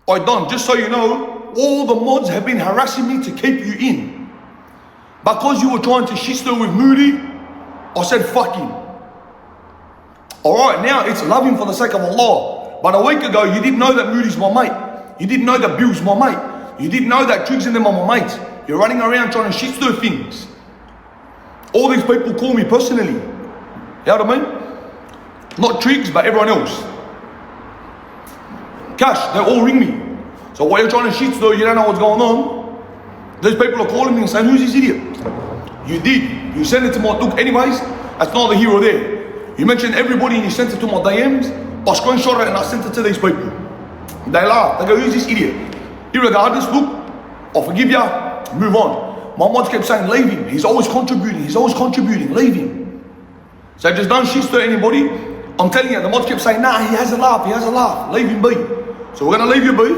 Oi Don, just so you know, all the mods have been harassing me to keep you in. Because you were trying to shit stir with Moody, I said fuck him. Alright, now it's love him for the sake of Allah. But a week ago, you didn't know that Moody's my mate. You didn't know that Bill's my mate. You didn't know that Triggs and them are my mates. You're running around trying to shit stir things. All these people call me personally. You know what I mean? Not Triggs, but everyone else. Cash, they all ring me. So while you're trying to shit stir, you don't know what's going on. These people are calling me and saying, who's this idiot? You did. You sent it to my Duke anyways. That's neither here or there. You mentioned everybody and you sent it to my DMs. I screenshot it and I sent it to these people. They laugh. They go, who's this idiot? Irregardless, look, I'll forgive ya. Move on. My mods kept saying, leave him. He's always contributing. He's always contributing. Leave him. So just don't shit stir anybody. I'm telling you, the mods kept saying, nah, he has a laugh. He has a laugh. Leave him be. So we're going to leave you be.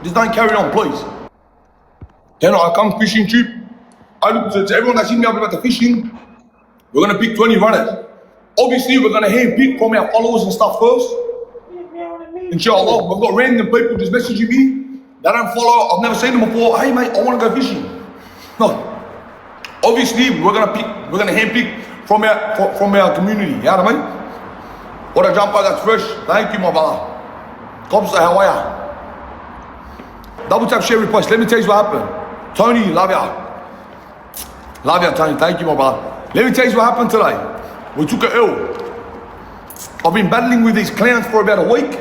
Just don't carry on, please. Then I come fishing trip. I look to everyone that's seen me up about the fishing. We're going to pick 20 runners. Obviously, we're going to handpick from our followers and stuff first. Inshallah, we've got random people just messaging me. They don't follow. I've never seen them before. Hey mate, I want to go fishing. No. Obviously, we're going to handpick from our community. You know what I mean? What a jumper, that's fresh. Thank you, my brother. Cobham, how are ya? Double tap, share, repost. Let me tell you what happened. Tony, love ya. Love ya, Tony. Thank you, my brother. Let me tell you what happened today. We took an L. I've been battling with these clowns for about a week.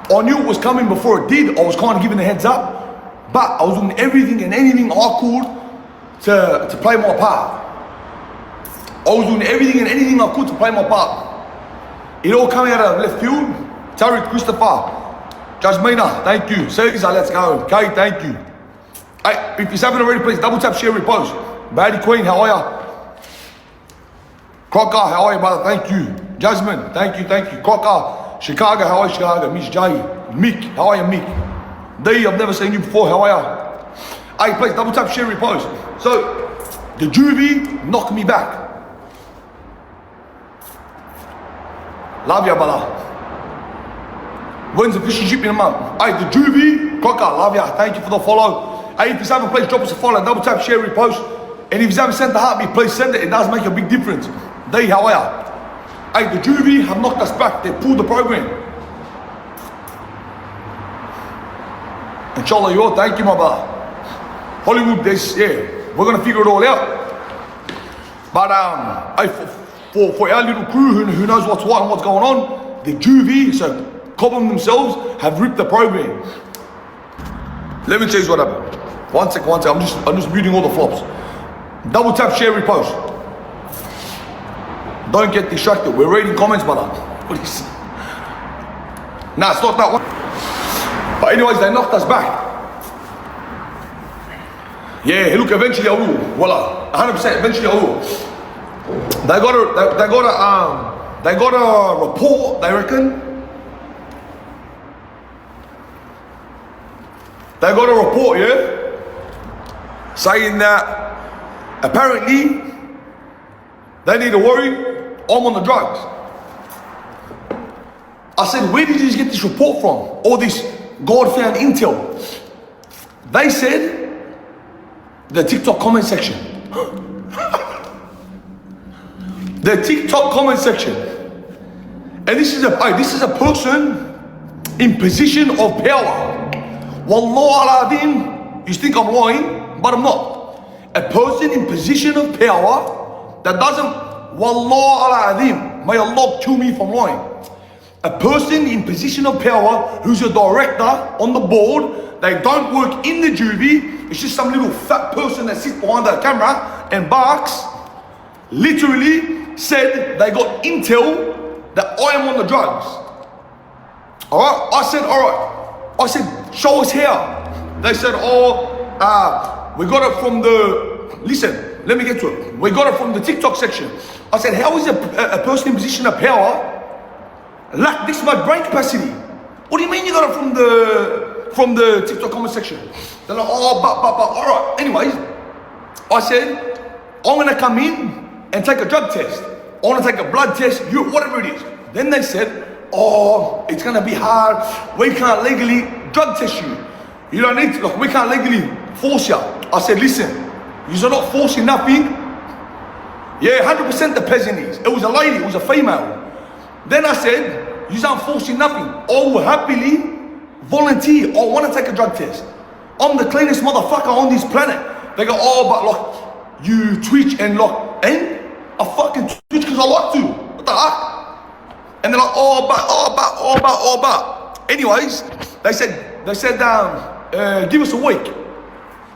I knew it was coming before it did. I was kind of giving the heads up. But I was doing everything and anything I could to play my part. I was doing everything and anything I could to play my part. It all came out of left field. Tariq, Christopher, Jasmina, thank you. Cesar, let's go. Kate, thank you. Hey, if you haven't already, please double tap, share, repost. Baddy Queen, how are ya? Crocker, how are you, brother? Thank you. Jasmine, thank you, thank you. Crocker, Chicago, how are you, Chicago? Miss J, Mick, how are you, Mick? D, I've never seen you before, how are ya? Hey, please double tap, share, repost. So, the Juvie knocked me back. Love ya, brother. When's the fishing ship in a month? Hey, the Juvie, Crocker, love ya. Thank you for the follow. Hey, if you haven't, please drop us a follow, double tap, share, repost. And if you haven't sent the heartbeat, please send it. It does make a big difference. They, how are ya? Hey, the Juvie have knocked us back. They pulled the program. Inshallah, you all, thank you, my brother. Hollywood, we're gonna figure it all out. But hey, for our little crew who knows what's what and what's going on, the Juvie, so Cobham themselves have ripped the program. Let me tell you what happened. One second. I'm just muting all the flops. Double tap, share, repost. Don't get distracted. We're reading comments, brother. What is? Nah, it's not that one. But anyways, they knocked us back. Yeah, look, eventually I will. Voila, 100%. Eventually I will. They got a report. They reckon. They got a report, yeah, saying that apparently they need to worry. I'm on the drugs. I said, where did you get this report from? All this God found intel. They said the TikTok comment section. The TikTok comment section. And this is a person in position of power. Wallah al-Azim, you think I'm lying, but I'm not. A person in position of power that doesn't, Wallah al-Azim, may Allah kill me if I'm lying. A person in position of power who's a director on the board, they don't work in the Juvie, it's just some little fat person that sits behind the camera and barks, literally said they got intel that I am on the drugs. Alright, I said, show us how. They said, we got it from the, listen, let me get to it. We got it from the TikTok section. I said, how is a person in position of power lack this much brain capacity? What do you mean you got it from the TikTok comment section? They're like, all right. Anyways, I said, I'm gonna come in and take a drug test. I wanna take a blood test, whatever it is. Then they said, it's gonna be hard. We can't legally drug test you. You don't need to, like, we can't legally force you. I said, listen, you're not forcing nothing. Yeah, 100% the peasant is. It was a lady, it was a female. Then I said, you aren't forcing nothing. I will happily volunteer. I want to take a drug test. I'm the cleanest motherfucker on this planet. They go, oh, but like, you twitch and like, and I fucking twitch because I like to. What the heck? And they're like, oh, but. Anyways, they said, give us a week.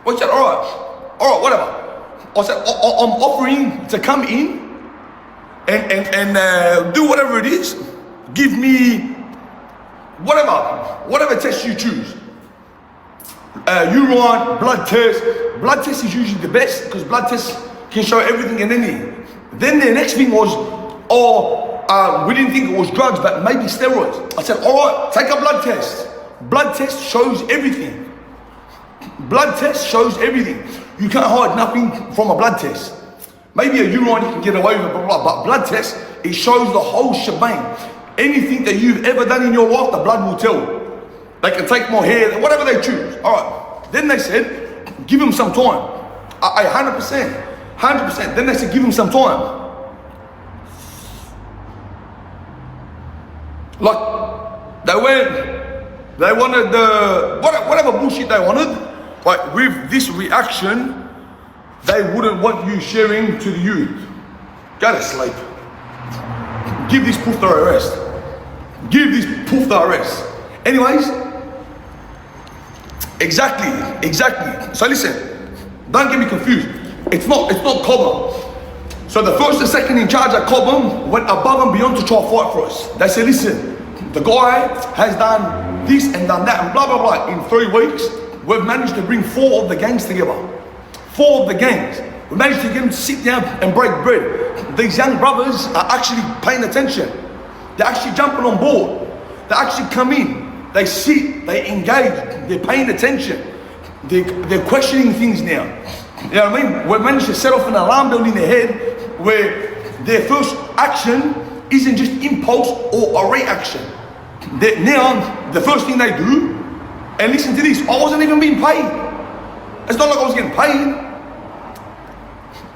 I said, all right, whatever. I said, I'm offering to come in and do whatever it is. Give me whatever test you choose. Urine, blood test. Blood test is usually the best because blood test can show everything and anything. Then the next thing was, we didn't think it was drugs, but maybe steroids. I said, all right, take a blood test. Blood test shows everything. Blood test shows everything. You can't hide nothing from a blood test. Maybe a urine you can get away with, but blood test, it shows the whole shebang. Anything that you've ever done in your life, the blood will tell. They can take more hair, whatever they choose. All right. Then they said, give him some time. 100%. Then they said, give him some time. Like, they wanted whatever bullshit they wanted. Like, with this reaction, they wouldn't want you sharing to the youth. Go to sleep. Give this poof the arrest. Give this poof the arrest. Anyways, exactly. So listen, don't get me confused. It's not Cobham. So the first and second in charge at Cobham went above and beyond to try to fight for us. They said, listen, the guy has done this and done that and blah, blah, blah. In 3 weeks, we've managed to bring 4 of the gangs together. 4 of the gangs. We managed to get them to sit down and break bread. These young brothers are actually paying attention. They're actually jumping on board. They actually come in. They sit. They engage. They're paying attention. They're questioning things now. You know what I mean? We've managed to set off an alarm bell in their head where their first action isn't just impulse or a reaction. Now, the first thing they do, and listen to this, I wasn't even being paid. It's not like I was getting paid.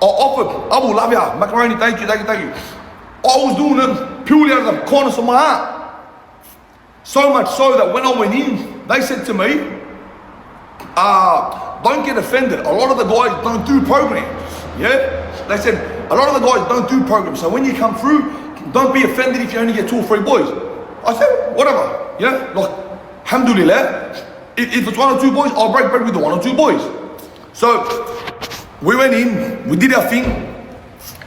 I offered, Abu, love ya, macaroni, thank you. I was doing it purely out of the corners of my heart. So much so that when I went in, they said to me, don't get offended. A lot of the guys don't do programs. Yeah? They said, a lot of the guys don't do programs. So when you come through, don't be offended if you only get 2 or 3 boys. I said, whatever. You know, like, alhamdulillah, if it's 1 or 2 boys, I'll break bread with the 1 or 2 boys. So, we went in, we did our thing.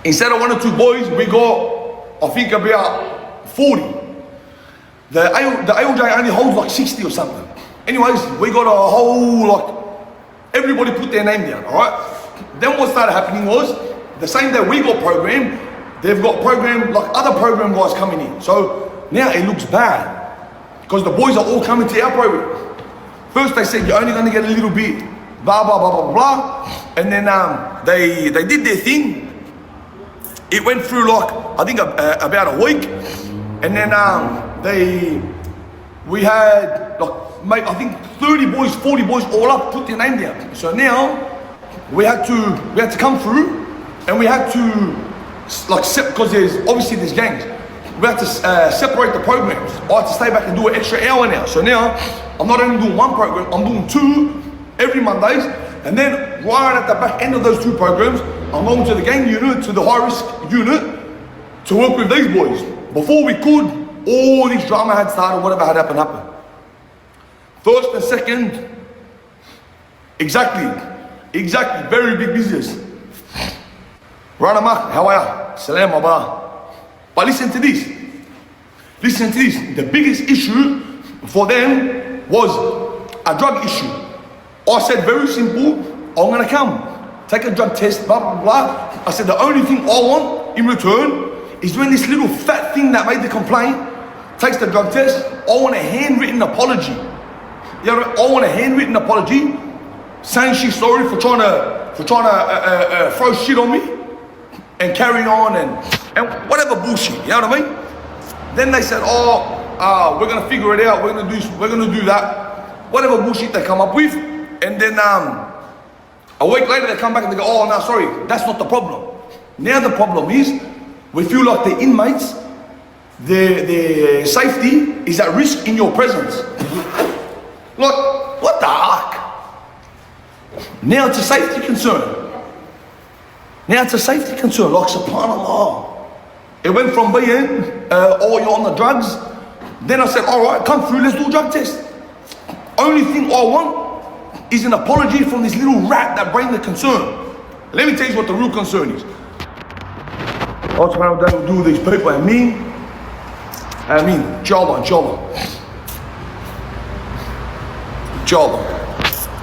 Instead of 1 or 2 boys, we got, I think, about 40. The ALJ only holds like 60 or something. Anyways, we got a whole, like, everybody put their name down, alright? Then what started happening was, the same day we got programmed, they've got programmed, like other program guys coming in. So now it looks bad, because the boys are all coming to our program. First they said, you're only gonna get a little bit, blah, blah, blah, blah, blah. And then they did their thing. It went through like, I think about a week. And then we had like, mate, I think 30 boys, 40 boys all up, put their name down. So now we had to come through and we had to, like, because there's gangs. We had to separate the programs. I had to stay back and do an extra hour now. So now, I'm not only doing 1 program, I'm doing 2 every Mondays. And then right at the back end of those 2 programs, I'm going to the gang unit, to the high risk unit, to work with these boys. Before we could, all this drama had started, whatever had happened. First and second, exactly, very big business. Ranamak, how are you? Salam Abba. But listen to this. The biggest issue for them was a drug issue. I said, very simple, I'm gonna come, take a drug test, blah, blah, blah. I said, the only thing I want in return is when this little fat thing that made the complaint takes the drug test, I want a handwritten apology. You know, I want a handwritten apology saying she's sorry for trying to throw shit on me and carry on and whatever bullshit, you know what I mean? Then they said, we're gonna figure it out, we're gonna do that. whatever bullshit they come up with, and then a week later they come back and they go, oh no, sorry, that's not the problem. Now the problem is, we feel like the inmates, their safety is at risk in your presence. Like, what the heck? Now it's a safety concern. Now it's a safety concern, like subhanAllah. It went from being, oh, you're on the drugs. Then I said, all right, come through, let's do a drug test. Only thing I want is an apology from this little rat that bring the concern. Let me tell you what the real concern is. What's what I do with these people? I mean, inshallah.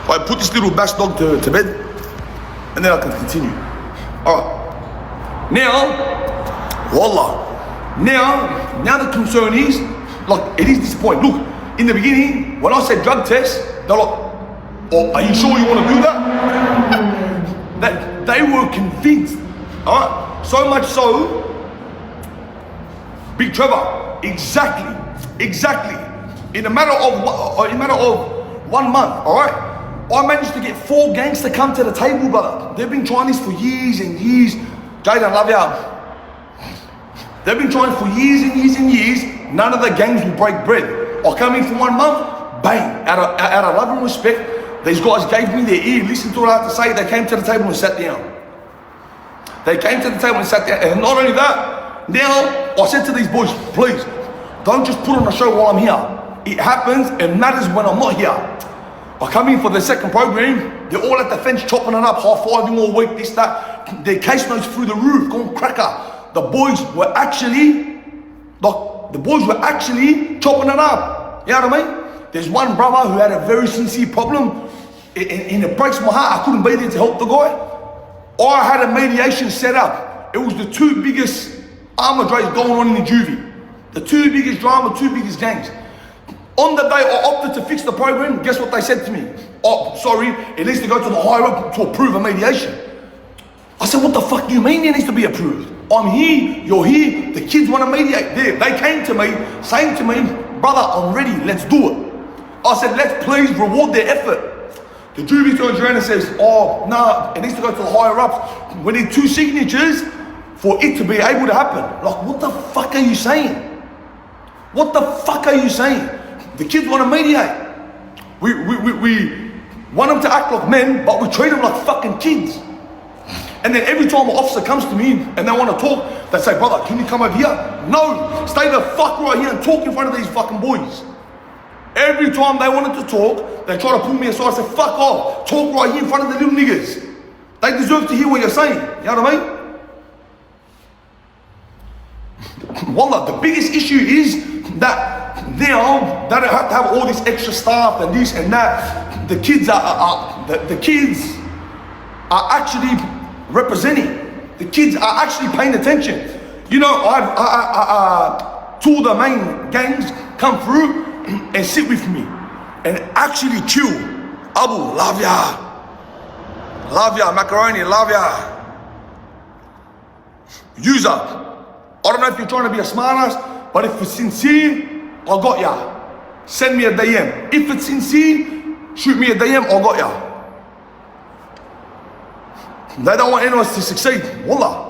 I put this little bash dog to bed, and then I can continue. Alright. Now, wallah. Now the concern is, like, it is disappointing. Look, in the beginning, when I said drug test, they're like, oh, are you sure you want to do that? They were convinced. Alright? So much so, Big Trevor, exactly. In a matter of 1 month, alright? I managed to get 4 gangs to come to the table, brother. They've been trying this for years and years. Jayden, love ya. They've been trying for years and years. None of the gangs will break bread. I come in for 1 month, bang. Out of love and respect, these guys gave me their ear, listened to what I had to say. They came to the table and sat down. And not only that, now I said to these boys, please, don't just put on a show while I'm here. It happens and matters when I'm not here. I come in for the second program, they're all at the fence chopping it up, high-fiving all week, this, that. Their case notes through the roof, going cracker. The boys were actually chopping it up. You know what I mean? There's one brother who had a very sincere problem, and it breaks my heart. I couldn't be there to help the guy. I had a mediation set up. It was the 2 biggest armor trades going on in the Juvie. The 2 biggest drama, 2 biggest gangs. On the day I opted to fix the program, guess what they said to me? Oh, sorry, it needs to go to the higher up to approve a mediation. I said, what the fuck do you mean it needs to be approved? I'm here, you're here, the kids want to mediate. They came to me, saying to me, brother, I'm ready, let's do it. I said, let's please reward their effort. The Juvie turns around and says, oh, no, it needs to go to the higher ups. We need 2 signatures for it to be able to happen. Like, what the fuck are you saying? What the fuck are you saying? The kids want to mediate. We want them to act like men, but we treat them like fucking kids. And then every time an officer comes to me and they want to talk, they say, brother, can you come over here? No, stay the fuck right here and talk in front of these fucking boys. Every time they wanted to talk, they try to pull me aside. I said, fuck off. Talk right here in front of the little niggas. They deserve to hear what you're saying. You know what I mean? Wallah, the biggest issue is that now they don't have to have all this extra staff and this and that. The kids are actually representing. The kids are actually paying attention. You know, I 2 of the main gangs come through and sit with me and actually chill. Abu, love ya, macaroni, love ya. User, I don't know if you're trying to be a smartass, but if it's sincere, I got ya. Send me a DM. If it's sincere, shoot me a DM, I got ya. They don't want anyone to succeed. Wallah.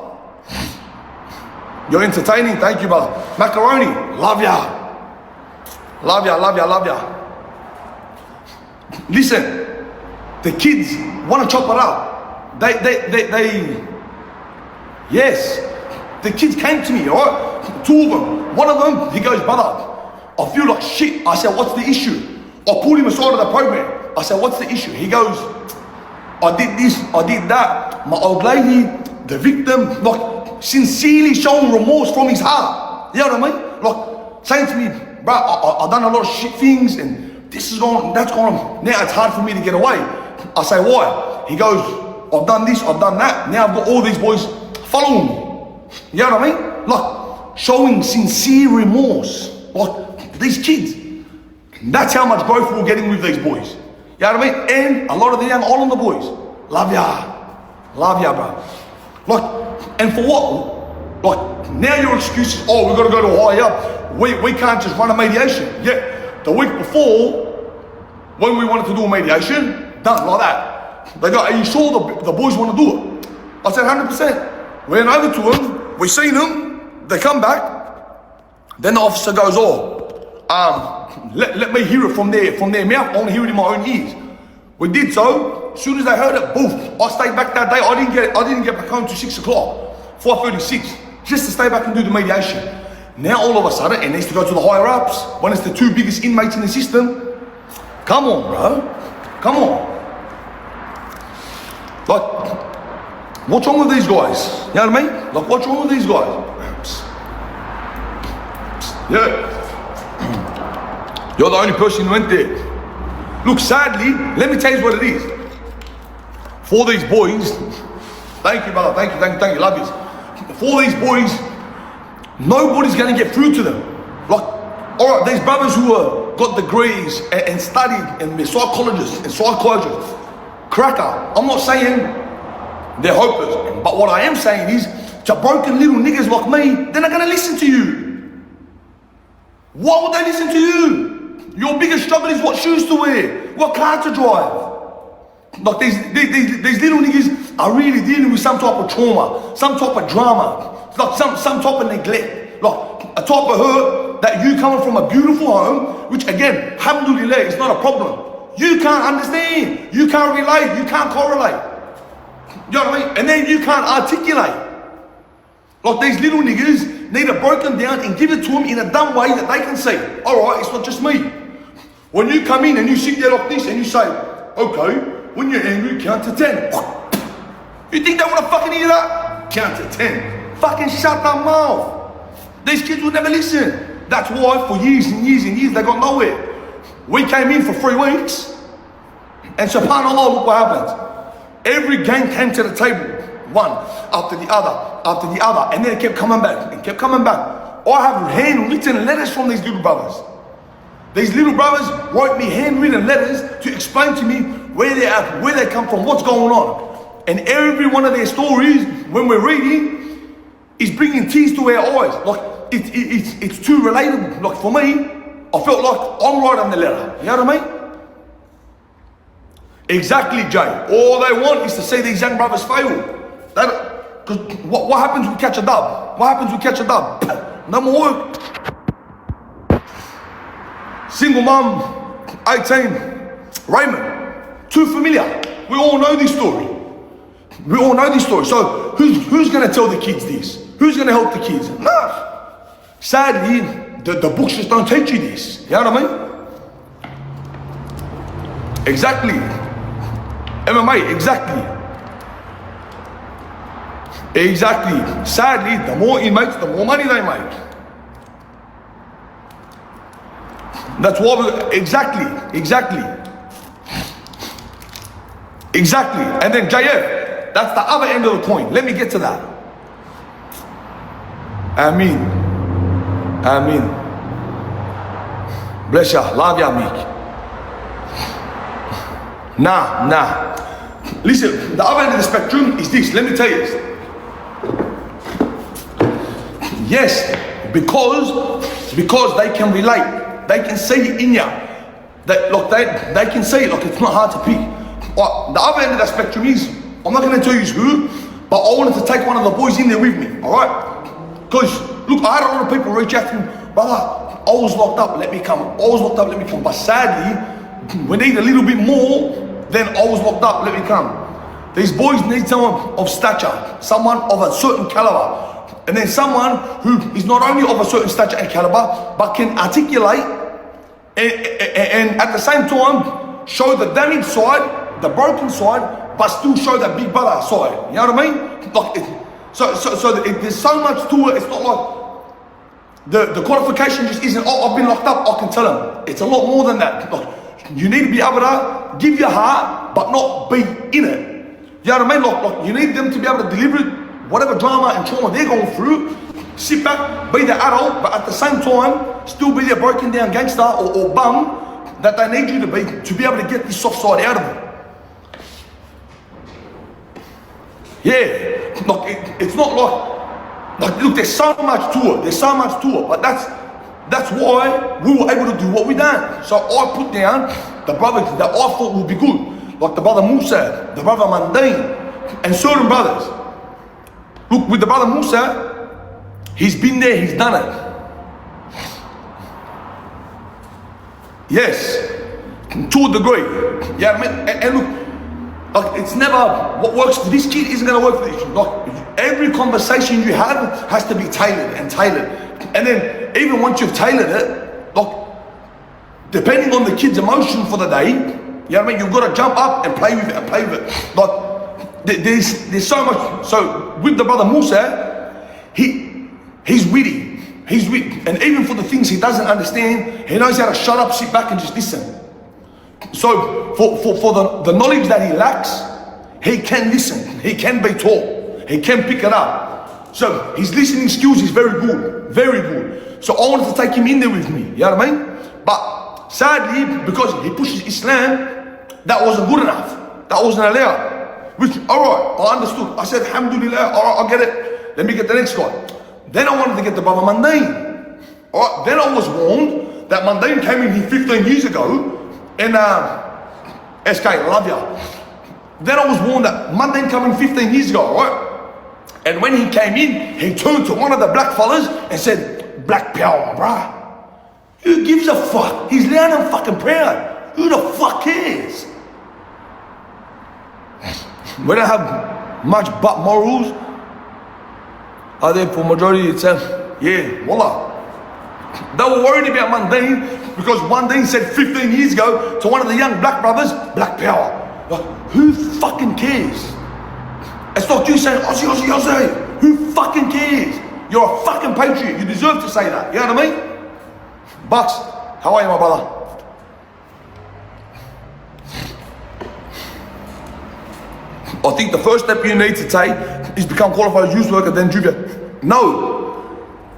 You're entertaining, thank you, brother. Macaroni, love ya. Love ya. Listen, the kids want to chop it up. Yes, the kids came to me, all right? 2 of them. One of them, he goes, brother, I feel like shit. I said, what's the issue? I pulled him aside of the program. I said, what's the issue? He goes, I did this, I did that. My old lady, the victim, like sincerely showing remorse from his heart. You know what I mean? Like saying to me, bro, I've done a lot of shit things and this is on, that's gone. Now it's hard for me to get away. I say, why? He goes, I've done this, I've done that. Now I've got all these boys following me. You know what I mean? Like showing sincere remorse. Like these kids. That's how much growth we're getting with these boys. You know what I mean? And a lot of the young Islander boys. Love ya, bro. Like, and for what? Like, now your excuse is, oh, we've got to go to higher up. We can't just run a mediation. Yeah, the week before, when we wanted to do a mediation, done like that. They go, are you sure the boys want to do it? I said 100%. We went over to them, we seen them, they come back, then the officer goes, let me hear it from their mouth, I want to hear it in my own ears. We did so. As soon as they heard it, boof, I stayed back that day. I didn't get back home till 6 o'clock, 5:36, just to stay back and do the mediation. Now all of a sudden, it needs to go to the higher ups, when it's the two biggest inmates in the system. Come on, bro, come on. Like, what's wrong with these guys? You know what I mean? Like, what's wrong with these guys? Yeah. You're the only person who went there. Look, sadly, let me tell you what it is. For these boys, thank you, brother, thank you, love you. For these boys, nobody's gonna get through to them. Like, all right, these brothers who got degrees and studied and they're psychologists and psychiatrists, cracker. I'm not saying they're hopeless, but what I am saying is, to broken little niggas like me, they're not gonna listen to you. Why would they listen to you? Your biggest struggle is what shoes to wear, what car to drive. Like these little niggas are really dealing with some type of trauma, some type of drama, like some type of neglect, like a type of hurt that you coming from a beautiful home, which again, alhamdulillah, is not a problem. You can't understand, you can't relate, you can't correlate. You know what I mean? And then you can't articulate. Like these little niggas need it broken down and give it to them in a dumb way that they can see. All right, it's not just me. When you come in and you sit there like this and you say, okay, when you're angry, count to 10. You think they want to fucking hear that? Count to 10. Fucking shut their mouth. These kids will never listen. That's why for years and years and years they got nowhere. We came in for 3 weeks and subhanAllah, look what happened. Every gang came to the table, one after the other, and then it kept coming back and kept coming back. I have handwritten letters from these little brothers. These little brothers wrote me handwritten letters to explain to me where they're at, where they come from, what's going on. And every one of their stories, when we're reading, is bringing tears to our eyes. Like, it's too relatable. Like for me, I felt like I'm writing the letter. You know what I mean? Exactly, Jay. All they want is to see these young brothers fail. Because what happens when we catch a dub? What happens when we catch a dub? No more work. Single mom, 18, Raymond, too familiar. We all know this story. We all know this story. So who's going to tell the kids this? Who's going to help the kids? No. Sadly, the books just don't teach you this. You know what I mean? Exactly. MMA, exactly. Exactly. Sadly, the more inmates, the more money they make. That's what exactly. And then JF, that's the other end of the coin. Let me get to that. Ameen. Bless ya, love ya, Meek. Nah. Listen, the other end of the spectrum is this. Let me tell you this. Yes, because they can relate. They can see it in ya. They can see it, like it's not hard to pick. The other end of that spectrum is, I'm not going to tell you who, but I wanted to take one of the boys in there with me, alright? Because, look, I had a lot of people reach out to me, brother, I was locked up, let me come. But sadly, we need a little bit more than I was locked up, let me come. These boys need someone of stature, someone of a certain caliber. And then someone who is not only of a certain stature and caliber, but can articulate and at the same time show the damaged side, the broken side, but still show that big brother side. You know what I mean? Like, there's so much to it. It's not like the qualification just isn't, oh, I've been locked up, I can tell them. It's a lot more than that. Like, you need to be able to give your heart, but not be in it. You know what I mean? Like you need them to be able to deliver it. Whatever drama and trauma they're going through, sit back, be the adult, but at the same time, still be the broken down gangster or bum that they need you to be able to get this soft side out of them. Yeah, look, it's not like, look, there's so much to it, but That's why we were able to do what we done. So I put down the brothers that I thought would be good, like the brother Musa, the brother Mundane, and certain brothers. Look, with the brother Musa, he's been there, he's done it. Yes, to a degree. Yeah, I mean, and look, like it's never what works for this kid isn't gonna work for this kid. Like every conversation you have has to be tailored and tailored. And then even once you've tailored it, like depending on the kid's emotion for the day, you know what I mean, you've got to jump up and play with it and play with it. Like there's so much. So with the brother Musa, he's witty, and even for the things he doesn't understand, he knows how to shut up, sit back, and just listen. So for the knowledge that he lacks, he can listen, he can be taught, he can pick it up. So his listening skills is very good, very good. So I wanted to take him in there with me, you know what I mean? But sadly, because he pushes Islam, that wasn't good enough. That wasn't allowed. Which, alright, I understood. I said, alhamdulillah, alright, I get it. Let me get the next guy. Then I wanted to get the brother Mundane. Alright, then I was warned that Mundane came in here 15 years ago, and SK, I love ya. Then I was warned that Mundane came in 15 years ago, right? And when he came in, he turned to one of the black fellas and said, "Black power, bruh. Who gives a fuck? He's loud and fucking proud. Who the fuck cares?" We don't have much but morals. Are there for majority? It's yeah, wallah. They were worried about Mundane because Mundane said 15 years ago to one of the young black brothers, "Black power." Like, who fucking cares? It's like you saying, "Aussie, Aussie, Aussie." Who fucking cares? You're a fucking patriot. You deserve to say that. You know what I mean? Bucks, how are you, my brother? I think the first step you need to take is become qualified as youth worker, then Juvie. No.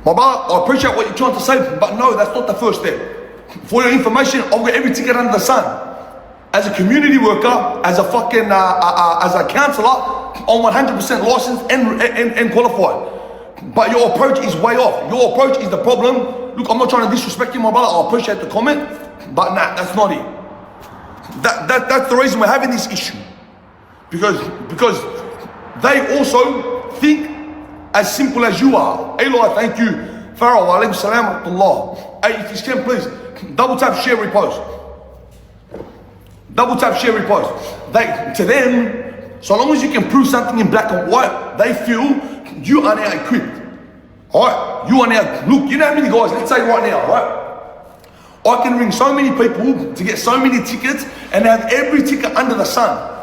My brother, I appreciate what you're trying to say, but no, that's not the first step. For your information, I've got every ticket under the sun. As a community worker, as a fucking, as a counsellor, I'm 100% licensed and qualified. But your approach is way off. Your approach is the problem. Look, I'm not trying to disrespect you, my brother. I appreciate the comment, but nah, that's not it. That's the reason we're having this issue. Because they also think as simple as you are. Eli, thank you. Farrell, alaykum salam wa rahmatullah. Hey, if you can, please, double tap, share, repost. Double tap, share, repost. To them, so long as you can prove something in black and white, they feel you are now equipped. Alright? You are now, look, you know how many guys, let's say right now, right? I can ring so many people to get so many tickets and have every ticket under the sun.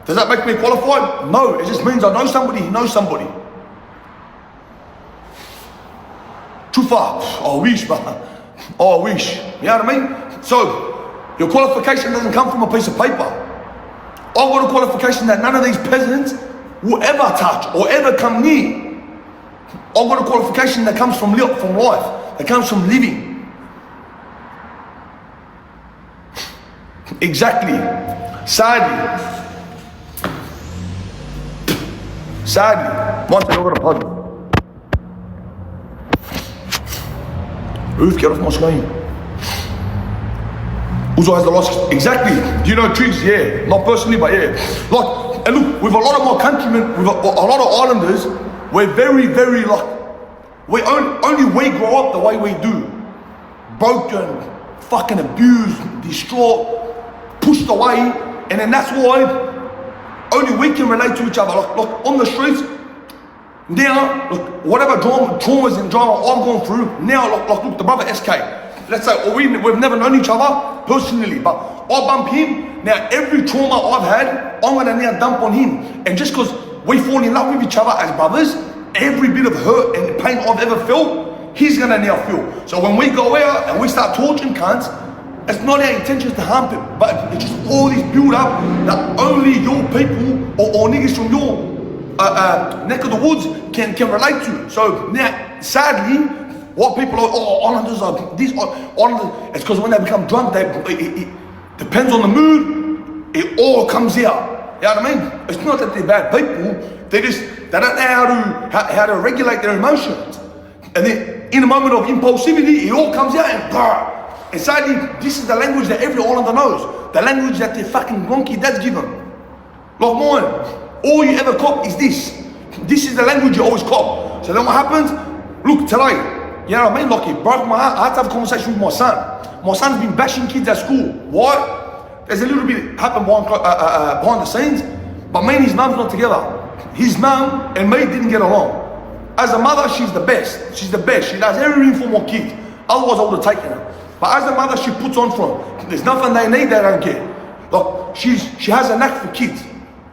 Does that make me qualified? No, it just means I know somebody who knows somebody. Too far. Oh, I wish, but oh, I wish. You know what I mean? So, your qualification doesn't come from a piece of paper. I've got a qualification that none of these peasants will ever touch or ever come near. I've got a qualification that comes from life, that comes from living. Exactly. Sadly, once I got a puzzle. Ruth, get off my screen. Uzo has the loss. Exactly. Do you know Triggs? Yeah. Not personally, but yeah. Like, and look, with a lot of my countrymen, with a lot of islanders, we're very, very like, only we grow up the way we do. Broken, fucking abused, distraught, pushed away, and then that's why only we can relate to each other. Like on the streets, now, look, whatever traumas and drama I've gone through, now, look, the brother SK, let's say, we've never known each other personally, but I bump him, now every trauma I've had, I'm gonna now dump on him. And just because we fall in love with each other as brothers, every bit of hurt and pain I've ever felt, he's gonna now feel. So when we go out and we start torturing cunts, it's not our intentions to harm people, but it's just all this build up that only your people or niggas from your neck of the woods can relate to. So now, sadly, what people are, islanders are this, islanders, it's because when they become drunk, it depends on the mood, it all comes out. You know what I mean? It's not that they're bad people, they don't know how to regulate their emotions. And then in a moment of impulsivity, it all comes out and brr. And sadly, this is the language that every Islander knows. The language that their fucking wonky dads give them. Like mine, all you ever cop is this. This is the language you always cop. So then what happens? Look, today, you know what I mean? Like it broke my heart. I had to have a conversation with my son. My son's been bashing kids at school. Why? There's a little bit happened behind the scenes, but me and his mum's not together. His mum and me didn't get along. As a mother, she's the best. She's the best. She does everything for my kids. Otherwise, I would have taken her. But as a mother, she puts on for them. There's nothing they need, they don't get. Like, she has a knack for kids.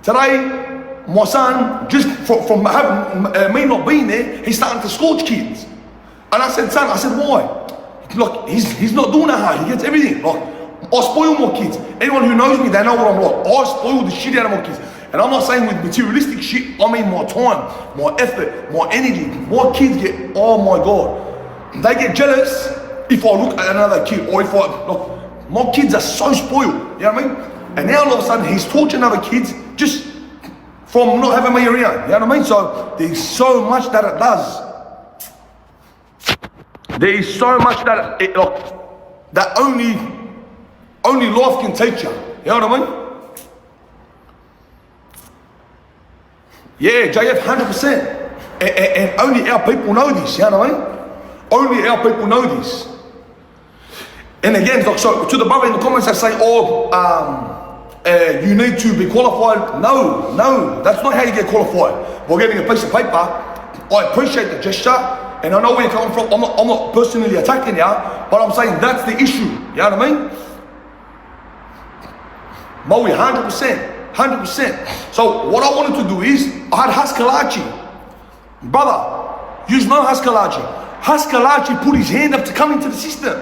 Today, my son, just from having me not being there, he's starting to scorch kids. And I said, son, why? Look, he's not doing that hard. He gets everything. Like, I spoil my kids. Anyone who knows me, they know what I'm like. I spoil the shit out of my kids. And I'm not saying with materialistic shit, I mean my time, my effort, my energy. My kids get, oh my God. They get jealous if I look at another kid, or if look, my kids are so spoiled, you know what I mean? And now all of a sudden he's torturing other kids just from not having me around, you know what I mean? So there's so much that it does. There is so much that that only life can teach you, you know what I mean? Yeah, JF, 100%. And only our people know this, you know what I mean? Only our people know this. And again, so to the brother in the comments that say, you need to be qualified. No, that's not how you get qualified. By getting a piece of paper. I appreciate the gesture, and I know where you're coming from. I'm not personally attacking you, but I'm saying that's the issue. You know what I mean? Maui, 100%. So what I wanted to do is, I had Haskalachi. Brother, you know Haskalachi. Haskalachi put his hand up to come into the system.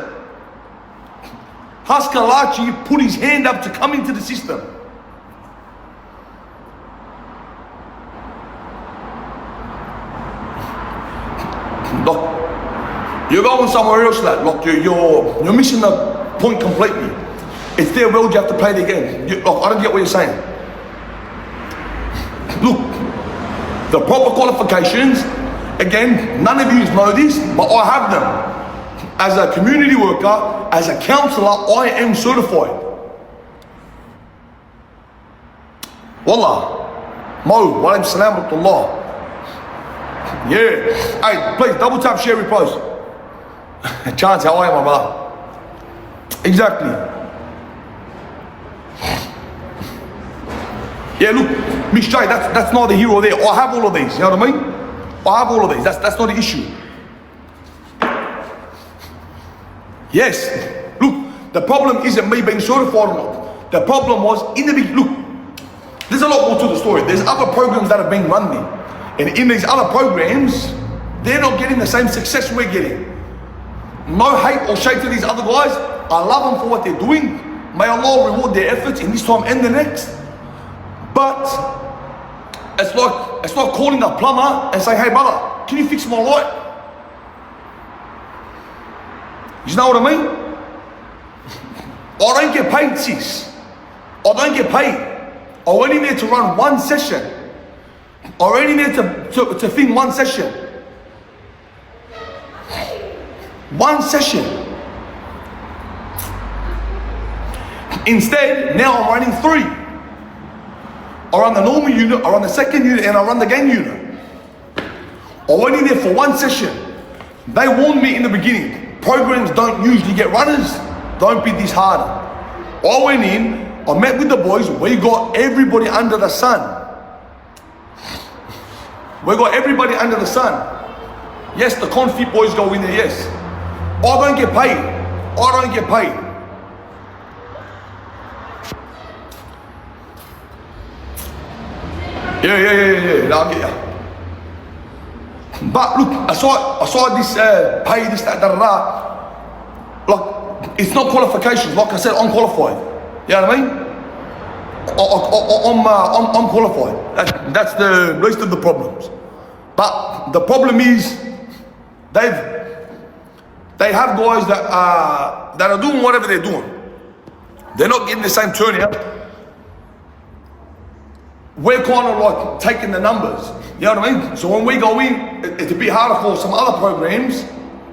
Haskalachi put his hand up to come into the system. Look, you're going somewhere else, lad. Look, you're missing the point completely. It's their world, you have to play the game. Look, I don't get what you're saying. Look, the proper qualifications, again, none of you know this, but I have them. As a community worker, as a counsellor, I am certified. Wallah. Mo, wa alaikum salam wa rahmatullah. Yeah. Hey, please double tap, share, repost. Chance, how are you, my brother? Exactly. Yeah, look, Miss J, that's neither here or there. I have all of these, you know what I mean? I have all of these, that's not the issue. Yes, look, the problem isn't me being certified or not. The problem was, in the beginning, look, there's a lot more to the story. There's other programs that are being run there. And in these other programs, they're not getting the same success we're getting. No hate or shade to these other guys. I love them for what they're doing. May Allah reward their efforts in this time and the next. But it's like calling a plumber and saying, hey brother, can you fix my light? You know what I mean? I don't get paid, sis. I don't get paid. I only need to run one session. I only need to film one session. One session. Instead, now I'm running 3. I run the normal unit, I run the second unit, and I run the gang unit. I went in there for one session. They warned me in the beginning, programs don't usually get runners. Don't be this hard. I went in, I met with the boys, we got everybody under the sun. We got everybody under the sun. Yes, the confit boys go in there, yes. I don't get paid. I don't get paid. Yeah, I'll get you. But look, I saw this pay, this, that, Look, it's not qualifications. Like I said, I'm qualified. You know what I mean? I'm qualified. That's the least of the problems. But the problem is, they have guys that are doing whatever they're doing. They're not getting the same turnout. we're kind of like taking the numbers. You know what I mean? So when we go in, it's a bit harder for some other programs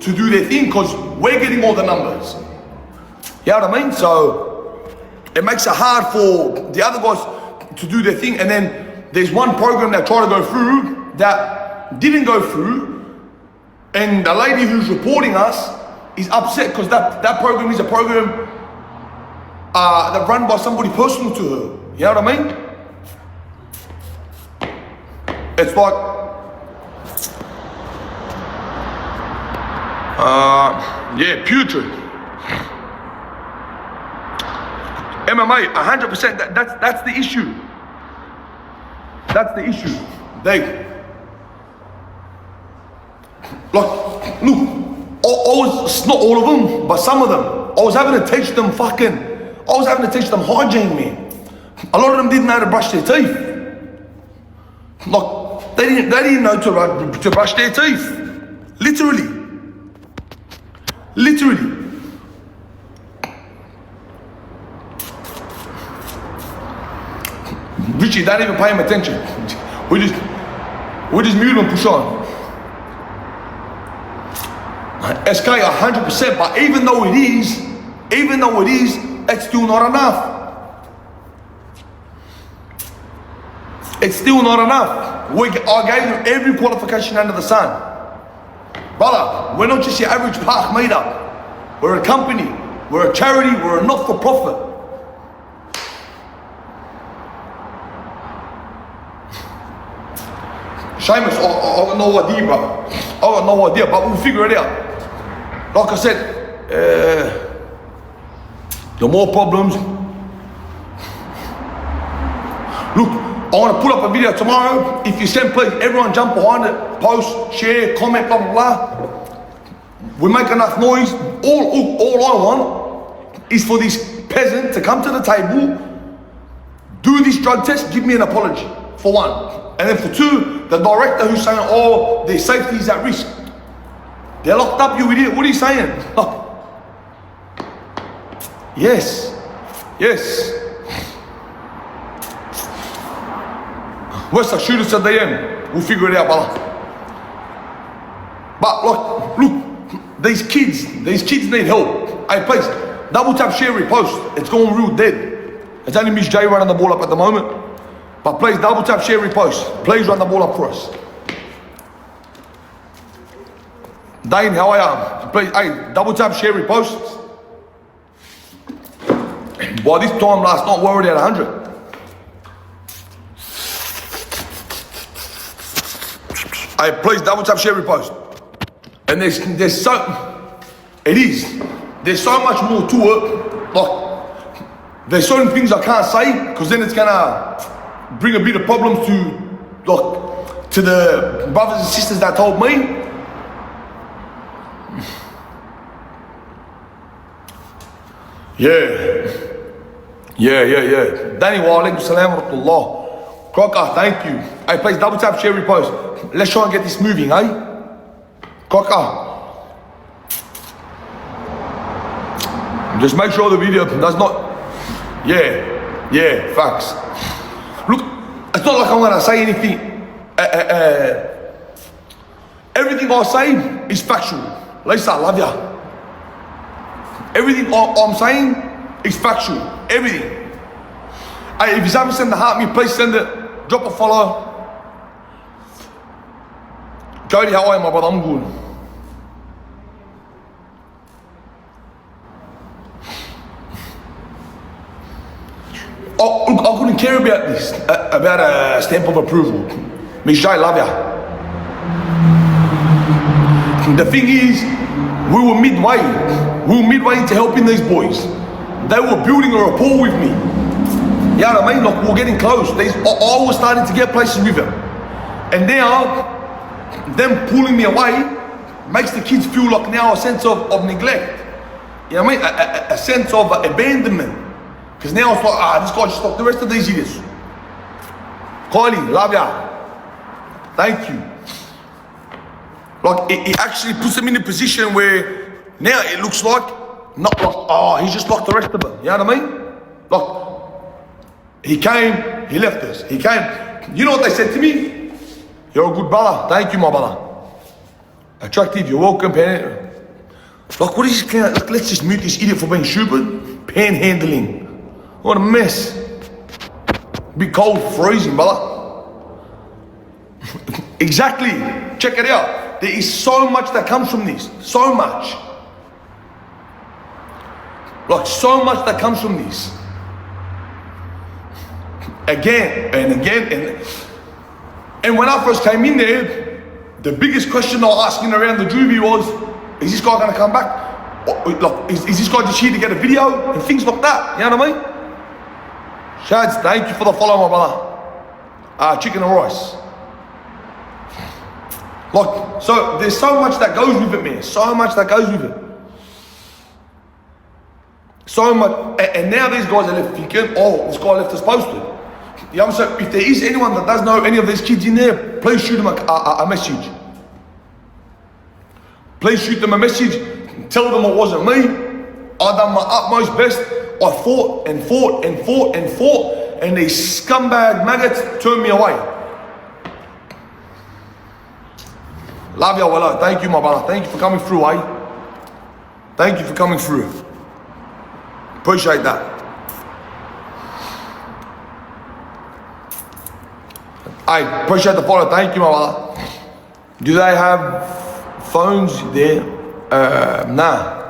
to do their thing because we're getting all the numbers. You know what I mean? So it makes it hard for the other guys to do their thing. And then there's one program that tried to go through that didn't go through, and the lady who's reporting us is upset because that program is a program that run by somebody personal to her. You know what I mean? It's like, yeah, putrid. MMA, 100%, that's the issue. That's the issue. Like, look, it's not all of them, but some of them. I was having to teach them hygiene, man. A lot of them didn't know to brush their teeth. Like, they didn't know to brush their teeth. Literally. Richie, don't even pay him attention. We just mute him and push on. SK 100%, but even though it is, it's still not enough. It's still not enough. I gave them every qualification under the sun. Brother, we're not just your average park meetup. We're a company, we're a charity, we're a not-for-profit. Seamus, I got no idea, bro. I got no idea, but we'll figure it out. Like I said, the more problems. Look, I want to put up a video tomorrow. If you send, please, everyone jump behind it, post, share, comment, blah, blah, blah. We make enough noise. All I want is for this peasant to come to the table, do this drug test, give me an apology, for one. And then for two, the director who's saying, oh, their safety is at risk. They're locked up, you idiot. What are you saying? Yes. Where's the shooters at the end? We'll figure it out, brother. But look, these kids need help. Hey, please, double tap, share, repost. It's going real dead. It's only Miss J running the ball up at the moment. But please, double tap, share, repost. Please run the ball up for us. Dane, how are you? Please, hey, double tap, share, repost. By this time last night, we were already at 100. Hey, please double tap, share, repost. And there's so much more to it. Like, there's certain things I can't say because then it's gonna bring a bit of problems to the brothers and sisters that told me. Yeah. Danny, wa alaikum salam wa rahmatullah. Crocker, thank you. Hey, please double tap, share, repost. Let's try and get this moving, eh? Crocker. Just make sure the video does not. Yeah, facts. Look, it's not like I'm gonna say anything. Everything I say is factual. Lisa, I love ya. Everything I'm saying is factual. Everything. Hey, if you haven't sent the heart me, please send it. Drop a follow. Jody, how are you, my brother? I'm good. Oh, look, I couldn't care about this, about a stamp of approval. Miss J, love ya. The thing is, we were midway into helping these boys. They were building a rapport with me. You know what I mean? Like, we were getting close. I was starting to get places with them. And now, them pulling me away makes the kids feel like now a sense of neglect. You know what I mean? A sense of abandonment. Because now it's like, this guy just stopped the rest of these idiots. Kylie, love ya. Thank you. Like, it actually puts them in a position where now it looks like, not like, he's just like the rest of them. You know what I mean? Like, he came, he left us. He came. You know what they said to me? You're a good brother. Thank you, my brother. Attractive, you're welcome, pan. Like, what is this? Like, let's just mute this idiot for being stupid. Panhandling. What a mess. Be cold, freezing, brother. Exactly. Check it out. There is so much that comes from this. So much. Like, so much that comes from this. Again and again. And when I first came in there, the biggest question I was asking around the Juvie was, is this guy going to come back? Like, is this guy just here to get a video? And things like that. You know what I mean? Shads, thank you for the follow, my brother. Chicken and rice. Like, so there's so much that goes with it, man. So much that goes with it. So much. And now these guys are left thinking, oh, this guy left us posted. You know what I'm saying? If there is anyone that does know any of these kids in there, please shoot them a message. Please shoot them a message. Tell them it wasn't me. I done my utmost best. I fought and fought and fought and fought, and these scumbag maggots turned me away. Love you, well, thank you, my brother. Thank you for coming through, Thank you for coming through. Appreciate that. I appreciate the follow. Thank you, my brother. Do they have phones there? Nah.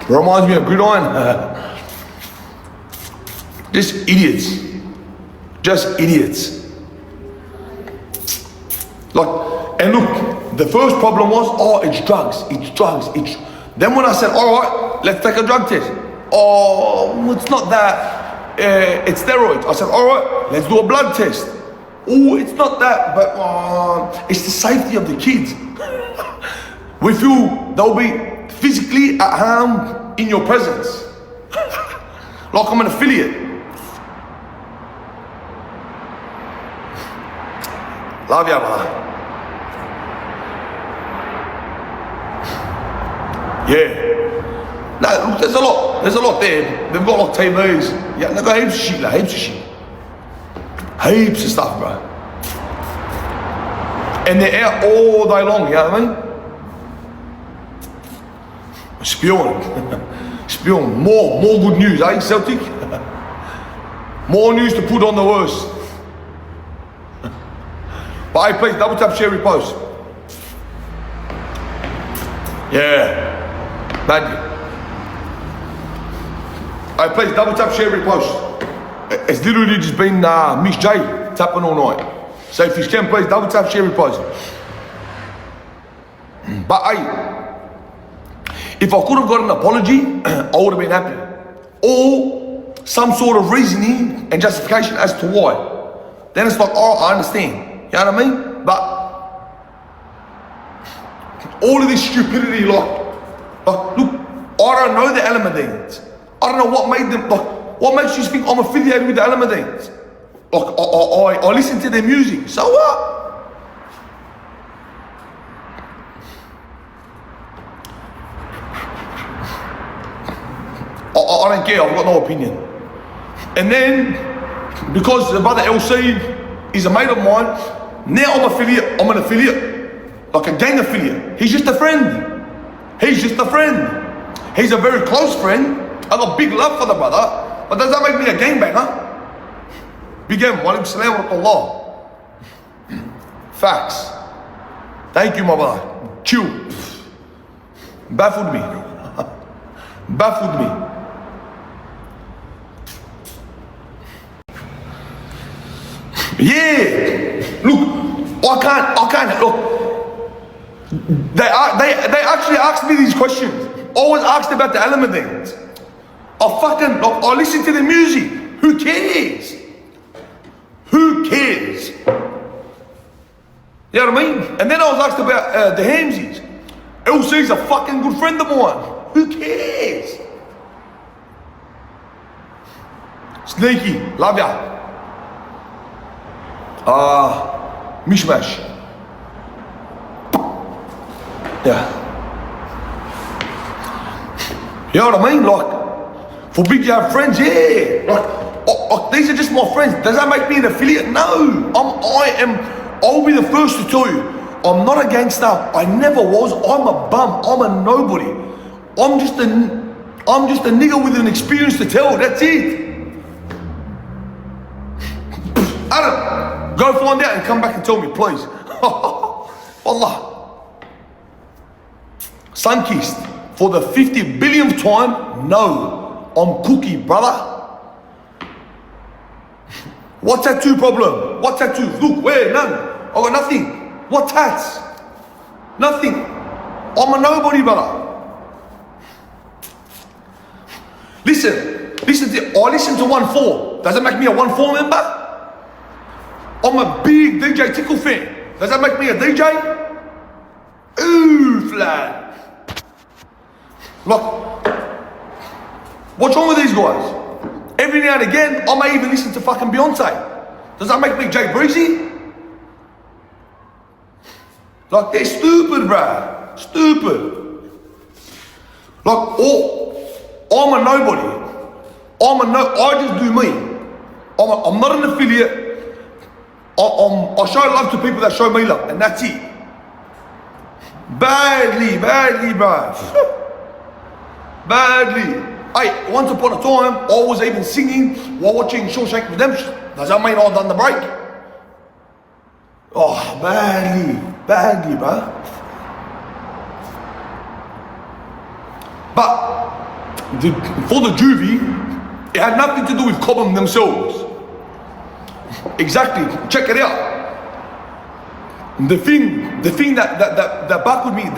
Reminds me of Gridiron. Just idiots. Just idiots. Like, and look, the first problem was, oh, it's drugs. Then when I said, all right, let's take a drug test. Oh, it's not that. It's steroids. I said, all right, let's do a blood test. Oh, it's not that, but it's the safety of the kids. We feel they'll be physically at harm in your presence. Like I'm an affiliate. Love ya, brother. Yeah. No, there's a lot there. They've got like TVs. Yeah, they've got heaps of shit, like heaps of shit. Heaps of stuff, bro. And they're out all day long, you know what I mean? Spewing. More good news, eh, Celtic? More news to put on the worst. But hey, please double tap, share, repost. Yeah. Magic. Hey, please double tap, share, repost. It's literally just been Miss J tapping all night. So if you can, please double tap, share, repost. But hey, if I could have got an apology, I would have been happy. Or some sort of reasoning and justification as to why. Then it's like, oh, I understand. You know what I mean? But all of this stupidity, like look, I don't know the Alameddines. I don't know what made them, what makes you think I'm affiliated with the Alameddines? Like, I listen to their music, so what? I don't care, I've got no opinion. And then, because the brother LC is a mate of mine, now I'm an affiliate, like a gang affiliate. He's just a friend. He's a very close friend. I got big love for the brother, but does that make me a gangbanger? Big M, walaikum salam wa rahmatullah. Facts. Thank you, my brother. Chill. Baffled me. Yeah. Look, I can't. Look, they actually asked me these questions. Always asked about the Alameddines. I listen to the music. Who cares? You know what I mean? And then I was asked about the Hamsies. LC's a fucking good friend of mine. Who cares? Sneaky, love ya. Mishmash. Yeah. You know what I mean? Like, Forbid you have friends, yeah. Like, these are just my friends. Does that make me an affiliate? No. I'll be the first to tell you, I'm not a gangster. I never was. I'm a bum. I'm a nobody. I'm just a nigga with an experience to tell. That's it. Adam, go find out and come back and tell me, please. Wallah. Sun-kissed for the 50 billionth time. No, I'm cookie, brother. What tattoo problem? What tattoo? Look, where? None. I got nothing. What tats? Nothing. I'm a nobody, brother. Listen. I listen to 1-4. Does that make me a 1-4 member? I'm a big DJ Tickle fan. Does that make me a DJ? Ooh, flat. Look, what's wrong with these guys? Every now and again, I may even listen to fucking Beyonce. Does that make me Jay Breezy? Like, they're stupid, bruh. Stupid. Like, I'm a nobody. I just do me. I'm not an affiliate. I show love to people that show me love, and that's it. Badly, bruh. Badly. Hey, once upon a time, I was even singing while watching Shawshank Redemption. Does that mean I've done the break? Oh, badly, bruh. But for the Juvie, it had nothing to do with Cobham themselves. Exactly. Check it out. The thing that back with me,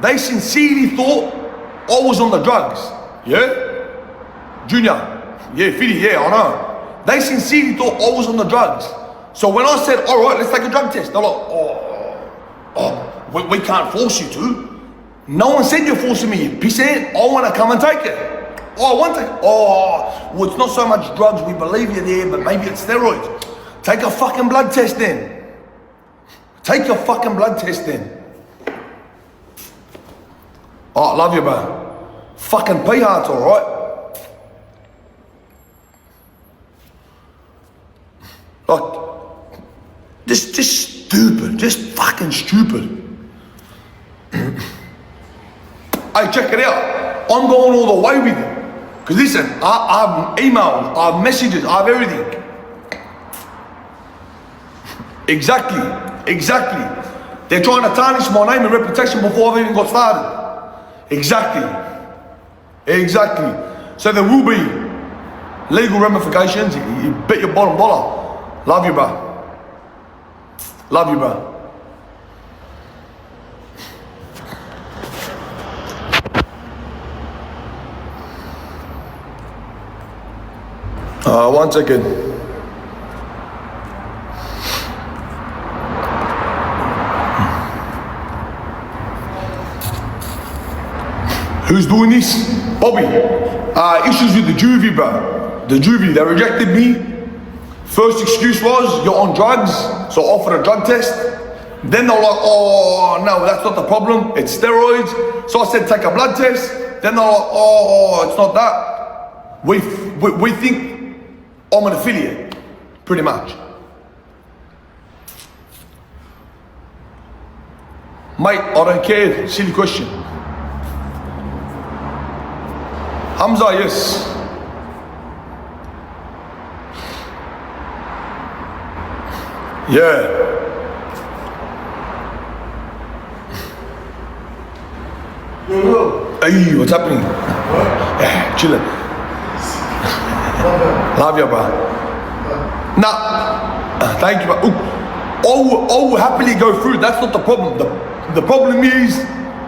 they sincerely thought I was on the drugs. Yeah? Junior. Yeah, Fiddy, yeah, I know. They sincerely thought I was on the drugs. So when I said, all right, let's take a drug test, they're like, we can't force you to. No one said you're forcing me, you pissant. I want to come and take it. Well, it's not so much drugs, we believe you're there, but maybe it's steroids. Take a fucking blood test then. Take your fucking blood test then. Oh, love you, man. Fucking pea hearts, alright? Like, just stupid, just fucking stupid. Hey, check it out. I'm going all the way with it. Because listen, I have emails, I have messages, I have everything. Exactly. They're trying to tarnish my name and reputation before I've even got started. Exactly. So there will be legal ramifications. You bet your bottom dollar. Love you, bro. Love you, bro. One second. Who's doing this? Bobby. Issues with the Juvie, bro. The Juvie, they rejected me. First excuse was, you're on drugs, so I offered a drug test. Then they're like, oh, no, that's not the problem, it's steroids. So I said, take a blood test. Then they're like, oh, it's not that. We think I'm an affiliate, pretty much. Mate, I don't care, silly question. Hamza, yes. Yeah. Hey, what's happening? What? Yeah, chillin'. Love you, bro. Nah, thank you, bro. I will happily go through. That's not the problem. The problem is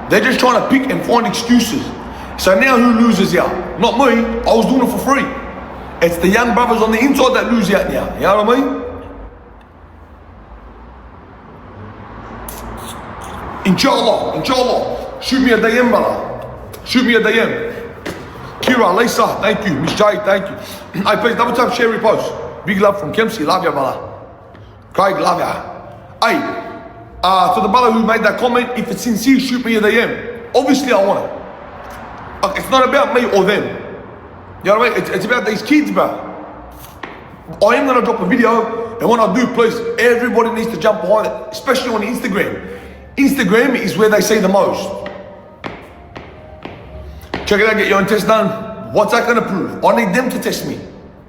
they're just trying to pick and find excuses. So now who loses out? Not me. I was doing it for free. It's the young brothers on the inside that lose out now. You know what I mean? Inshallah. Shoot me a DM, brother. Shoot me a DM. Kira, Lisa, thank you. Miss Jade, thank you. Hey, please double tap, share, repost. Big love from Kempsey. Love ya, brother. Craig, love ya. Hey, to the brother who made that comment, if it's sincere, shoot me a DM. Obviously, I want it. It's not about me or them. You know what I mean? It's about these kids, bro. I am gonna drop a video, and when I do, please, everybody needs to jump behind it, especially on Instagram. Instagram is where they say the most. Check it out, get your own test done. What's that gonna prove? I need them to test me.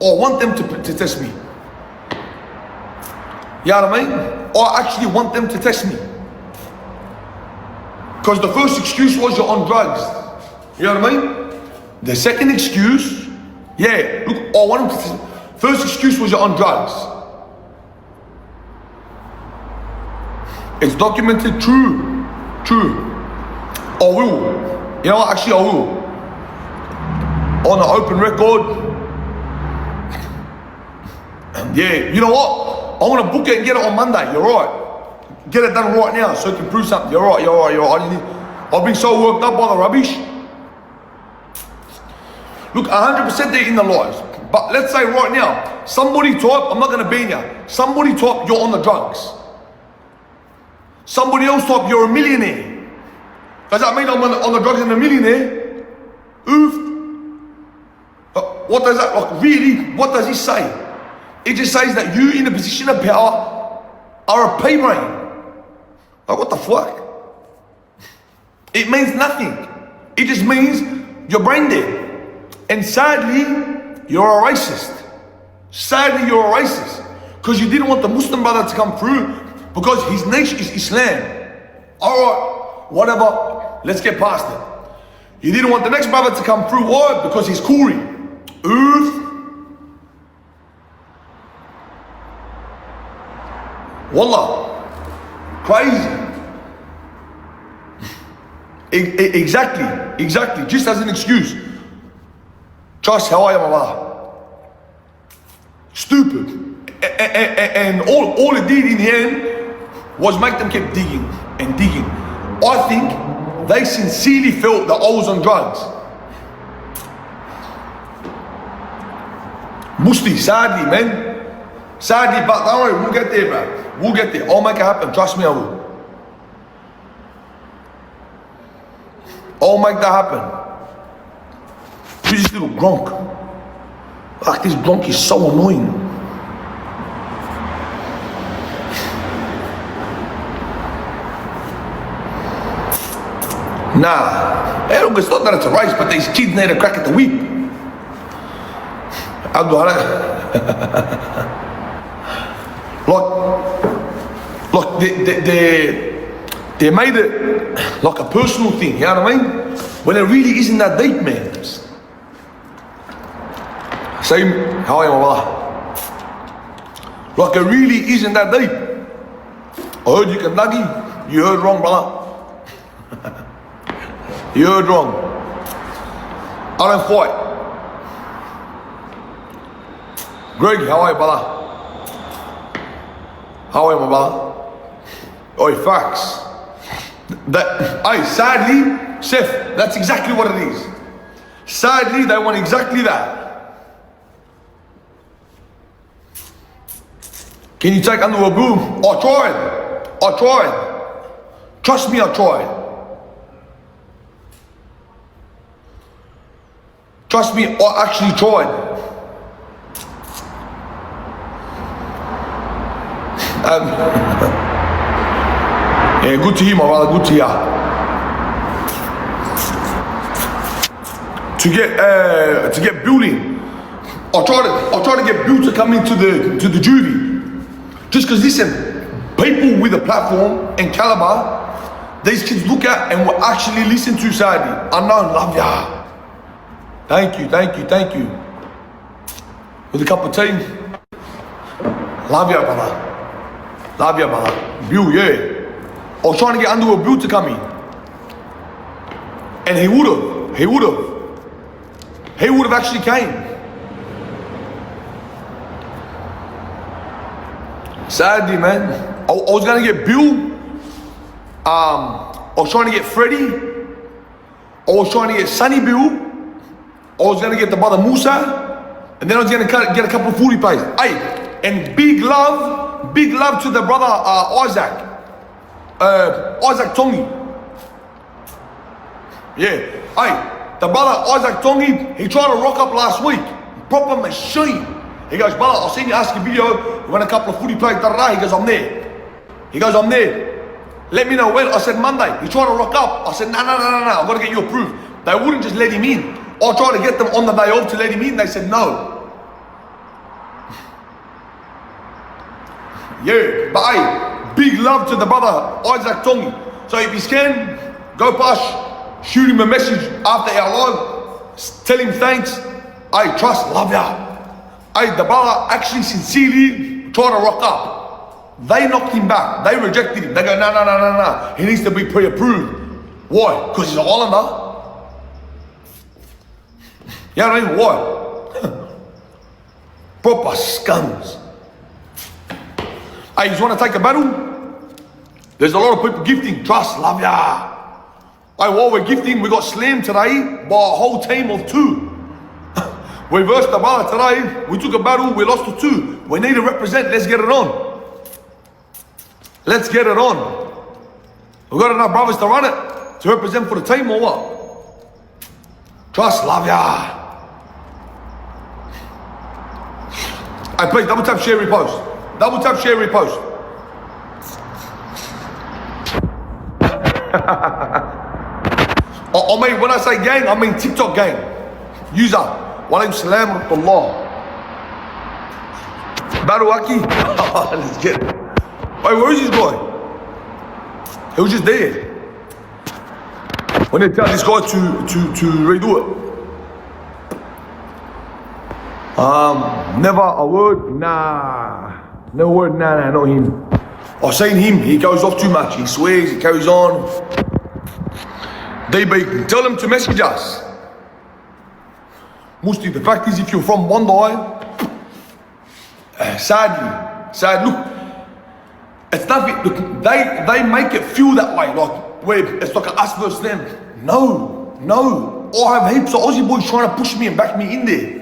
Or I want them to test me. You know what I mean? I actually want them to test me. Because the first excuse was you're on drugs. You know what I mean? The second excuse, yeah, look, I want them to test me. First excuse was you're on drugs. It's documented, true. I will. You know what, actually I will. On an open record. Yeah, you know what? I want to book it and get it on Monday. You're right. Get it done right now so you can prove something. You're right. I've been so worked up by the rubbish. Look, 100% they're in the lies. But let's say right now, somebody type, I'm not going to ban you. Somebody type, you're on the drugs. Somebody else type, you're a millionaire. Does that mean I'm on the drugs and a millionaire? Oof. What does that, like, really, what does it say? It just says that you in a position of power are a pay brain. Like, what the fuck? It means nothing. It just means you're brain dead. And sadly, you're a racist. Sadly, you're a racist. Because you didn't want the Muslim brother to come through because his nation is Islam. Alright, whatever, let's get past it. You didn't want the next brother to come through, why? Because he's Koori. Oof. Wallah, crazy. Exactly, just as an excuse. Trust how I am, Allah. Stupid. And all it did in the end was make them keep digging and digging. I think they sincerely felt that I was on drugs. Musti, sadly, man. Sadly, but don't worry, we'll get there, bro. We'll get there. I'll make it happen. Trust me, I will. I'll make that happen. Who's this little gronk? Like, this gronk is so annoying. Nah. Hey, look, it's not that it's a race, but these kids need a crack at the whip. I'll do that. Like they made it like a personal thing, you know what I mean? When it really isn't that deep, man. Same, how am I? Like it really isn't that deep. I heard you can nuggy. You heard wrong, brother. You heard wrong. I don't fight. Greg, how are you, brother? How are you, my brother? Oi, facts. Sadly, Chef, that's exactly what it is. Sadly, they want exactly that. Can you take under a boom? I tried. Trust me, I tried. Trust me, I actually tried. Yeah, good to hear, my brother, good to hear. To get building, I try to get Bill to come into the Juvie. Just because, listen, people with a platform and caliber, these kids look at and will actually listen to Saudi. Unknown, love ya. Thank you. With a cup of tea. Love ya, brother. Bill, yeah. I was trying to get under a Bill to come in. And he would have actually came. Sadly, man. I was going to get Bill. I was trying to get Freddie. I was trying to get Sunny Bill. I was going to get the brother Musa. And then I was going to get a couple of 40 plays. Hey, and big love to the brother Isaac. Isaac Tongi. Yeah. Hey, the brother Isaac Tongi, he tried to rock up last week. Proper machine. He goes, brother, I seen you ask a video. We won a couple of footy plays, da-da-da. He goes, I'm there. He goes, I'm there. Let me know when. I said, Monday. He tried to rock up. I said, no, I've got to get you approved. They wouldn't just let him in. I tried to get them on the day off to let him in. They said, no. Yeah, but hey, big love to the brother, Isaac Tongi. So if you can, go past, shoot him a message after our live, tell him thanks. Hey, trust, love ya. Hey, the brother actually sincerely tried to rock up. They knocked him back. They rejected him. They go, no. He needs to be pre-approved. Why? Because he's an Islander. You know what I mean? Why? Proper scums. Hey, you just want to take a battle? There's a lot of people gifting. Trust, love ya. Hey, while we're gifting, we got slammed today by a whole team of 2. We versed the brother today. We took a battle, we lost to 2. We need to represent, let's get it on. Let's get it on. We've got enough brothers to run it, to represent for the team or what? Trust, love ya. Hey, please double tap, share, repost. Double tap, share, repost. I mean, when I say gang, I mean TikTok gang. User. Walaikum salam wa rahmatullah. Baruaki. Let's get it. Hey, where is this guy? He was just there. When they tell this guy to redo it. Never a word, nah. No word, nah, not him. I've seen him, he goes off too much. He swears, he carries on. DB, tell him to message us. Mostly, the fact is, if you're from Bondi, sadly, look, it's nothing, look, they make it feel that way, like, where it's like an us versus them. No. I have heaps of Aussie boys trying to push me and back me in there.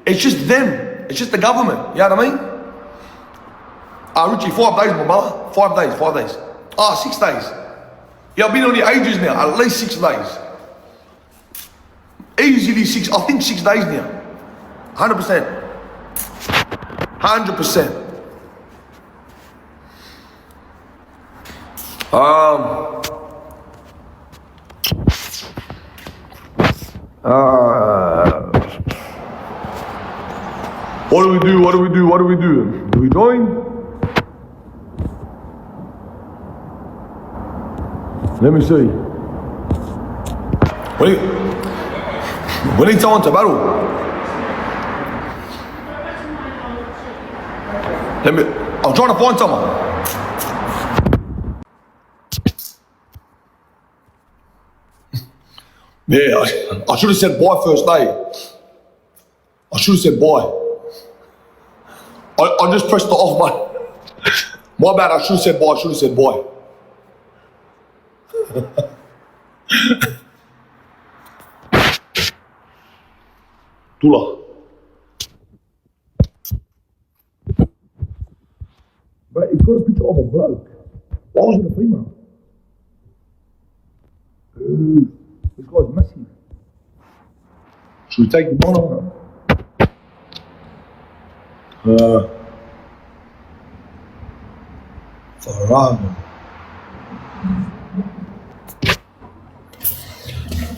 It's just them. It's just the government. You know what I mean? Richie, 5 days, my brother. 5 days. 6 days. Yeah, I've been on the ages now. At least 6 days. Easily 6. I think 6 days now. 100%. 100%. What do we do? Do we join? Let me see. We need someone to battle. I'm trying to find someone. Yeah, I should have said bye first day. I should have said bye. I just pressed the off button. My bad, I should have said bye. Tula. But it's got a picture of a bloke. Why was it a female? Ooh, this guy's massive. Should we take him on or not?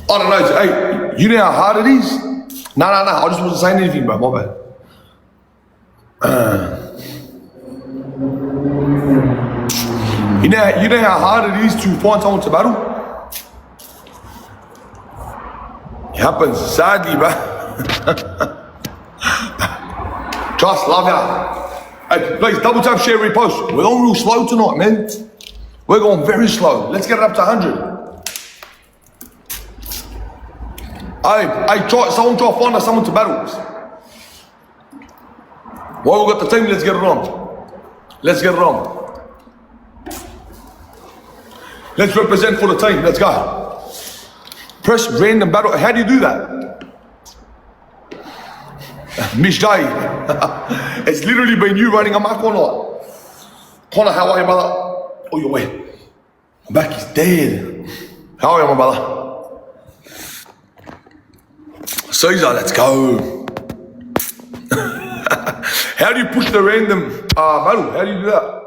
I don't know. Hey, you know how hard it is? No. I just wasn't saying anything, bro. My bad. You know how hard it is to find someone to battle? It happens, sadly, bro. Trust, love ya. Hey, please double tap, share, repost. We're going real slow tonight, man. We're going very slow. Let's get it up to 100. Someone try to find us someone to battle us. While we got the team, let's get it on. Let's represent for the team. Let's go. Press random battle. How do you do that? Mish Day. It's literally been you running amok or not. Connor, how are you, brother? Oh, you're wet. My back is dead. How are you, my brother? Caesar, let's go. How do you push the random battle? How do you do that?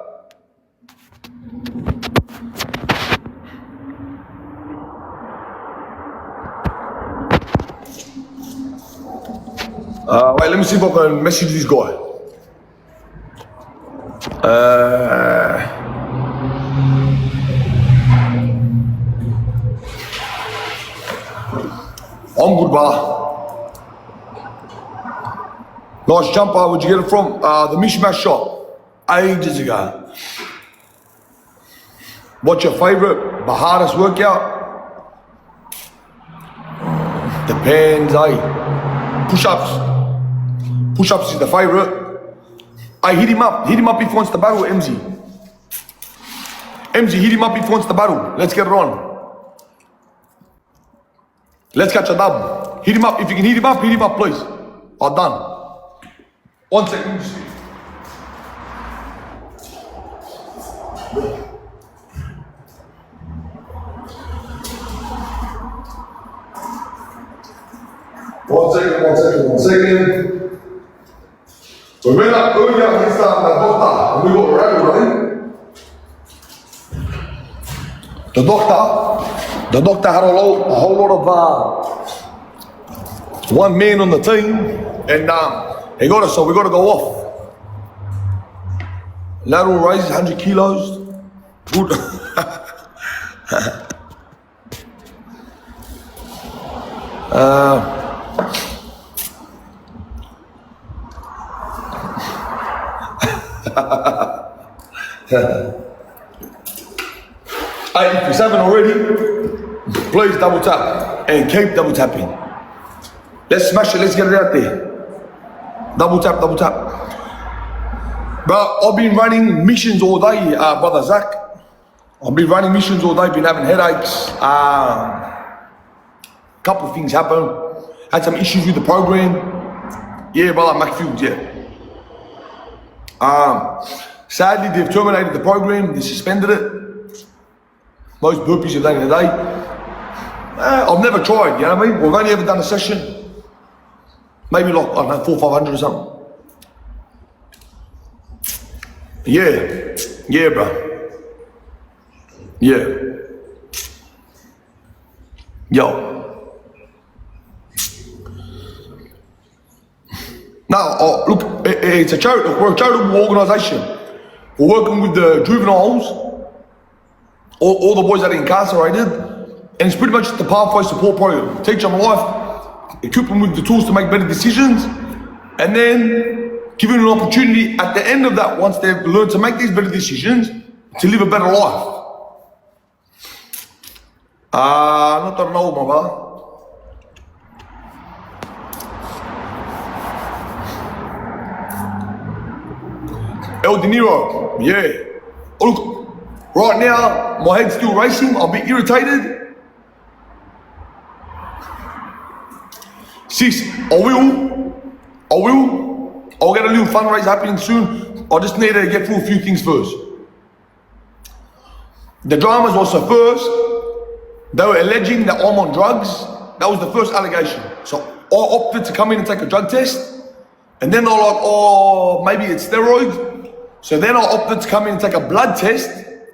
Wait, let me see if I can message this guy. I'm good, brother. Nice jumper. Where'd you get it from? The Mishmash shop. Ages ago. What's your favorite, the hardest workout? Depends, eh? Push-ups. Push-ups is the favorite. I hit him up. Hit him up if he wants to battle, MZ. MZ, hit him up if he wants to battle. Let's get it on. Let's catch a dub. Hit him up. If you can hit him up, please. Oh, done. 1 second. One second. We went up earlier against the doctor, and we got rattled, right? The doctor had a whole lot of one man on the team, and he got us, so we got to go off. Lateral raises, 100 kilos. Good. Hey, if you haven't already, please double tap and keep double tapping. Let's smash it, let's get it out there. Double tap. Bro, I've been running missions all day, brother Zach. I've been running missions all day, been having headaches. Couple of things happened. Had some issues with the program. Yeah, brother, Macfield, yeah. Sadly, they've terminated the program, they suspended it. Most burpees you've done in a day. I've never tried, you know what I mean? We've only ever done a session. Maybe like, I don't know, 400 or 500 or something. Yeah, bro. Yeah. Yo. Now, look, it's a charity, we're a charitable organisation. We're working with the juveniles, all the boys that are incarcerated, and it's pretty much the pathway support program. Teach them life, equip them with the tools to make better decisions, and then give them an opportunity at the end of that, once they've learned to make these better decisions, to live a better life. Not that I know, my brother. El De Niro, yeah. Look, right now, my head's still racing, I'll be irritated. Sis, I'll get a little fundraiser happening soon. I just need to get through a few things first. The dramas was the first. They were alleging that I'm on drugs. That was the first allegation. So I opted to come in and take a drug test. And then they're like, oh, maybe it's steroids. So then I opted to come in and take a blood test.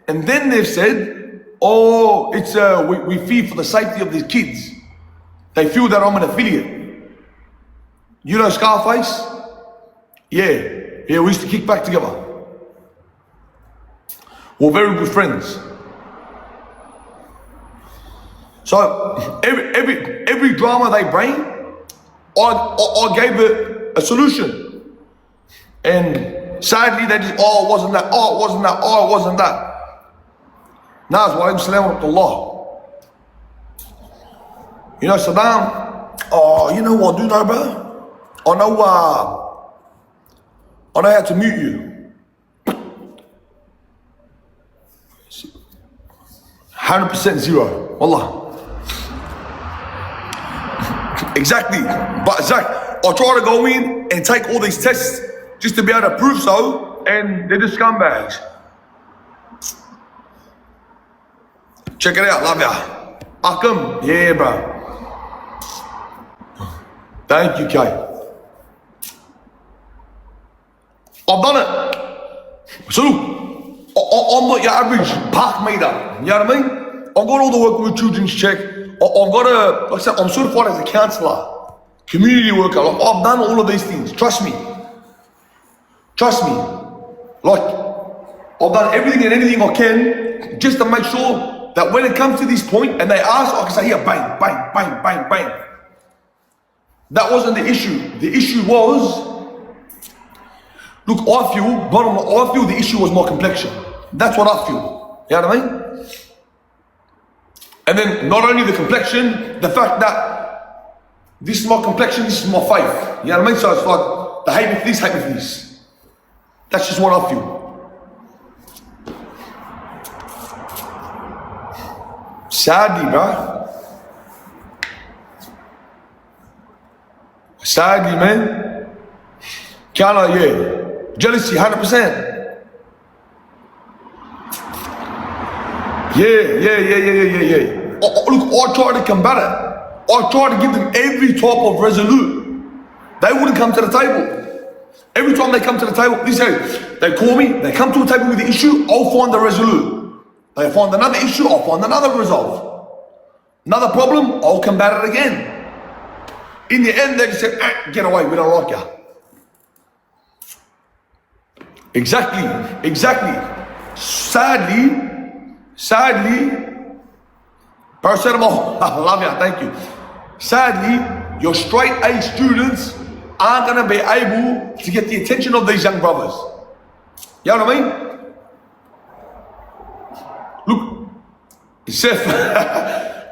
And then they've said, oh, it's we fear for the safety of these kids. They feel that I'm an affiliate. You know Scarface? Yeah, we used to kick back together. We're very good friends. So every drama they bring, I gave it a solution. And sadly they just, oh, it wasn't that, oh, it wasn't that, oh, it wasn't that. Nas wa alaykum salam wa rahmatullah. You know Saddam? Oh, you know what I do know, bro? I know how to mute you. 100% zero, wallah. Exactly, but Zach, I try to go in and take all these tests just to be able to prove so, and they're just scumbags. Check it out, love ya. Akam, yeah, bro. Thank you, Kay. I've done it. So look, I'm not your average park meter. You know what I mean? I've got all the work with children's check. I've got like I said, I'm certified as a counsellor, community worker. Like, I've done all of these things. Trust me. Trust me. Like, I've done everything and anything I can just to make sure that when it comes to this point and they ask, I can say, here, bang, bang, bang, bang, bang. That wasn't the issue. The issue was, look, I feel the issue was my complexion. That's what I feel. You know what I mean? And then not only the complexion, the fact that this is my complexion, this is my faith. You know what I mean? So it's like, the hate me for this, hate me for this. That's just what I feel. Sadly, bro. Sadly, man. Jealousy, 100%. Yeah. Look, I try to combat it. I try to give them every type of resolute. They wouldn't come to the table. Every time they come to the table, they call me, they come to the table with the issue, I'll find the resolute. They find another issue, I'll find another resolve. Another problem, I'll combat it again. In the end, they just say, get away, we don't like you. Exactly. Sadly, paracetamol, I love you, thank you. Sadly, your straight A students aren't gonna be able to get the attention of these young brothers. You know what I mean? Look, Seth,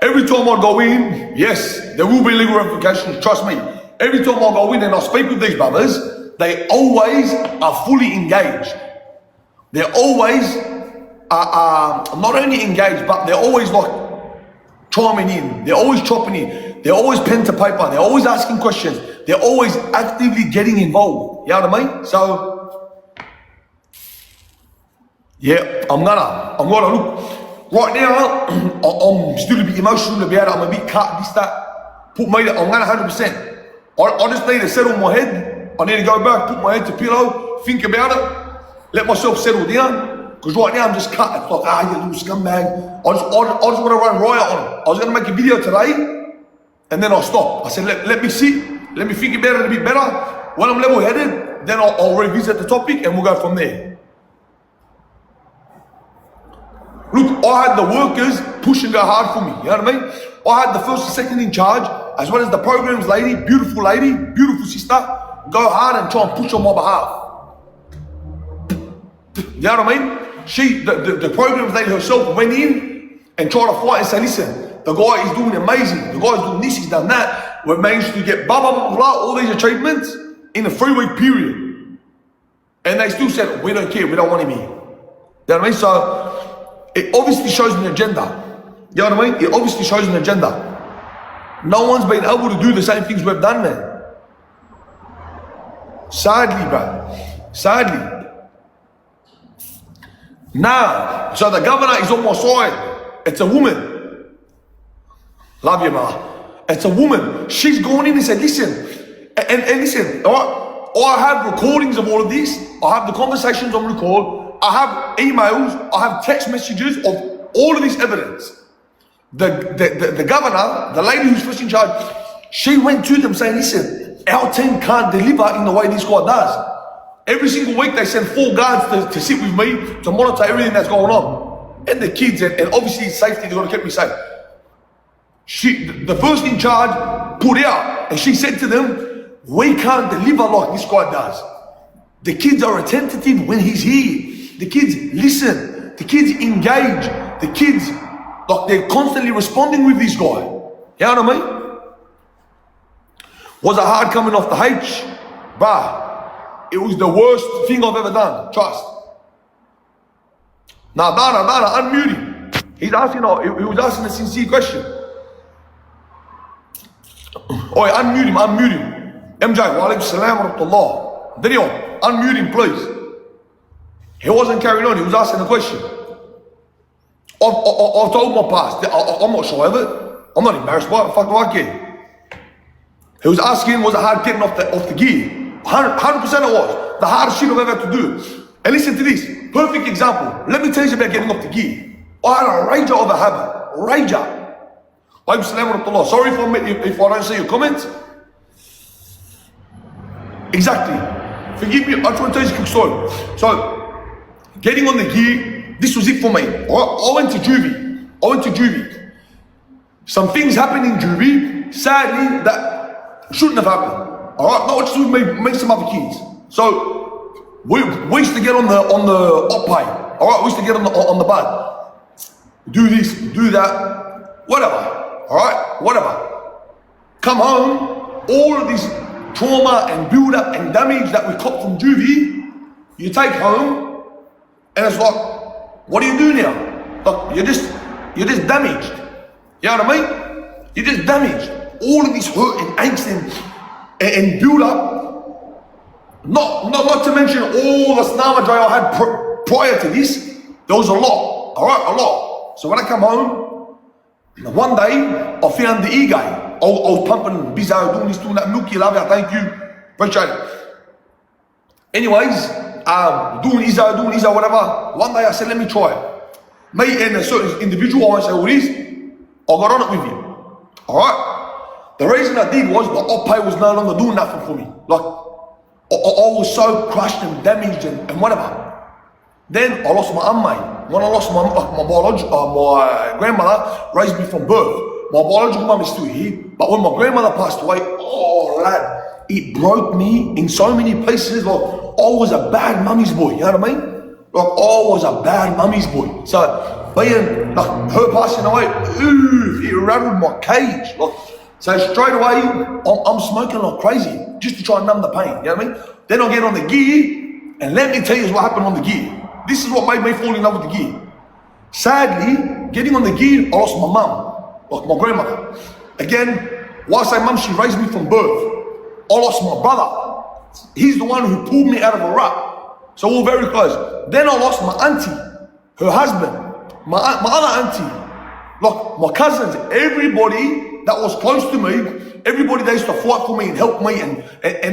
every time I go in, yes, there will be legal ramifications, trust me. Every time I go in and I speak with these brothers, they always are fully engaged. They're always not only engaged, but they're always like chiming in. They're always chopping in. They're always pen to paper. They're always asking questions. They're always actively getting involved. You know what I mean? So, yeah, I'm gonna look. Right now, I'm still a bit emotional about it. I'm a bit cut, this, that. I'm gonna 100%. I just need to settle my head. I need to go back, put my head to pillow, think about it, let myself settle down. Because right now I'm just cut. It's like, you little scumbag. I just want to run riot on him. I was going to make a video today, and then I'll stop. I said, let me sit, let me think about it a bit better. When I'm level-headed, then I'll revisit the topic, and we'll go from there. Look, I had the workers push and go hard for me. You know what I mean? I had the first and second in charge, as well as the programs lady, beautiful sister, go hard and try and push on my behalf. You know what I mean? The programs lady herself went in and tried to fight and say, listen, the guy is doing amazing. The guy's doing this, he's done that. We've managed to get all these achievements in a 3-week period. And they still said, we don't care, we don't want him here. You know what I mean? So, it obviously shows an agenda. You know what I mean? It obviously shows an agenda. No one's been able to do the same things we've done, man. Sadly, bro. Sadly. Now, so the governor is on my side. It's a woman. Love you, ma. It's a woman. She's gone in and said, listen, and listen, all right, I have recordings of all of this. I have the conversations on record. I have emails. I have text messages of all of this evidence. The governor, the lady who's first in charge, she went to them saying, listen, our team can't deliver in the way this guy does. Every single week they send 4 guards to sit with me to monitor everything that's going on. And the kids, and obviously safety, they're going to keep me safe. The first in charge put out, and she said to them, we can't deliver like this guy does. The kids are attentive when he's here. The kids listen. The kids engage. The kids, like, they're constantly responding with this guy. You know what I mean? Was it hard coming off the H? Bruh. It was the worst thing I've ever done. Trust. Now, Dana, unmute him. He was asking a sincere question. Oi, unmute him. MJ, wa alaikum salam wa rahmatullah. Daniel, unmute him, please. He wasn't carrying on. He was asking a question. I've told my past. I'm not sure of it. I'm not embarrassed by it. Fuck do I care? He was asking, was it hard getting off the gear? 100% it was. The hardest shit I've ever had to do. And listen to this, perfect example. Let me tell you about getting off the gear. I had a rager of a habit, rager. Sorry if I don't see your comments. Exactly. Forgive me, I just want to tell you a quick story. So, getting on the gear, this was it for me. I went to Juvie. Some things happened in Juvie, sadly, that shouldn't have happened. Alright, not just with me, some other kids. So, we used to get on the op pay. Alright, we used to get on the bud. Do this, do that, whatever. Alright, whatever. Come home, all of this trauma and build up and damage that we copped from Juvie, you take home, and it's like, what do you do now? Like, you're just damaged. You know what I mean? You're just damaged. All of this hurt and angst and build up. Not to mention all the snarmadry I had prior to this. There was a lot. Alright, a lot. So when I come home, one day I found the e-guy. I was pumping bizarre, doing this, doing that. Milky, love you, thank you. Appreciate it. Anyways, doing Izzo, whatever. One day I said, let me try it. Me and a certain individual, I won't say who it is, I got on it with you. Alright? The reason I did was the op pay was no longer doing nothing for me. Like, I was so crushed and damaged and whatever. Then I lost my mate. When I lost my grandmother raised me from birth. My biological mum is still here, but when my grandmother passed away, oh lad, it broke me in so many places. Like, I was a bad mummy's boy, you know what I mean? Like, I was a bad mummy's boy. So being like her passing away, it rattled my cage. Like, so straight away, I'm smoking like crazy just to try and numb the pain. You know what I mean? Then I get on the gear, and let me tell you what happened on the gear. This is what made me fall in love with the gear. Sadly, getting on the gear, I lost my mum, like my grandmother. Again, why I say mum, she raised me from birth. I lost my brother. He's the one who pulled me out of a rut. So we're very close. Then I lost my auntie, her husband, my other auntie, like my cousins, everybody that was close to me, everybody they used to fight for me and help me and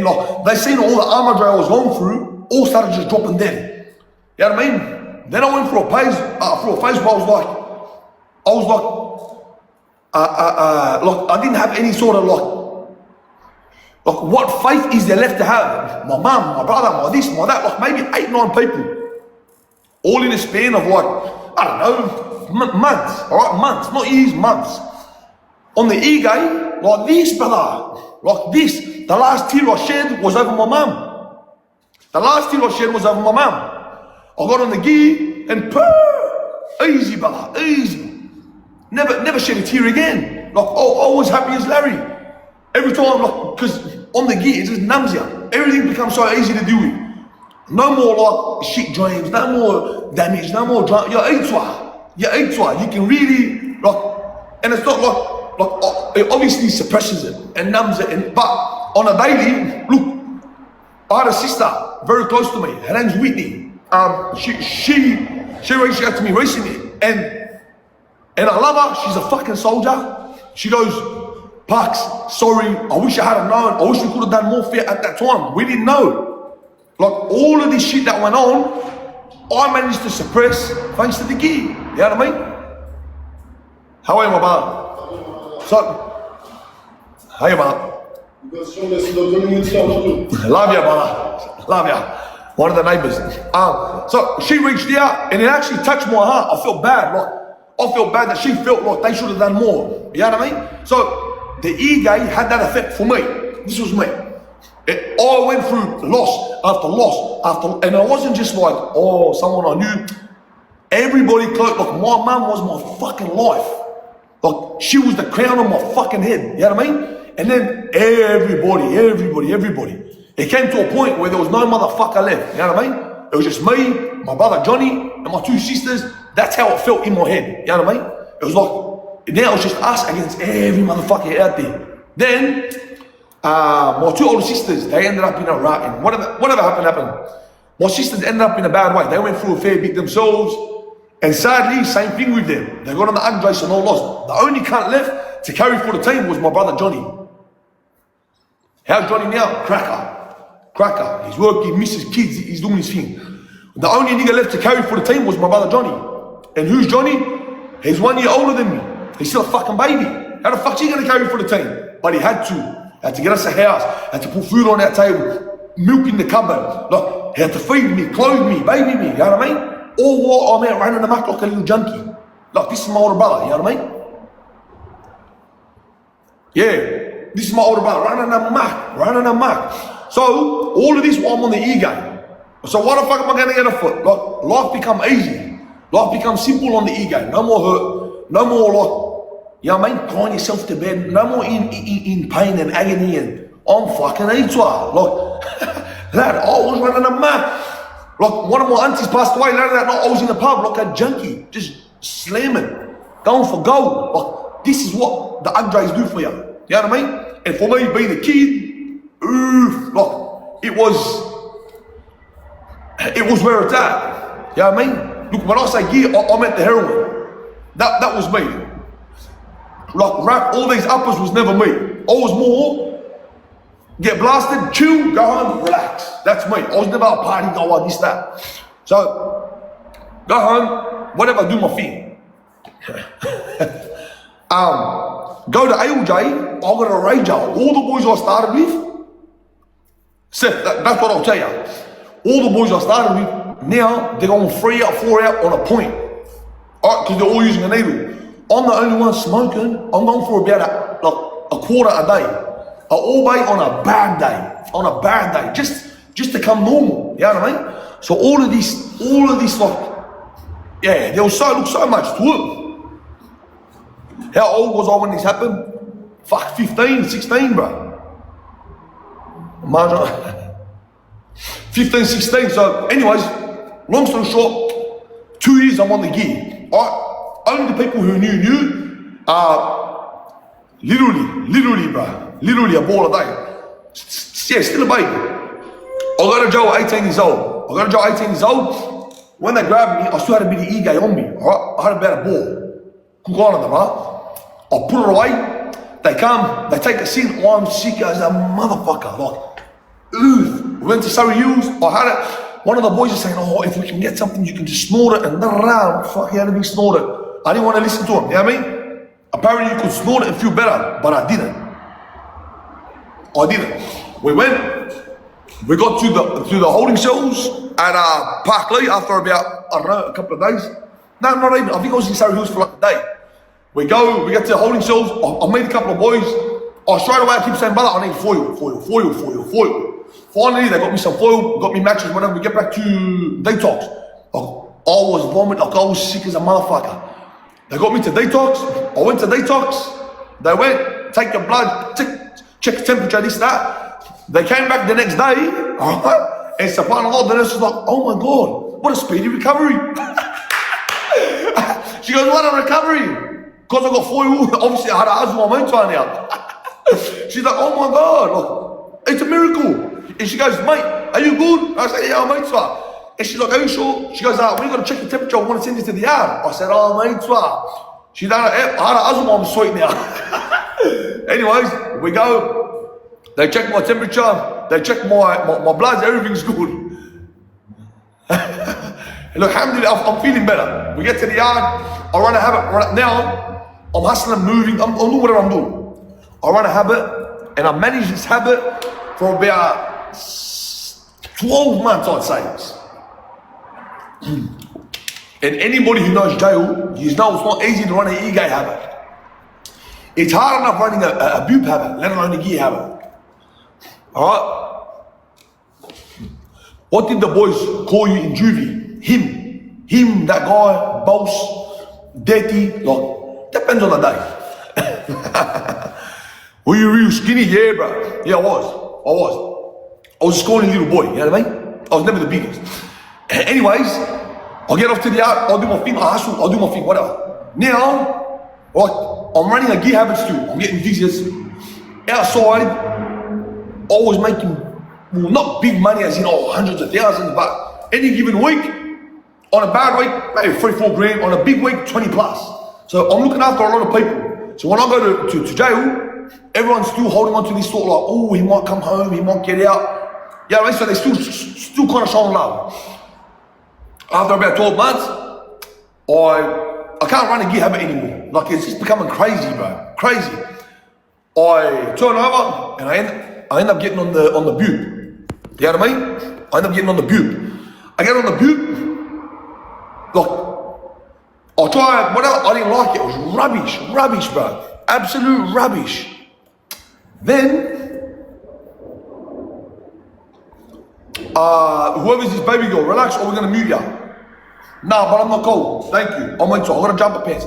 like they seen all the armor I was going through, all started just dropping dead. You know what I mean? Then I went through a phase where I was like I didn't have any sort of like what faith is there left to have? My mum, my brother, my this, my that, like maybe 8-9 people, all in a span of like, I don't know, months, all right, months, not years, months. On the e-game, like this, brother, like this. The last tear I shed was over my mum. The last tear I shed was over my mum. I got on the gear and easy, brother, easy. Never shed a tear again. Like, I was happy as Larry. Every time, like, because on the gear, it just numbs you. Everything becomes so easy to deal with. No more like shit dreams, no more damage, no more drama. You can really, like, and it's not like it obviously suppresses it and numbs it. But on a daily, look, I had a sister very close to me. Her name's Whitney. She reached out to me recently, and I love her. She's a fucking soldier. She goes, Puks, sorry, I wish I had known. I wish we could have done more fair at that time. We didn't know. Like all of this shit that went on, I managed to suppress thanks to the gear. You know what I mean? How are you, my brother? So, how are you, brother? Love you, brother. Love you. One of the neighbors. So she reached out and it actually touched my heart. I felt bad. Like, I felt bad that she felt like they should have done more. You know what I mean? So the e-gay had that effect for me. This was me. I went through loss after, and I wasn't just like, oh, someone I knew. Everybody close, like my mum was my fucking life. Like she was the crown on my fucking head. You know what I mean? And then everybody. It came to a point where there was no motherfucker left, you know what I mean? It was just me, my brother Johnny, and my 2 sisters. That's how it felt in my head, you know what I mean? It was like, now it's just us against every motherfucker out there. Then, my 2 older sisters, they ended up in a rut, and whatever happened. My sisters ended up in a bad way. They went through a fair bit themselves, and sadly, same thing with them. They got on the Andres and all lost. The only cunt left to carry for the team was my brother Johnny. How's Johnny now? Cracker. He's working, he misses kids, he's doing his thing. The only nigga left to carry for the team was my brother Johnny. And who's Johnny? He's 1 year older than me. He's still a fucking baby. How the fuck's he gonna carry for the team? But he had to. Had to get us a house, had to put food on our table, milk in the cupboard. Look, he had to feed me, clothe me, baby me, you know what I mean? All while I'm out running amok like a little junkie. Like, this is my older brother, you know what I mean? Yeah, this is my older brother, running amok. So, all of this while I'm on the e-game. So why the fuck am I gonna get a foot? Like, life become easy. Life becomes simple on the e-game. No more hurt, no more like, you know what I mean? Crying yourself to bed, no more in pain and agony and I'm fucking eatwa. Like, lad, I was running amok. Like, one of my aunties passed away, lad, that night I was in the pub like a junkie, just slamming, going for gold. Like, this is what the Ugdrays do for you. You know what I mean? And for me, being a kid, oof, like, it was where it's at. You know what I mean? Look, when I say gear, I meant the heroin. That was me. Like rap, all these uppers was never me. I was more, get blasted, chill, go home, relax. That's me. I was never a party, go on, this, that. So, go home, whatever, do my thing. Go to ALJ, I got a rage out. All the boys I started with, Seth, that's what I'll tell you. All the boys I started with, now they're going 3 out, 4 out on a point. Alright, because they're all using a needle. I'm the only one smoking. I'm going for about a quarter a day. Albeit on a bad day. Just to come normal. You know what I mean? So all of this like, yeah, there was so much to it. How old was I when this happened? Fuck, 15, 16, bro. Imagine. 15, 16. So anyways, long story short, 2 years I'm on the gear. Alright? Only the people who knew are literally, bro. Literally a ball a day. Yeah, still a baby. I got to jail at 18 years old. When they grabbed me, I still had a bit of ego on me. Alright? I had about a ball. Cook on them, right? I put it away. They come, they take a sin. I'm sick as a motherfucker. Like, oof. We went to Surrey Hills. I had it. One of the boys is saying, oh, if we can get something, you can just snort it. And fuck, how did we snort it? I didn't want to listen to him, you know what I mean? Apparently you could snort it and feel better, but I didn't. We got to the holding cells at Parkley after about, I don't know, a couple of days. No, not even, I think I was in Surrey Hills for like a day. We get to the holding cells, I meet a couple of boys. Straight away I keep saying, brother, I need foil. Finally, they got me some foil, got me matches, whatever. We get back to Detox. I was vomiting, like I was sick as a motherfucker. They got me to Detox. I went to Detox. They went, take your blood, check the temperature, this, that. They came back the next day, and subhanAllah, the nurse was like, oh my God, what a speedy recovery. She goes, what a recovery? Because I got foil, obviously I had a asthma on my time now. She's like, oh my God, look, it's a miracle. And she goes, mate, are you good? I said, yeah, mate, sir. And she's like, are you sure? She goes, we got to check the temperature, I want to send you to the yard. I said, oh, mate, sir. She done it, I had a asthma, I'm sweet now. Anyways, we go, they check my temperature, they check my blood, everything's good. And look, alhamdulillah, I'm feeling better. We get to the yard, I run a habit, right now, I'm hustling, moving, I'm doing whatever I'm doing. I run a habit, and I manage this habit for about 12 months, I'd say. And anybody who knows jail, you know it's not easy to run an e-gay habit. It's hard enough running a boob habit, let alone a gear habit. Alright? What did the boys call you in Juvie? Him, that guy, boss, dirty, like, depends on the day. Were you real skinny? Yeah, bro. Yeah, I was a scrawny little boy, you know what I mean? I was never the biggest. Anyways, I'll get off to the yard, I'll do my thing, I hustle, I'll do my thing, whatever. Now, right, I'm running a gear habit still, I'm getting visitors. Outside, I was making, well, not big money as in hundreds of thousands, but any given week, on a bad week, maybe 3-4 grand, on a big week, 20 plus. So I'm looking after a lot of people. So when I go to jail, everyone's still holding on to this thought like, oh, he might come home, he might get out. Yeah, right, so they still kind of showing love. After about 12 months, I can't run a gear habit anymore. Like, it's just becoming crazy, bro. Crazy. I turn over and I end up getting on the bube. You know what I mean? I end up getting on the bube. I get on the bube, like, I tried whatever, I didn't like it. It was rubbish, bro. Absolute rubbish. Then, whoever's this baby girl, relax or we're gonna mute ya. Nah, but I'm not cold. Thank you. I'm into it. I got a jumper pants.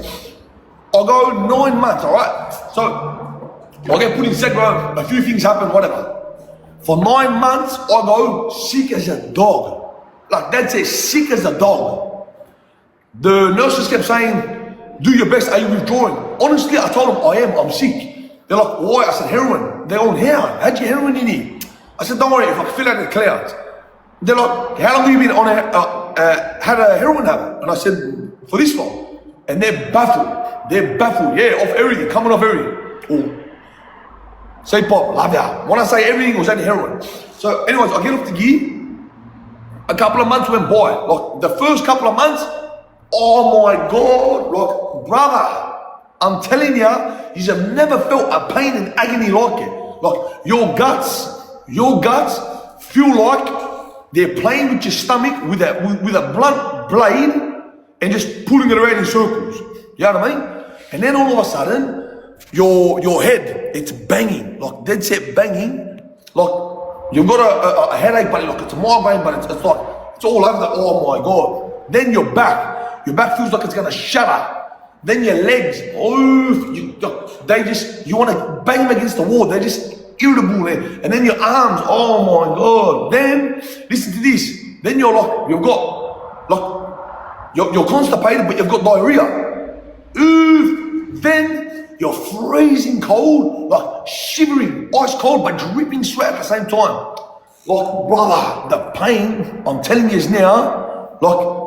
I'll go 9 months, alright? So, I get put in Segro, a few things happen, whatever. For 9 months, I go sick as a dog. Like, that's it, sick as a dog. The nurses kept saying, do your best, are you withdrawing? Honestly, I told them, I am, I'm sick. They're like, why? I said, heroin. They're on heroin. How'd you heroin in here? I said, don't worry, if I can fill out the clouds. They're like, how long have you been on had a heroin habit? And I said, for this long. And they're baffled. Yeah, off everything, coming off everything. Oh. Say pop, love ya. When I say everything, it was only heroin. So anyways, I get off the gear. A couple of months went by. Like, the first couple of months, oh my God, like, brother, I'm telling you, you've never felt a pain and agony like it. Like, your guts feel like they're playing with your stomach with a blunt blade and just pulling it around in circles. You know what I mean? And then all of a sudden, your head, it's banging, like dead set banging. Like, you've got a headache, but like it's a migraine, but it's like, it's all over the, oh my God. Then your back feels like it's gonna shatter. Then your legs, you wanna bang them against the wall, they're just irritable there. And then your arms, oh my God. Then, listen to this, then you're constipated, but you've got diarrhea. Then you're freezing cold, like shivering, ice cold, but dripping sweat at the same time. Like, brother, the pain, I'm telling you now, like,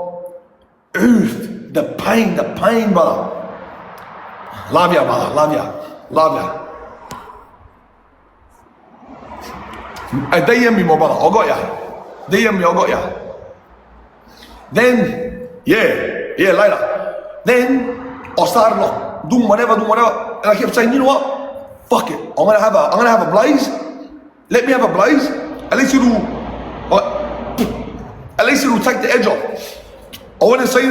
the pain, brother. Love ya, brother, love ya. Hey, DM me, my brother, I got ya. DM me, I got ya. Then, yeah, later. Then, I started like, doing whatever, and I kept saying, you know what? Fuck it, I'm gonna have a blaze. Let me have a blaze. At least it'll take the edge off. I went and seen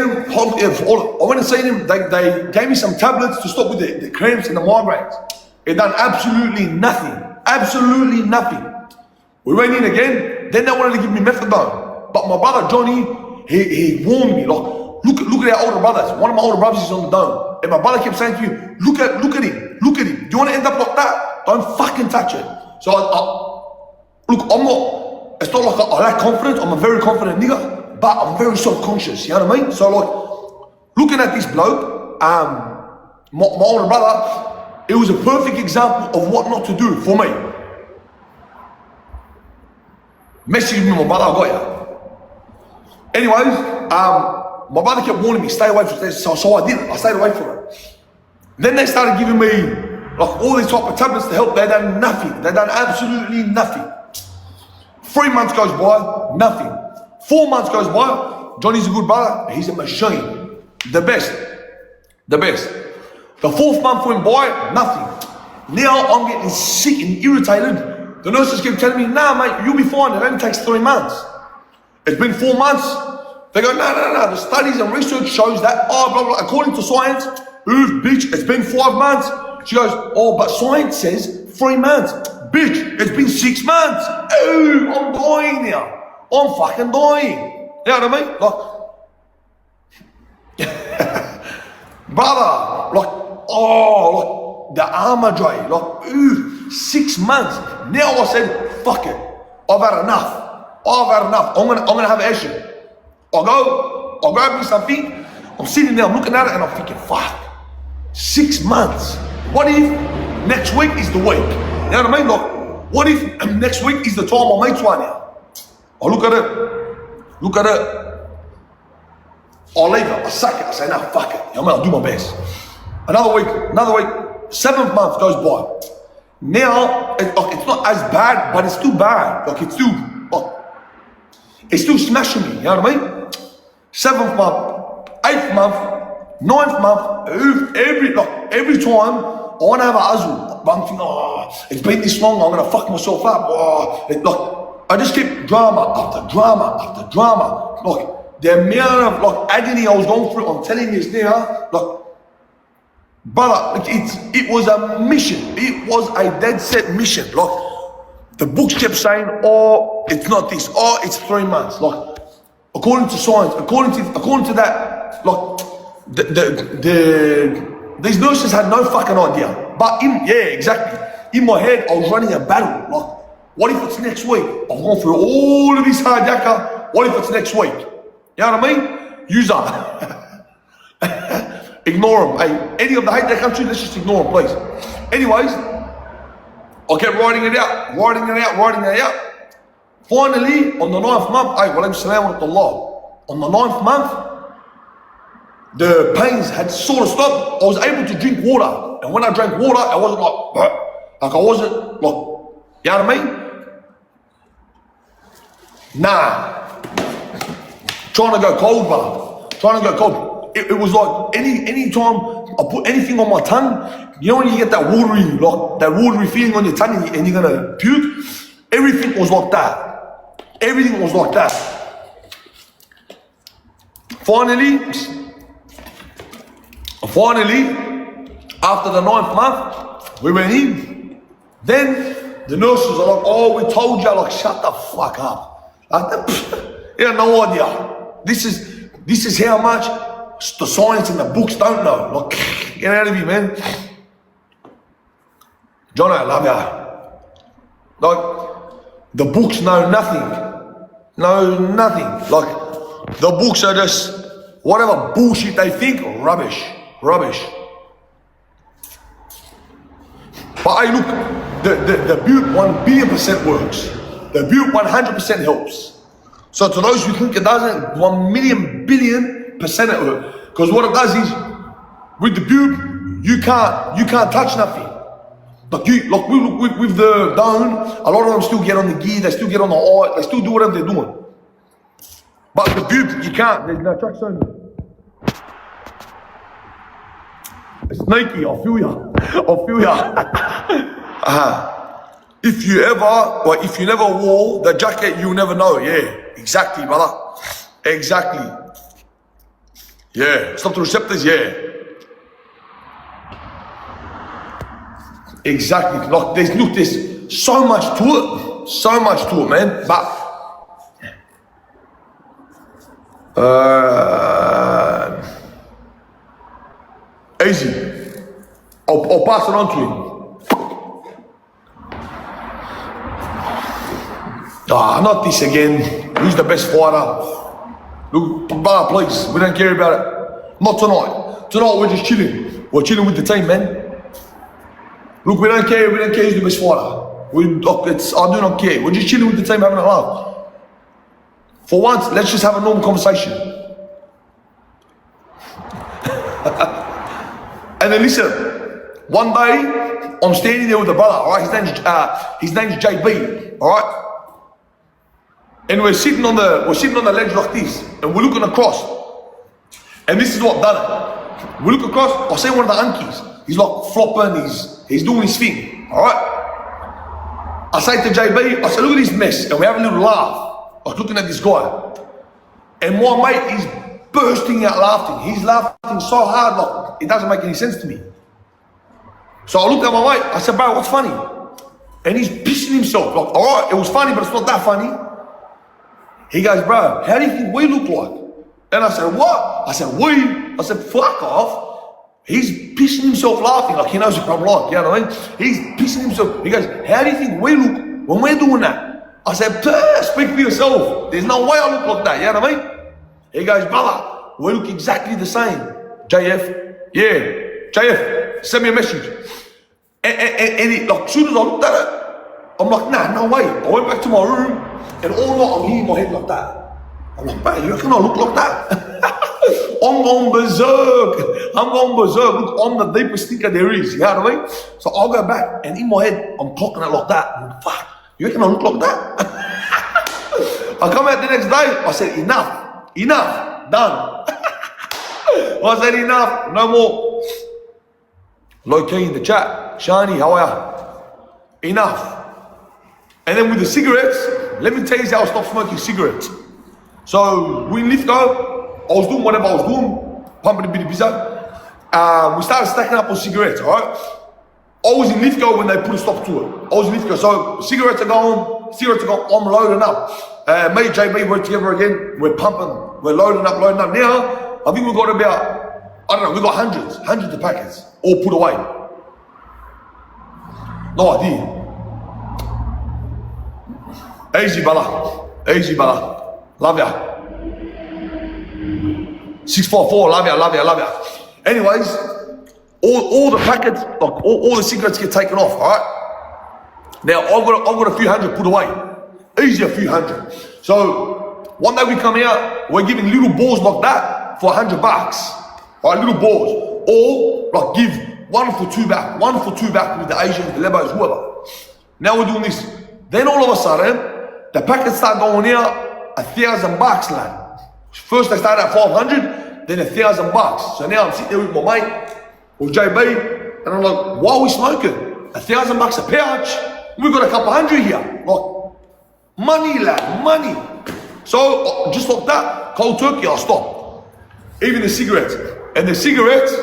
them. They gave me some tablets to stop with the cramps and the migraines. It done absolutely nothing. We went in again. Then they wanted to give me methadone. But my brother Johnny, he warned me, like, look at our older brothers. One of my older brothers is on the dome. And my brother kept saying to you, look at him. Do you want to end up like that? Don't fucking touch it. So look, it's not like I lack confidence. I'm a very confident nigga, but I'm very self-conscious. You know what I mean? So like, looking at this bloke, my older brother, it was a perfect example of what not to do for me. Message me, my brother, I got you. Anyways, my brother kept warning me, stay away from this, so I did it. I stayed away from it. Then they started giving me like all these type of tablets to help. They done nothing. They done absolutely nothing. 3 months goes by, nothing. 4 months goes by, Johnny's a good brother, he's a machine. The best. The 4th month went by, nothing. Now I'm getting sick and irritated. The nurses keep telling me, nah mate, you'll be fine, it only takes 3 months. It's been 4 months. They go, no, the studies and research shows that, blah, blah, according to science, bitch, it's been 5 months. She goes, but science says 3 months. Bitch, it's been 6 months. I'm dying now. I'm fucking dying. You know what I mean? Like, brother, like the armor dry, like, 6 months. Now I said, fuck it. I've had enough. I'm gonna have action. I grab me something. I'm sitting there, I'm looking at it, and I'm thinking, fuck. 6 months. What if next week is the week? You know what I mean? Like, what if next week is the time my mates right now? I look at it. I leave it, I suck it, I say, nah, fuck it. I'll do my best. Another week, 7th month goes by. Now, it's not as bad, but it's still bad. Like, it's still smashing me, you know what I mean? 7th month, 8th month, 9th month, every time I want to have a hustle, but I'm thinking, it's been this long, I'm going to fuck myself up. I just keep drama after drama after drama. Like, the amount of agony I was going through, I'm telling you now, brother, it was a mission. It was a dead set mission. Like, the books kept saying, it's not this, it's 3 months. Like, according to science, according to that, these nurses had no fucking idea. But exactly. In my head, I was running a battle. Like, what if it's next week? I've gone through all of this hard yakka. What if it's next week? You know what I mean? User. Ignore them. Hey, any of the hate that comes through, let's just ignore them, please. Anyways, I kept writing it out. Finally, on the 9th month, on the 9th month, the pains had sort of stopped. I was able to drink water. And when I drank water, I wasn't you know what I mean? Nah. Trying to go cold, brother. It was like any time I put anything on my tongue, you know when you get that watery feeling on your tongue and you're gonna puke? Everything was like that. Finally, after the 9th month, we went in. Then the nurses are like, we told you, shut the fuck up. You have no idea. This is how much the science and the books don't know. Get out of here, man. John, I love you. The books know nothing. The books are just whatever bullshit they think, rubbish. But hey, look, the Butte 1 billion% works. The Butte 100% helps. So to those who think it doesn't, 1 million billion% it works. Because what it does is, with the Butte, you can't touch nothing. With the down, a lot of them still get on the gear, they still get on the eye, they still do whatever they're doing. But the Butte, you can't, there's no tracks on you. It's sneaky, I feel ya. If you never wore the jacket, you'll never know. Yeah, exactly, brother. Exactly. Yeah, stop the receptors, yeah. Exactly. There's so much to it, man. But easy. I'll pass it on to him. Not this again. Who's the best fighter? Look, brother, please, we don't care about it. Not tonight. Tonight we're just chilling. We're chilling with the team, man. Look, we don't care who's the best fighter. I do not care. We're just chilling with the team, having a laugh. For once, let's just have a normal conversation. And then listen, one day, I'm standing there with a brother, all right? His name's JB, all right? And we're sitting on the ledge like this, and we're looking across. And this is what I've done it. We look across, I see one of the unkies. He's like flopping, he's doing his thing, all right? I say to JB, I say, look at this mess, and we have a little laugh. I was looking at this guy, and my mate is bursting out laughing. He's laughing so hard, like it doesn't make any sense to me. So I looked at my mate, I said, bro, what's funny? And he's pissing himself, like, all right, it was funny, but it's not that funny. He goes, bro, how do you think we look like? And I said, what? I said, we? I said, fuck off. He's pissing himself laughing, like he knows what I'm like, you know what I mean? He's pissing himself. He goes, how do you think we look when we're doing that? I said, speak for yourself. There's no way I look like that, you know what I mean? He goes, brother, we look exactly the same. JF, yeah, JF, send me a message. And it, like, as soon as I looked at it, I'm like, nah, no way. I went back to my room, and all night I'm here in my head like that. I'm like, bro, you reckon I look like that? I'm going berserk. I'm going berserk. Look, I'm the deepest thinker there is. You know what I mean? So I'll go back, and in my head, I'm clocking it like that. Fuck, you reckon I look like that? I come out the next day, I said, enough, done. I said, enough, no more. Low key in the chat, Shani, how are you? Enough. And then with the cigarettes, let me tell you how I stopped smoking cigarettes. So we in Lithgow, I was doing whatever I was doing, pumping a bit of bizzo. We started stacking up on cigarettes, alright? I was in Lithgow when they put a stop to it. I was in Lithgow, so cigarettes are going, I'm loading up. Me, JB, we're together again, we're pumping, we're loading up. Now, I think we've got about, I don't know, we've got hundreds of packets, all put away. No idea. Easy, brother. Love ya. 644, love ya. Anyways, all the packets, like all the cigarettes get taken off, alright? Now, I've got a few hundred put away. Easy, a few hundred. So, one day we come out, we're giving little balls like that for $100. Alright, little balls. Or, like, give one for two back with the Asians, the Lebos, whoever. Now we're doing this. Then all of a sudden, the packets start going out $1,000, lad. First they started at 500, then $1,000. So now I'm sitting there with my mate, or JB, and I'm like, why are we smoking? $1,000 a pouch? We've got a couple hundred here. Like, money, lad, money. So, just like that, cold turkey, I stopped. Even the cigarettes. And the cigarettes,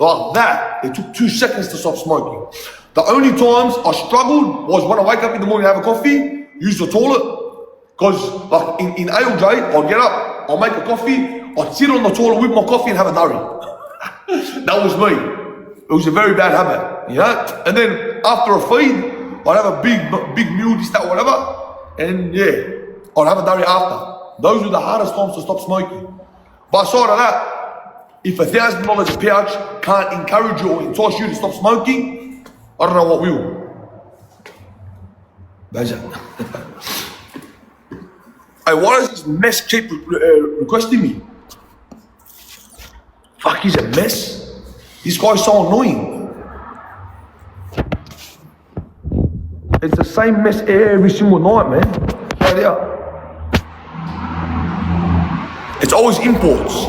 like that, it took 2 seconds to stop smoking. The only times I struggled was when I wake up in the morning and have a coffee, use the toilet. Because like in ALJ, I'll get up, I'll make a coffee, I'd sit on the toilet with my coffee and have a durry. That was me. It was a very bad habit, you know? And then after a feed, I'd have a big meal, this, that, whatever. And yeah, I'd have a durry after. Those were the hardest times to stop smoking. But aside of that, if $1,000 a pouch can't encourage you or entice you to stop smoking, I don't know what will. Hey, why does this mess keep requesting me? Fuck, he's a mess. This guy's so annoying. It's the same mess every single night, man. Right there. It's always imports.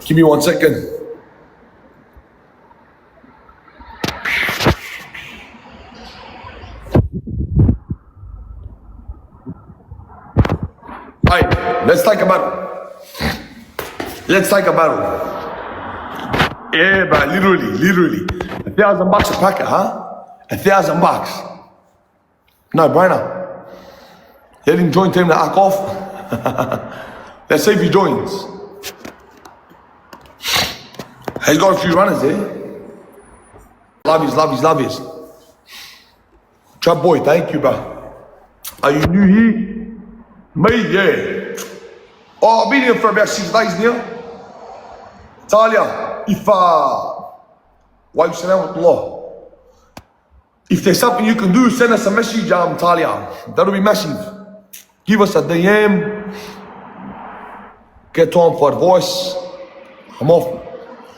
Give me 1 second. Hey, let's take a battle. Yeah, but literally. $1,000 a packet, huh? $1,000. No brainer. Let him join him to hack off. Let's see if he joins. He's got a few runners there. Love yous. Chub boy, thank you, bro. Are you new here? Me, yeah. Oh, I've been here for about 6 days now. Talia, if if there's something you can do, send us a message, Talia. That'll be massive. Give us a DM. Get time for advice. I'm off.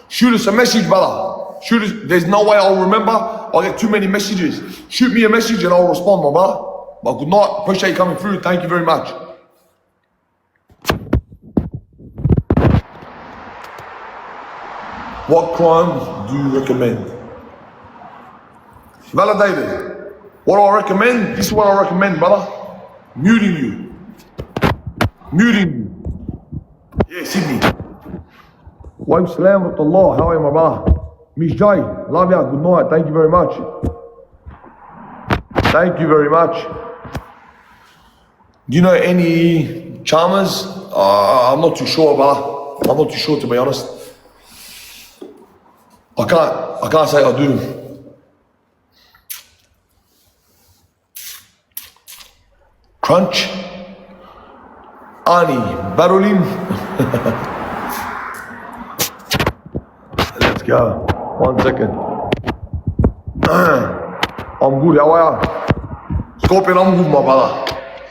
Shoot us a message, brother. Shoot us. There's no way I'll remember. I'll get too many messages. Shoot me a message and I'll respond, my brother. But good night. Appreciate you coming through. Thank you very much. What crimes do you recommend? Validated. What do I recommend? This is what I recommend, brother. Muting you. Yeah, Sydney. Wa salam with Allah. How are you, my brother? Miss J, love ya. Good night. Thank you very much. Do you know any charmers? I'm not too sure, brother. I'm not too sure, to be honest. I can't say I do. Crunch. Ani. Barolin. Let's go. 1 second. I'm good. How are you? Scorpion, I'm good, my brother.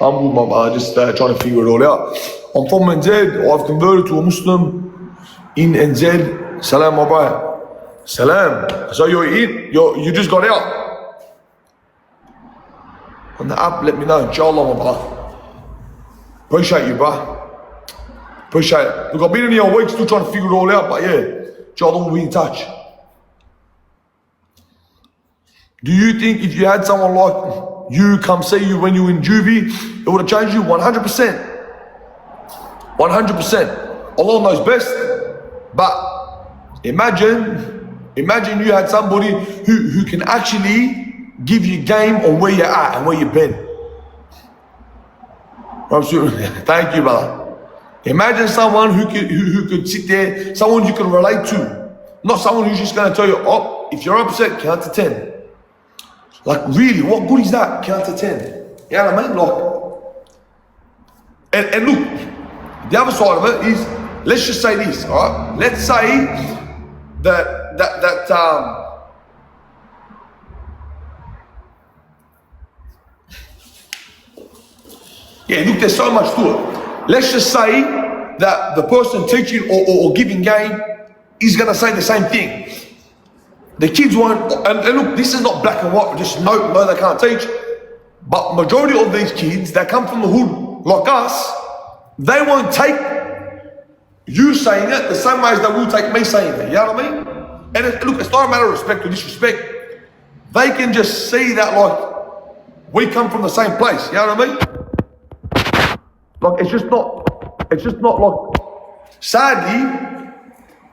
I'm good, my brother. Just trying to figure it all out. I'm from NZ. I've converted to a Muslim in NZ. Salam, my brother. Salam. So you're in? You just got out? On the app, let me know. Inshallah, my brother. Appreciate you, bro. Appreciate it. Look, I've been in here a week still trying to figure it all out, but yeah, inshallah, we'll be in touch. Do you think if you had someone like you come see you when you were in Juvie, it would have changed you? 100%. 100%. Allah knows best. But imagine you had somebody who can actually give you game on where you're at and where you've been. Thank you, brother. Imagine someone who could sit there, someone you can relate to. Not someone who's just going to tell you, oh, if you're upset, count to 10. Like, really, what good is that? Count to 10. You know what I mean? Like, and look, the other side of it is, let's just say this, all right? Let's say that yeah, look, there's so much to it. Let's just say that the person teaching or giving game is going to say the same thing. The kids won't, and look, this is not black and white, just no, they can't teach. But majority of these kids that come from the hood, like us, they won't take you saying it the same way as they will take me saying it, you know what I mean? And look, it's not a matter of respect or disrespect. They can just see that, like, we come from the same place, you know what I mean? Like, it's just not like, sadly,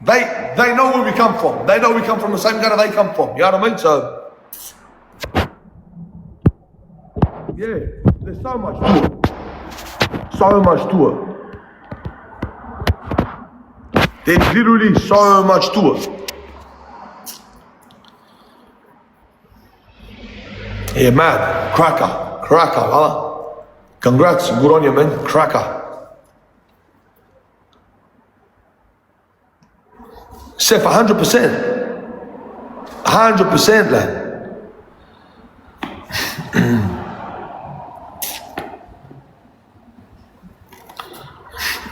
they know where we come from. They know we come from the same gutter they come from. You know what I mean? So, yeah, there's so much to it. So much to it. There's literally so much to it. Yeah, man. Cracker, huh? Congrats. Good on you, man. Cracker. Seth, 100%. 100%, lad.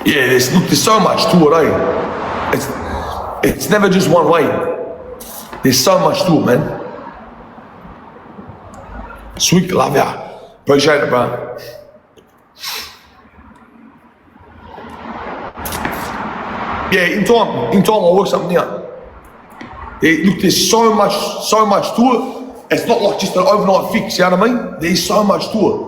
Yeah, there's so much to it, eh? It's never just one way. There's so much to it, man. Sweet, love ya. Appreciate it, bro. Yeah, in time I'll work something out. Yeah, look, there's so much to it. It's not like just an overnight fix, you know what I mean? There's so much to it.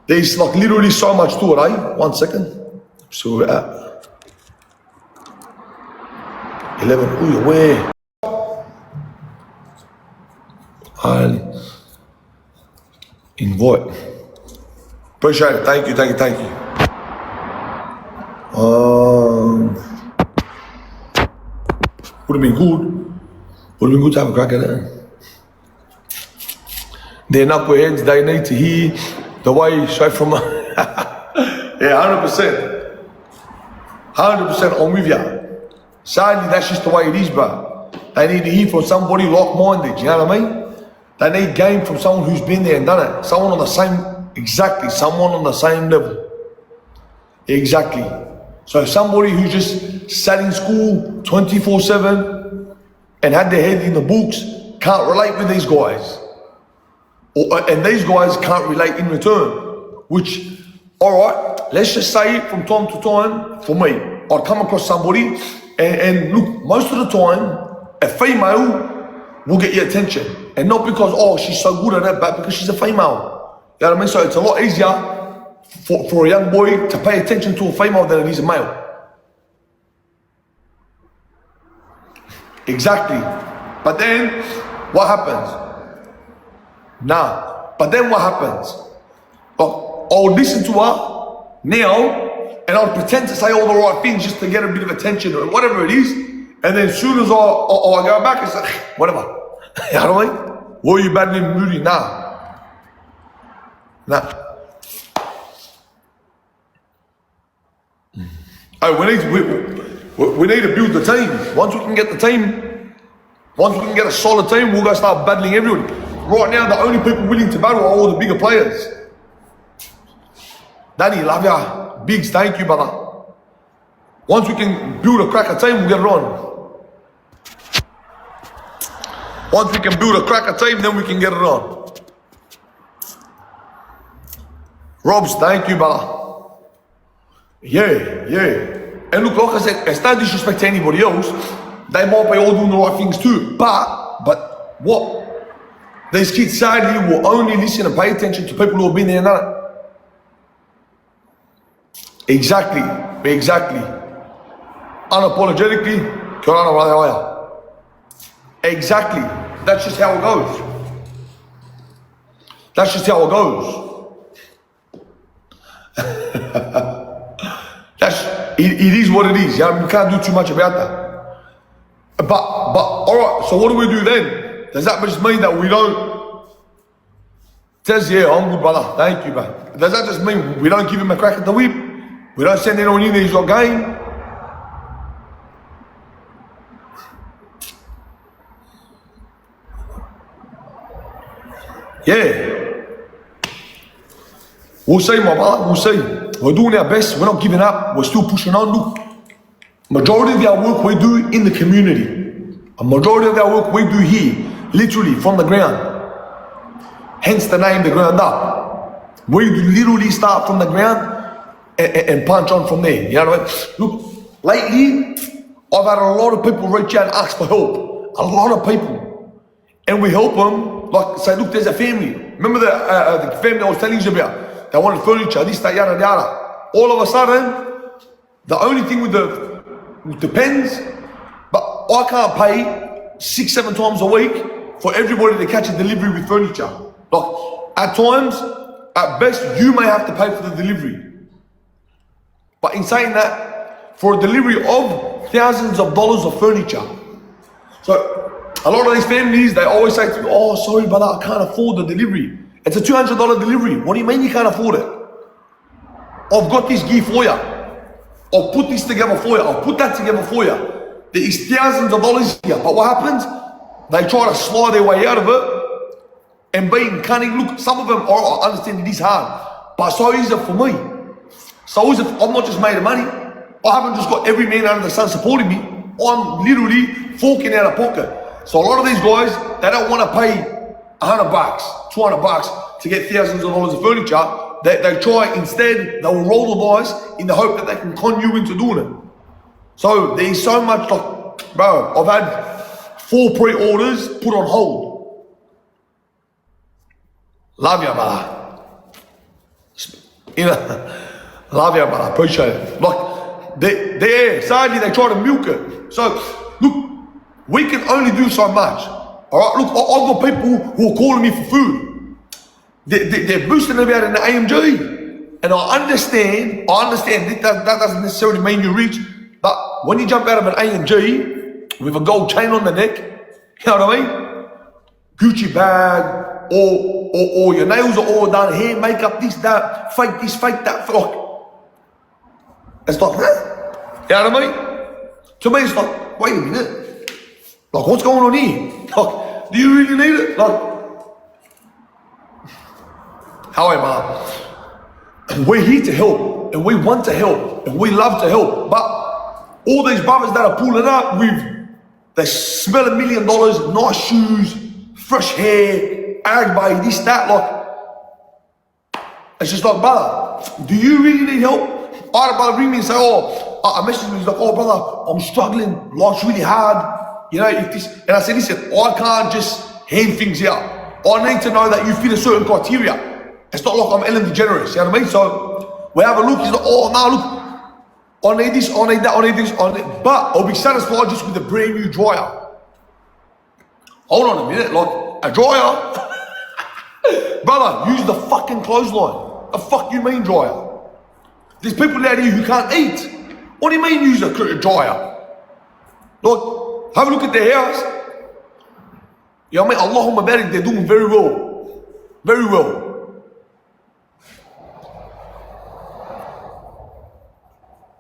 There's like literally so much to it, eh? 1 second. So we're at 11. Ooh, where? I'll invite. Appreciate it. Thank you. Would have been good to have a crack at it. They're knuckleheads, they need to hear the way straight from yeah, 100%. 100%, I'm with you. Sadly, that's just the way it is, bro. They need to hear from somebody like-minded, you know what I mean? They need game from someone who's been there and done it. Someone on the same level. Exactly. So somebody who just sat in school 24/7 and had their head in the books can't relate with these guys. And these guys can't relate in return. Which, alright, let's just say from time to time, for me, I'd come across somebody and look, most of the time, a female will get your attention. And not because, oh, she's so good at it, but because she's a female. You know what I mean? So it's a lot easier for a young boy to pay attention to a female than it is a male. Exactly. But then, what happens? I'll listen to her now, and I'll pretend to say all the right things just to get a bit of attention or whatever it is. And then as soon as I go back, it's like, whatever. You know what I mean? Were you badly moody? Nah. Oh, we need to build the team. Once we can get a solid team, we'll go start battling everyone. right now, the only people willing to battle are all the bigger players. Danny, love ya. Biggs, thank you, brother. Once we can build a cracker team, we'll get it on. Once we can build a cracker team, then we can get it on. Robs, thank you, brother. Yeah. And look, like I said, it's no disrespect to anybody else. They might be all doing the right things too. But what? These kids sadly will only listen and pay attention to people who have been there and done it. Exactly. Unapologetically, Corona Raya. Exactly. That's just how it goes. It is what it is. Yeah, we can't do too much about that. But all right. So what do we do then? Does that just mean that we don't? Says yeah, I'm good, brother. Thank you, man. Does that just mean we don't give him a crack at the whip? We don't send anyone in there who's got game? Yeah. We'll see, my brother. We'll see. We're doing our best. We're not giving up. We're still pushing on. Look, majority of our work we do in the community. A majority of our work we do here, literally from the ground. Hence the name, the ground up. We literally start from the ground and punch on from there. You know what I mean? Look, lately, I've had a lot of people reach out and ask for help. A lot of people. And we help them, like say, look, there's a family. Remember the family I was telling you about? They wanted furniture, this, that, yada, yada. All of a sudden, the only thing with the pens, but I can't pay 6-7 times a week for everybody to catch a delivery with furniture. Like, at times, at best, you may have to pay for the delivery. But in saying that, for a delivery of thousands of dollars of furniture. So, a lot of these families, they always say to me, oh, sorry, brother, I can't afford the delivery. It's a $200 delivery. What do you mean you can't afford it? I've got this gear for you. I'll put this together for you. I'll put that together for you. There is thousands of dollars here. But what happens? They try to slide their way out of it and being cunning. Look, some of them, I understand it is hard, but so is it for me. So is it, I'm not just made of money. I haven't just got every man under the sun supporting me. I'm literally forking out of pocket. So a lot of these guys, they don't want to pay $100, $200 to get thousands of dollars of furniture. They try instead, they will roll the dice in the hope that they can con you into doing it. So there's so much, like, bro, I've had 4 pre-orders put on hold. Love you, brother. You know, love you, brother. Appreciate it. Like, sadly, they try to milk it. So, look, we can only do so much. All right, look, I've got people who are calling me for food. They're boosting about in the AMG. And I understand that doesn't necessarily mean you're rich, but when you jump out of an AMG with a gold chain on the neck, you know what I mean? Gucci bag, or your nails are all done, hair, makeup, this, that, fake this, fake that, like, it's like, huh? You know what I mean? To me, it's like, wait a minute. Like, what's going on here? Like, do you really need it? Like, however, we're here to help, and we want to help, and we love to help. But all these brothers that are pulling up they smell $1 million, nice shoes, fresh hair, Agba, this, that, like, it's just like, brother, do you really need help? I had a brother ring me and say, I messaged him, he's like, oh, brother, I'm struggling, life's really hard. You know, if this, and I said, listen, I can't just hand things out. I need to know that you fit a certain criteria. It's not like I'm Ellen DeGeneres, you know what I mean? So we have a look, he's like, oh, no, look, I need this, I need that, I need this, I need, but I'll be satisfied just with a brand new dryer. Hold on a minute, like, a dryer? Brother, use the fucking clothesline. The fuck you mean dryer? There's people out here who can't eat. What do you mean use a dryer? Look, have a look at their house. You know what I mean? Allahumma barik, they're doing very well. Very well.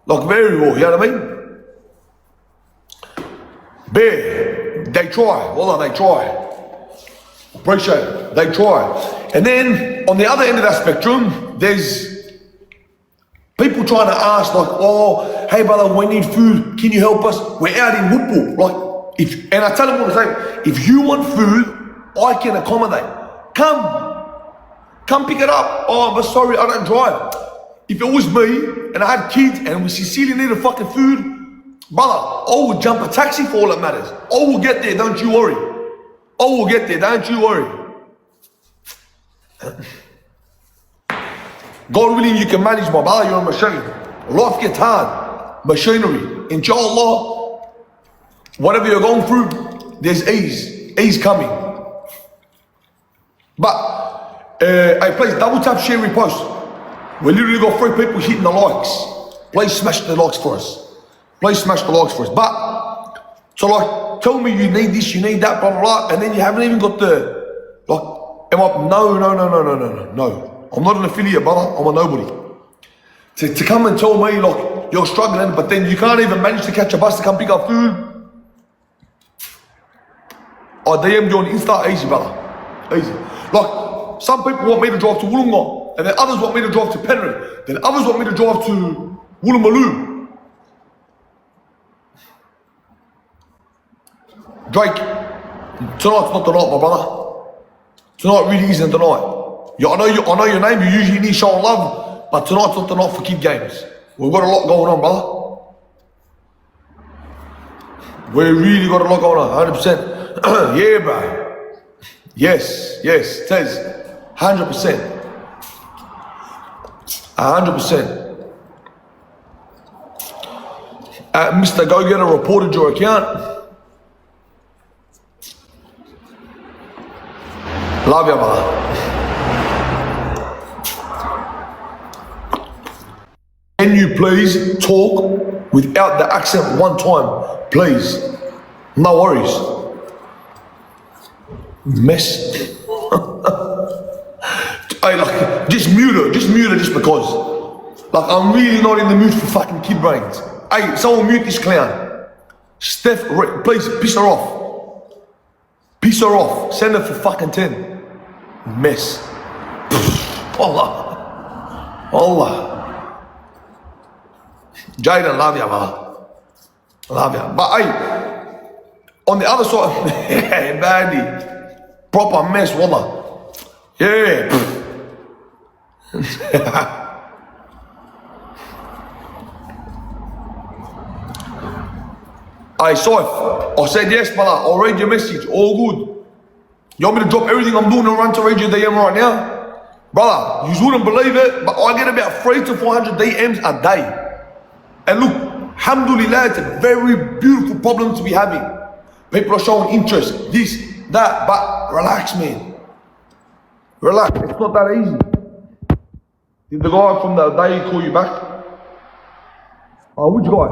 Like, very well, you know what I mean? Bear, they try. Wallah, they try. Appreciate it. They try. And then on the other end of that spectrum, there's people trying to ask like, oh, hey brother, we need food. Can you help us? We're out in Wupu. Like, and I tell them all the time, if you want food, I can accommodate. Come pick it up. Oh, but sorry, I don't drive. If it was me and I had kids and we sincerely needed fucking food, brother, I will jump a taxi for all that matters. I will get there, don't you worry. I will get there, don't you worry. God willing, you can manage, my brother, you're a machine. Life gets hard. Machinery. Inshallah, whatever you're going through, there's ease coming. But, hey, please double tap, share, repost. We literally got 3 people hitting the likes. Please smash the likes for us. Please smash the likes for us. But, so like, tell me you need this, you need that, blah, blah, blah, and then you haven't even got the, like, no. I'm not an affiliate, brother. I'm a nobody. To come and tell me, like, you're struggling, but then you can't even manage to catch a bus to come pick up food. I DM'd you on Insta, easy, brother. Easy. Like, some people want me to drive to Wollongong. And then others want me to drive to Penrith. Then others want me to drive to Woolloomooloo. Drake, tonight's not the night, my brother. Tonight really isn't the night. Yeah, I know your name, you usually need showing love, but tonight's not the night for kid games. We've got a lot going on, brother. We really got a lot going on, 100%. Yeah, bro. Yes, Tez, 100%. 100%. Mr. Go-Getter reported your account. Love you, brother. Can you please talk without the accent one time, please? No worries. Mess. Hey, like, just mute her just because. Like, I'm really not in the mood for fucking kid brains. Hey, someone mute this clown. Steph, please, piss her off. Piss her off. Send her for fucking 10. Mess. Allah. Jaden, love ya, brother. Love ya. But hey, on the other side, hey, baddie. Proper mess, wallah. Yeah. Hey, Saif, I said yes, brother. I'll read your message. All good. You want me to drop everything I'm doing and run to read your DM right now? Brother, you wouldn't believe it, but I get about 300 to 400 DMs a day. And look, alhamdulillah, it's a very beautiful problem to be having. People are showing interest, this, that, but relax, man. Relax, it's not that easy. Did the guy from the day call you back? Oh, which guy?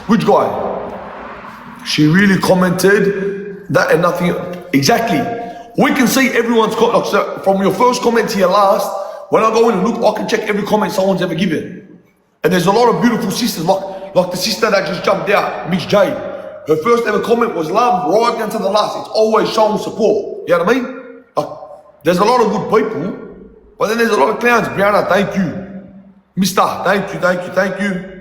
Which guy? She really commented that and nothing. Exactly. We can see everyone's like, so from your first comment to your last. When I go in and look, I can check every comment someone's ever given. And there's a lot of beautiful sisters, like the sister that just jumped out, Miss Jade. Her first ever comment was love right down to the last. It's always showing support. You know what I mean? Like, there's a lot of good people. But then there's a lot of clowns. Brianna, thank you. Mister, thank you.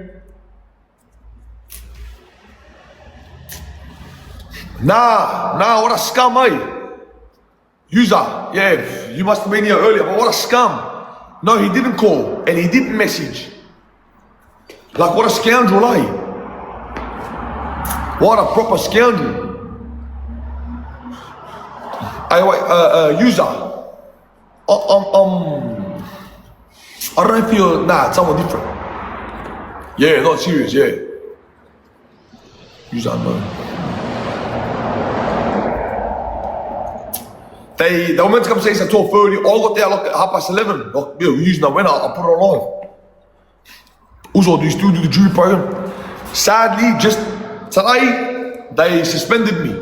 Nah, what a scum, eh? User, yeah, you must have been here earlier, but what a scum. No, he didn't call, and he didn't message. Like, what a scoundrel, eh? What a proper scoundrel. Hey, wait, user. I don't know if you're, nah, it's someone different. Yeah, not serious, yeah. User unknown. They were meant to come say it's at 12:30. I got there like at 11:30. Like, yo, using a winner, I put it on live. Also, do you still do the Juvie program? Sadly, just today, they suspended me.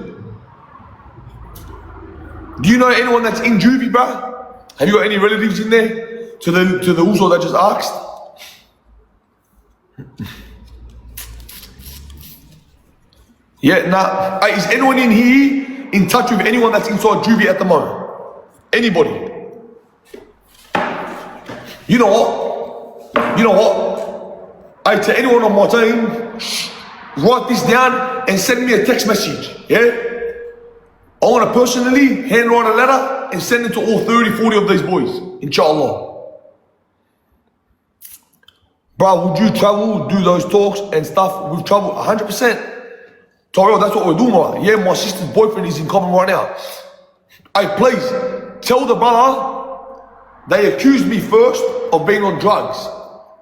Do you know anyone that's in Juvie, bro? Have you got any relatives in there? To the Uso that just asked? Yeah, nah. Hey, is anyone in here in touch with anyone that's inside Juvie at the moment? Anybody? You know what? You know what? I tell anyone on my team, write this down and send me a text message, yeah? I want to personally handwrite a letter and send it to all 30, 40 of these boys, inshallah. Bro, would you travel, do those talks and stuff with travel? 100%. Tyrell, that's what we're doing, right? Yeah, my sister's boyfriend is in Cobham right now. Hey, please, tell the brother, they accused me first of being on drugs.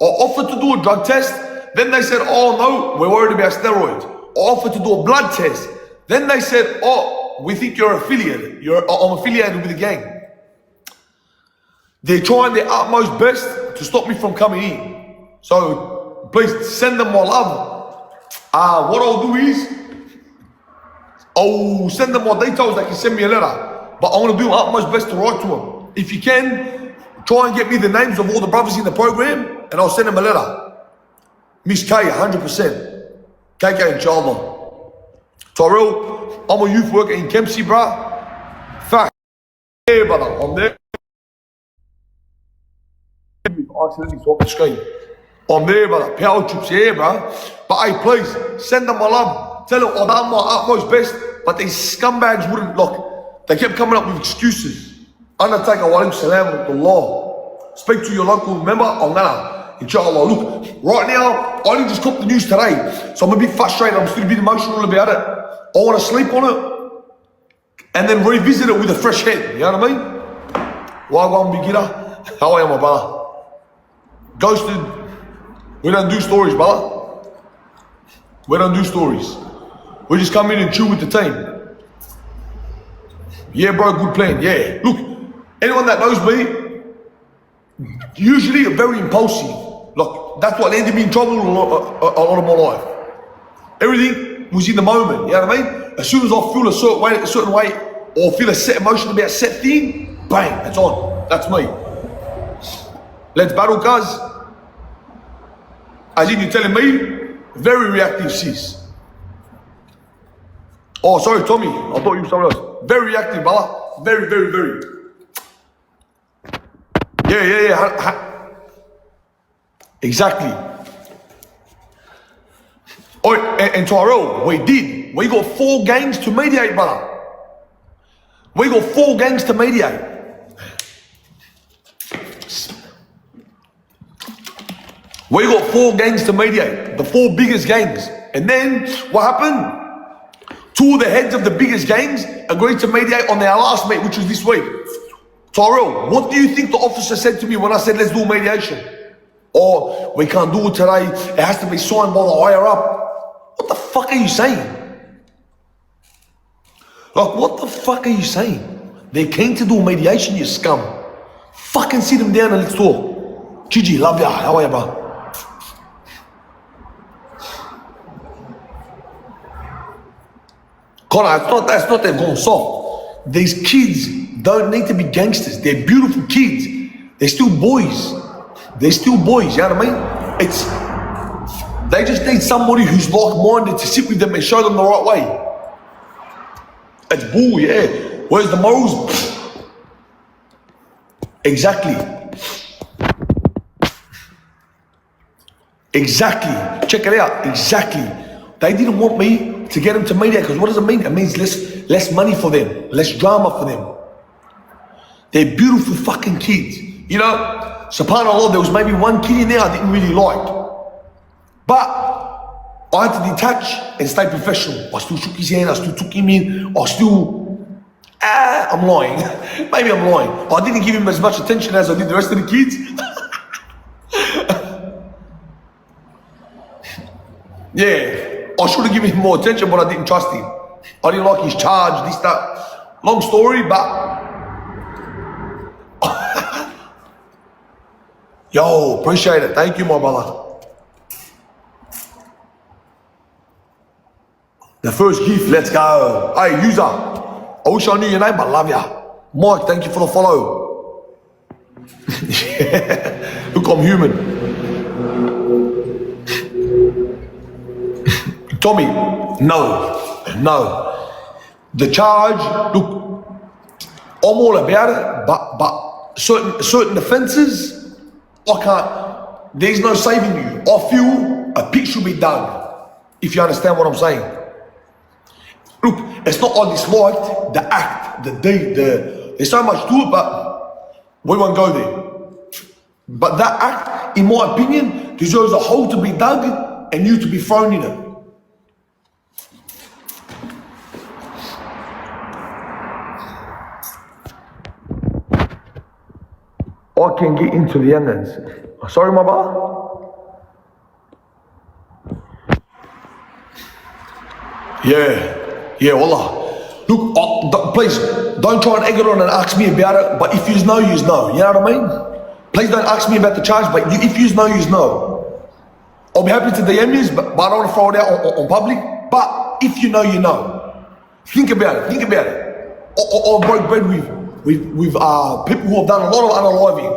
I offered to do a drug test, then they said, oh no, we're worried about steroids. I offered to do a blood test, then they said, oh, we think you're affiliated. I'm affiliated with the gang. They're trying their utmost best to stop me from coming in. So please send them my love. What I'll do is, I'll send them my details. They can send me a letter, but I want to do my utmost best to write to them. If you can, try and get me the names of all the brothers in the program, and I'll send them a letter. Miss K, 100%. KK, inshallah. Tyrell, I'm a youth worker in Kempsey, bruh. Fact. Yeah, brother, I'm there. I accidentally swapped the screen. I'm there, brother. Power trips, yeah, bro. But hey, please, send them my love. Tell them I've done my utmost best, but these scumbags wouldn't, look, they kept coming up with excuses. Undertaker, walaikum salam wa rahmatullah. Speak to your local member, I'm gonna, inshallah. Look, right now, I only just caught the news today, so I'm a bit frustrated, I'm still a bit emotional about it. I want to sleep on it, and then revisit it with a fresh head, you know what I mean? Wagwan Bigida, how are you, my brother? Ghosted. We don't do stories, brother. We don't do stories. We just come in and chill with the team. Yeah, bro, good plan. Yeah. Look, anyone that knows me, usually very impulsive. Look, that's what landed me in trouble a lot of my life. Everything was in the moment, you know what I mean? As soon as I feel a certain way, or feel a set emotion about a set thing, bang, it's on. That's me. Let's battle, cuz. As in, you're telling me, very reactive, sis. Oh, sorry, Tommy. I thought you were someone else. Very reactive, brother. Very, very, very. Yeah. Exactly. Oh, and Tyrell, we got 4 gangs to mediate, brother. We got 4 gangs to mediate. We got 4 gangs to mediate, the 4 biggest gangs. And then what happened? 2 of the heads of the biggest gangs agreed to mediate on their last meet, which was this week. Tyrell, what do you think the officer said to me when I said, let's do mediation? Oh, we can't do it today. It has to be signed by the higher up. What the fuck are you saying? Like, what the fuck are you saying? They're keen to do mediation, you scum. Fucking sit them down and let's talk. Gigi, love ya. How are you, bro? Connor, it's not they've gone soft. These kids don't need to be gangsters. They're beautiful kids. They're still boys. They're still boys, you know what I mean? They just need somebody who's like-minded to sit with them and show them the right way. It's bull, yeah. Where's the morals? Exactly. Check it out. Exactly. They didn't want me to get them to mediate, because what does it mean? It means less money for them, less drama for them. They're beautiful fucking kids. You know, subhanAllah, there was maybe one kid in there I didn't really like. But I had to detach and stay professional. I still shook his hand, I still took him in, I'm lying. Maybe I'm lying. I didn't give him as much attention as I did the rest of the kids. Yeah, I should have given him more attention, but I didn't trust him. I didn't like his charge, this, that. Long story, but... Yo, appreciate it. Thank you, my brother. The first gift, let's go. Hey, user. I wish I knew your name, but I love ya. Mike, thank you for the follow. Look, I'm human. Tommy, no. The charge, look, I'm all about it, but certain offences, I can't, there's no saving you. I feel a pit should be dug, if you understand what I'm saying. Look, it's not I disliked the act, the deed, there's so much to it, but we won't go there. But that act, in my opinion, deserves a hole to be dug and you to be thrown in it. I can get into the young'uns. Sorry, my brother? Yeah, wallah. Look, please, don't try and egg it on and ask me about it, but if you know, you know. You know what I mean? Please don't ask me about the charge, but if you know, you know. I'll be happy to DM you, but I don't want to throw it out on public. But if you know, you know. Think about it. I broke bread with people who have done a lot of unaliving,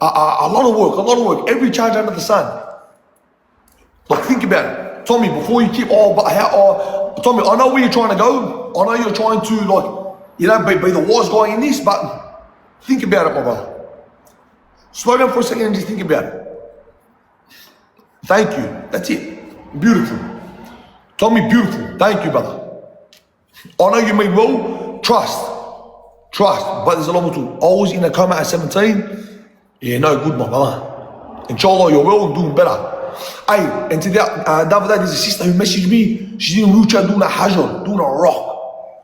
a lot of work, every charge under the sun. Like, think about it. Tommy, before you keep, Tommy, I know where you're trying to go. I know you're trying to, like, be the wise guy in this, but think about it, my brother. Slow down for a second and just think about it. Thank you. That's it. Beautiful. Tommy, beautiful. Thank you, brother. I know you mean well. Trust, but there's a lot more to it. I was in a coma at 17. Yeah, no good, my brother. Inshallah, you're well and doing better. Hey, and today, the other day, there's a sister who messaged me. She's in a wheelchair doing a hajar, doing a rock.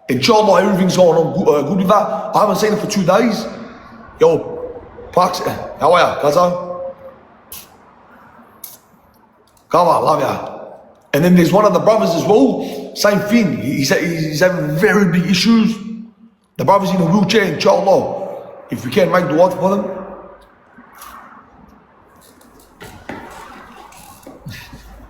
Inshallah, everything's going on good with that. I haven't seen her for 2 days. Yo, Pukz, how are ya, Kaza? Kava, love ya. And then there's one of the brothers as well, same thing. He's having very big issues. The brother's in a wheelchair, inshallah. If we can make dua for them.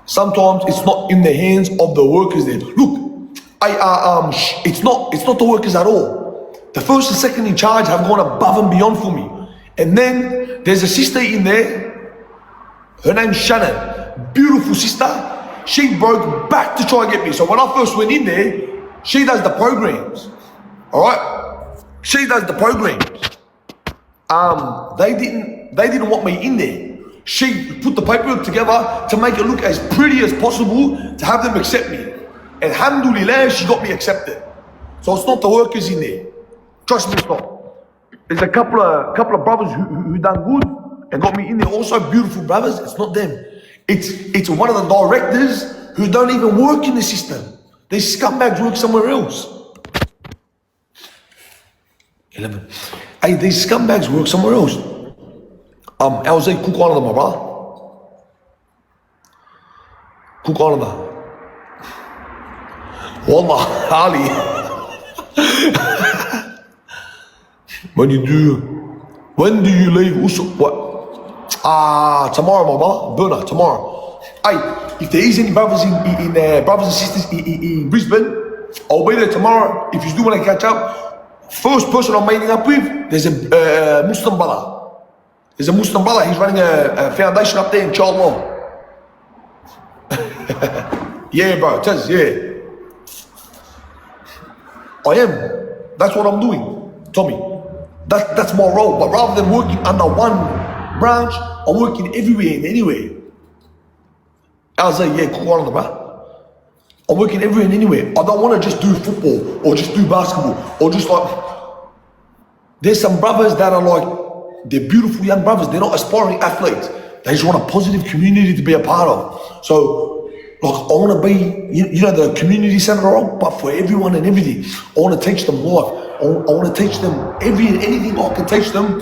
Sometimes it's not in the hands of the workers there. Look, it's not the workers at all. The first and second in charge have gone above and beyond for me. And then there's a sister in there. Her name's Shannon. Beautiful sister. She broke back to try and get me. So when I first went in there, she does the programs. All right? She does the programs. They didn't want me in there. She put the paperwork together to make it look as pretty as possible to have them accept me. And alhamdulillah, she got me accepted. So it's not the workers in there. Trust me, it's not. There's a couple of brothers who done good and got me in there. Also beautiful brothers. It's not them. It's one of the directors who don't even work in the system. These scumbags work somewhere else. 11. Hey, these scumbags work somewhere else. LZ, cook on them, my brother. Cook on them. Wallah, Ali. When do you leave? What? Tomorrow, my brother. Burner, tomorrow. Hey, if there is any brothers brothers and sisters in Brisbane, I'll be there tomorrow. If you do want to catch up, first person I'm meeting up with, there's a Muslim brother. He's running a foundation up there in Cobham. Yeah, bro, yeah. I am. That's what I'm doing, Tommy. That's my role. But rather than working under one branch, I'm working everywhere and anywhere. I say, yeah, cool on the bro. I'm working everywhere and anywhere. I don't want to just do football or just do basketball or just like. There's some brothers that are like, they're beautiful young brothers. They're not aspiring athletes. They just want a positive community to be a part of. So, like, I want to be, the community center, but for everyone and everything. I want to teach them life. I want to teach them anything I can teach them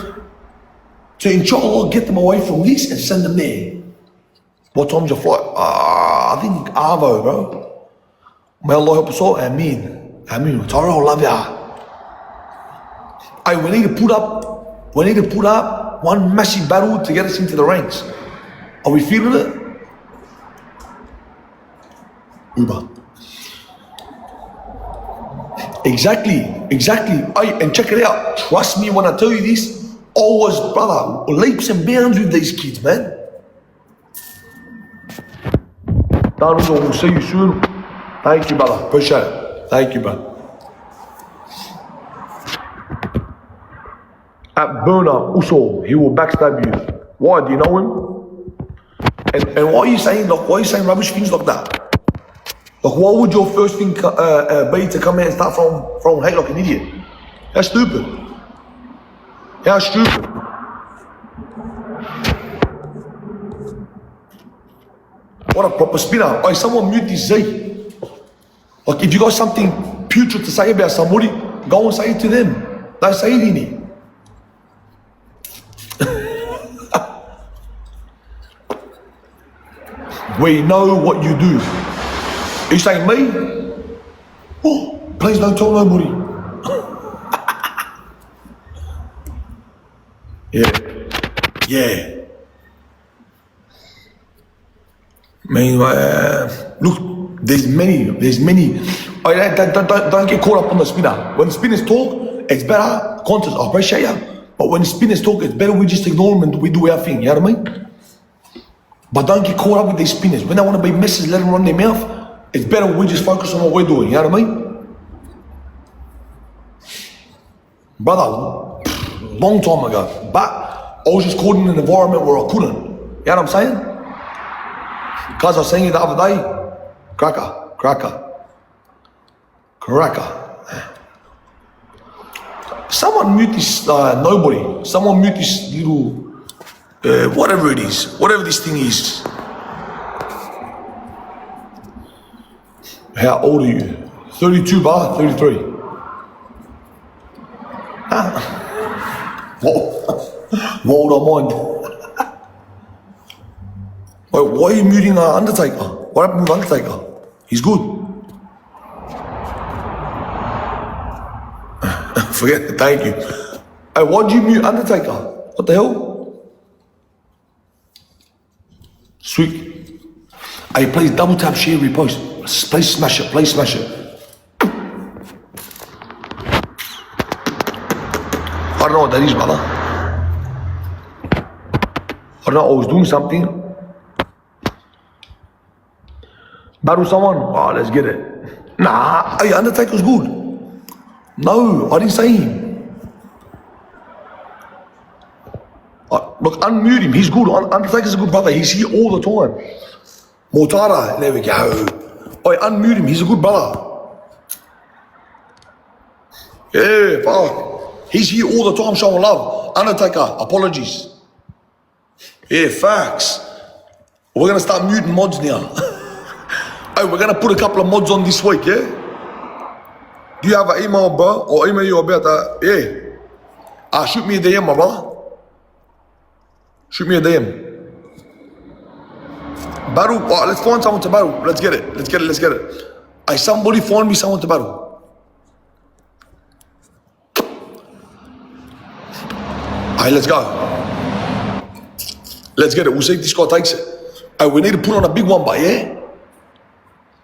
to, inshallah, get them away from this and send them there. What time's your flight? I think Arvo, bro. May Allah help us all. Ameen. Tara, I love ya. Hey, we need to put up one massive battle to get us into the ranks. Are we feeling it? Uber. Exactly. Hey, and check it out. Trust me when I tell you this. Always, brother, leaps and bounds with these kids, man. Darling, we'll see you soon. Thank you, brother. Appreciate it. Thank you, brother. At Burner, also, he will backstab you. Why? Do you know him? And why are you saying rubbish things like that? Like, why would your first thing be to come here and start from hate like an idiot? How stupid. How stupid. What a proper spinner. Hey, someone mute this Z. Like, if you got something putrid to say about somebody, go and say it to them. Don't say it in here. We know what you do. Are you saying me? Oh, please don't tell nobody. Yeah. Man, look, there's many. Don't get caught up on the spinner. When the spinners talk, it's better. Contest, I appreciate you. But when the spinners talk, it's better we just ignore them and we do our thing. You know what I mean? But don't get caught up with these spinners. When they want to be messers, let them run their mouth. It's better we just focus on what we're doing. You know what I mean? Brother, long time ago. But I was just caught in an environment where I couldn't. You know what I'm saying? Because I was saying it the other day. Cracker. Someone mute this, nobody. Someone mute this little... whatever it is, whatever this thing is. How old are you? 32 bar, 33. What old am I? Wait, why are you muting Undertaker? What happened with Undertaker? He's good. Forget it, thank you. Hey, why'd you mute Undertaker? What the hell? Sweet. Hey, please double tap, share, repost. Please smash it, please smash it. I don't know what that is, brother. I don't know, I was doing something. Battle someone? Oh, let's get it. Nah, hey, Undertaker's good. No, I didn't say him. Look, unmute him, he's good. Undertaker's a good brother, he's here all the time. Mortara, there we go. Oi, unmute him, he's a good brother. Yeah, fuck. He's here all the time showing love. Undertaker, apologies. Yeah, facts. We're gonna start muting mods now. Hey, we're gonna put a couple of mods on this week, yeah? Do you have an email, bro? Or email you about that? Yeah. Shoot me a DM, my brother. Shoot me a DM. Battle, let's find someone to battle. Let's get it. Hey, somebody find me someone to battle. Hey, let's go. Let's get it. We'll see if this guy takes it. Hey, we need to put on a big one, but yeah?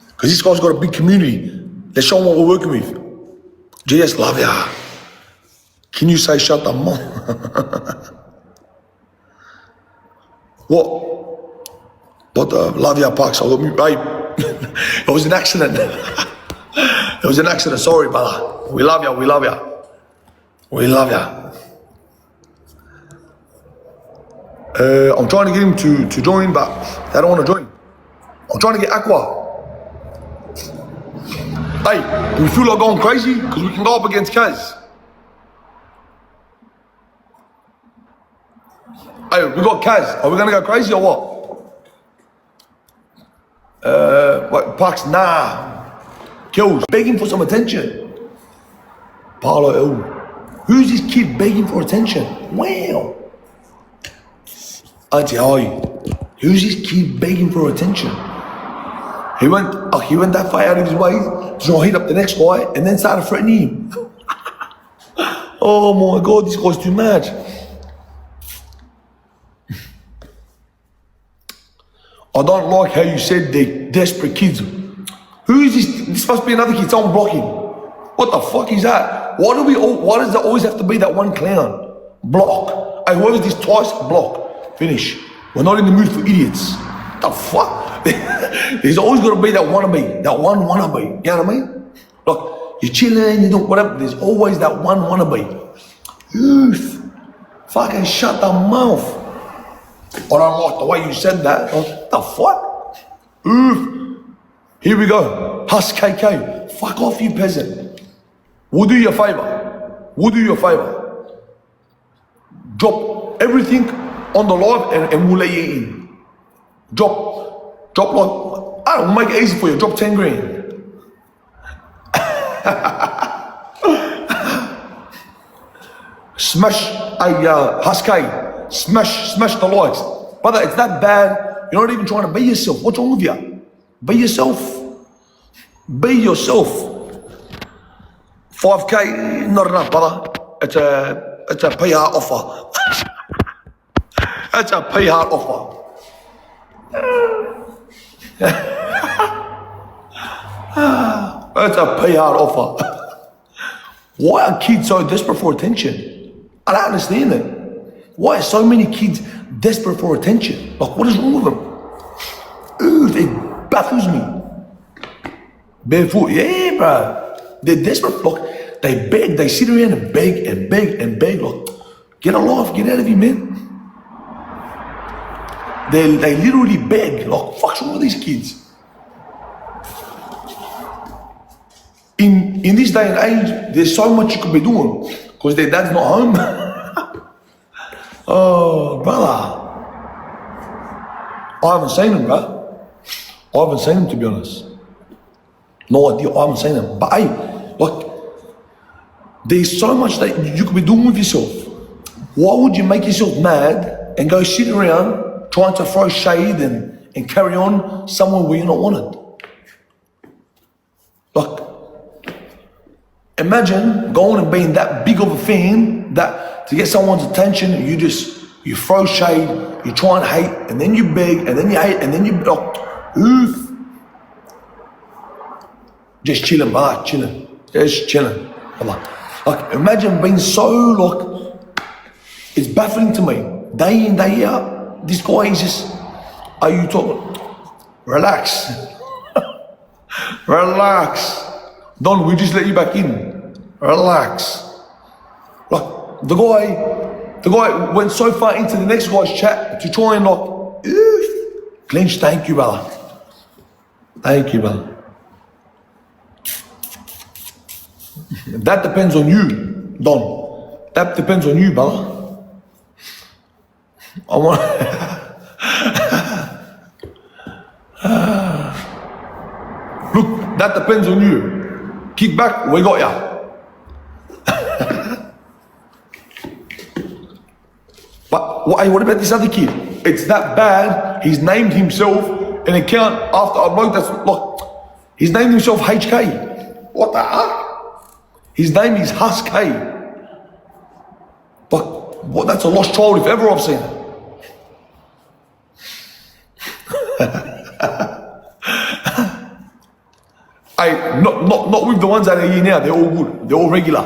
Because this guy's got a big community. Let's show him what we're working with. GS, love ya. Can you say shut the mouth? What the love ya, Parks? I got me right. It was an accident. It was an accident. Sorry, brother. We love ya. I'm trying to get him to join, but they don't want to join. I'm trying to get Aqua. Hey, do we feel like going crazy? Because we can go up against Kaz. Hey, we got Kaz. Are we going to go crazy or what? What, Parks? Nah. Kills. Begging for some attention. Paolo L. Who's this kid begging for attention? Wow. Auntie, how are you? Who's this kid begging for attention? He went that far out of his way to try to hit up the next guy and then started threatening him. Oh my God, this guy's too much. I don't like how you said they're desperate kids. Who is this? This must be another kid, someone blocking. What the fuck is that? Why does there always have to be that one clown? Block. Hey, whoever's this twice, block. Finish. We're not in the mood for idiots. The fuck? There's always got to be that wannabe. That one wannabe. You know what I mean? Look, you're chilling, you do whatever. There's always that one wannabe. Oof. Fucking shut the mouth. I don't like the way you said that. What the fuck? Oof. Here we go. Husk KK. Fuck off, you peasant. We'll do you a favor. We'll do you a favor. Drop everything on the live and we'll let you in. Drop like, I don't make it easy for you. Drop 10 grand. Smash a Husky. Smash the likes. Brother, it's that bad. You're not even trying to be yourself. What's wrong with you? Be yourself. Be yourself. 5K, not enough, brother. It's a PR offer. It's a PR offer. It's a PR offer. Why are kids so desperate for attention? I don't understand it. Why are so many kids desperate for attention? Like, what is wrong with them? Ooh, it baffles me. Barefoot, yeah, bro. They're desperate. Look, they beg. They sit around and beg and beg and beg. Look, get a life, get out of here, man. They literally beg. Like, fuck's wrong with these kids? In this day and age, there's so much you could be doing because their dad's not home. Oh, brother. I haven't seen him, bro. I haven't seen him, to be honest. No idea, I haven't seen him. But hey, look, there's so much that you could be doing with yourself. Why would you make yourself mad and go sit around trying to throw shade and carry on somewhere where you're not wanted? Like, imagine going and being that big of a fan that to get someone's attention, you throw shade, you try and hate, and then you beg, and then you hate, and then you oof. Just chilling, brother, chilling. Just chilling. Like, imagine being so, like, it's baffling to me. Day in, day out, this guy is just, are you talking? Relax. Relax. Don, we just let you back in. Relax. Like, the guy went so far into the next guy's chat to try and, like, oof. Clench, thank you, brother. Thank you, brother. That depends on you, Don. That depends on you, brother. I want. Look, that depends on you. Kick back, we got ya. But what about this other kid? It's that bad. He's named himself an account after a bloke that's like, he's named himself HK. What the heck? His name is Husk K. But what? That's a lost child if ever I've seen it. Hey, not with the ones that are here now. They're all good. They're all regular.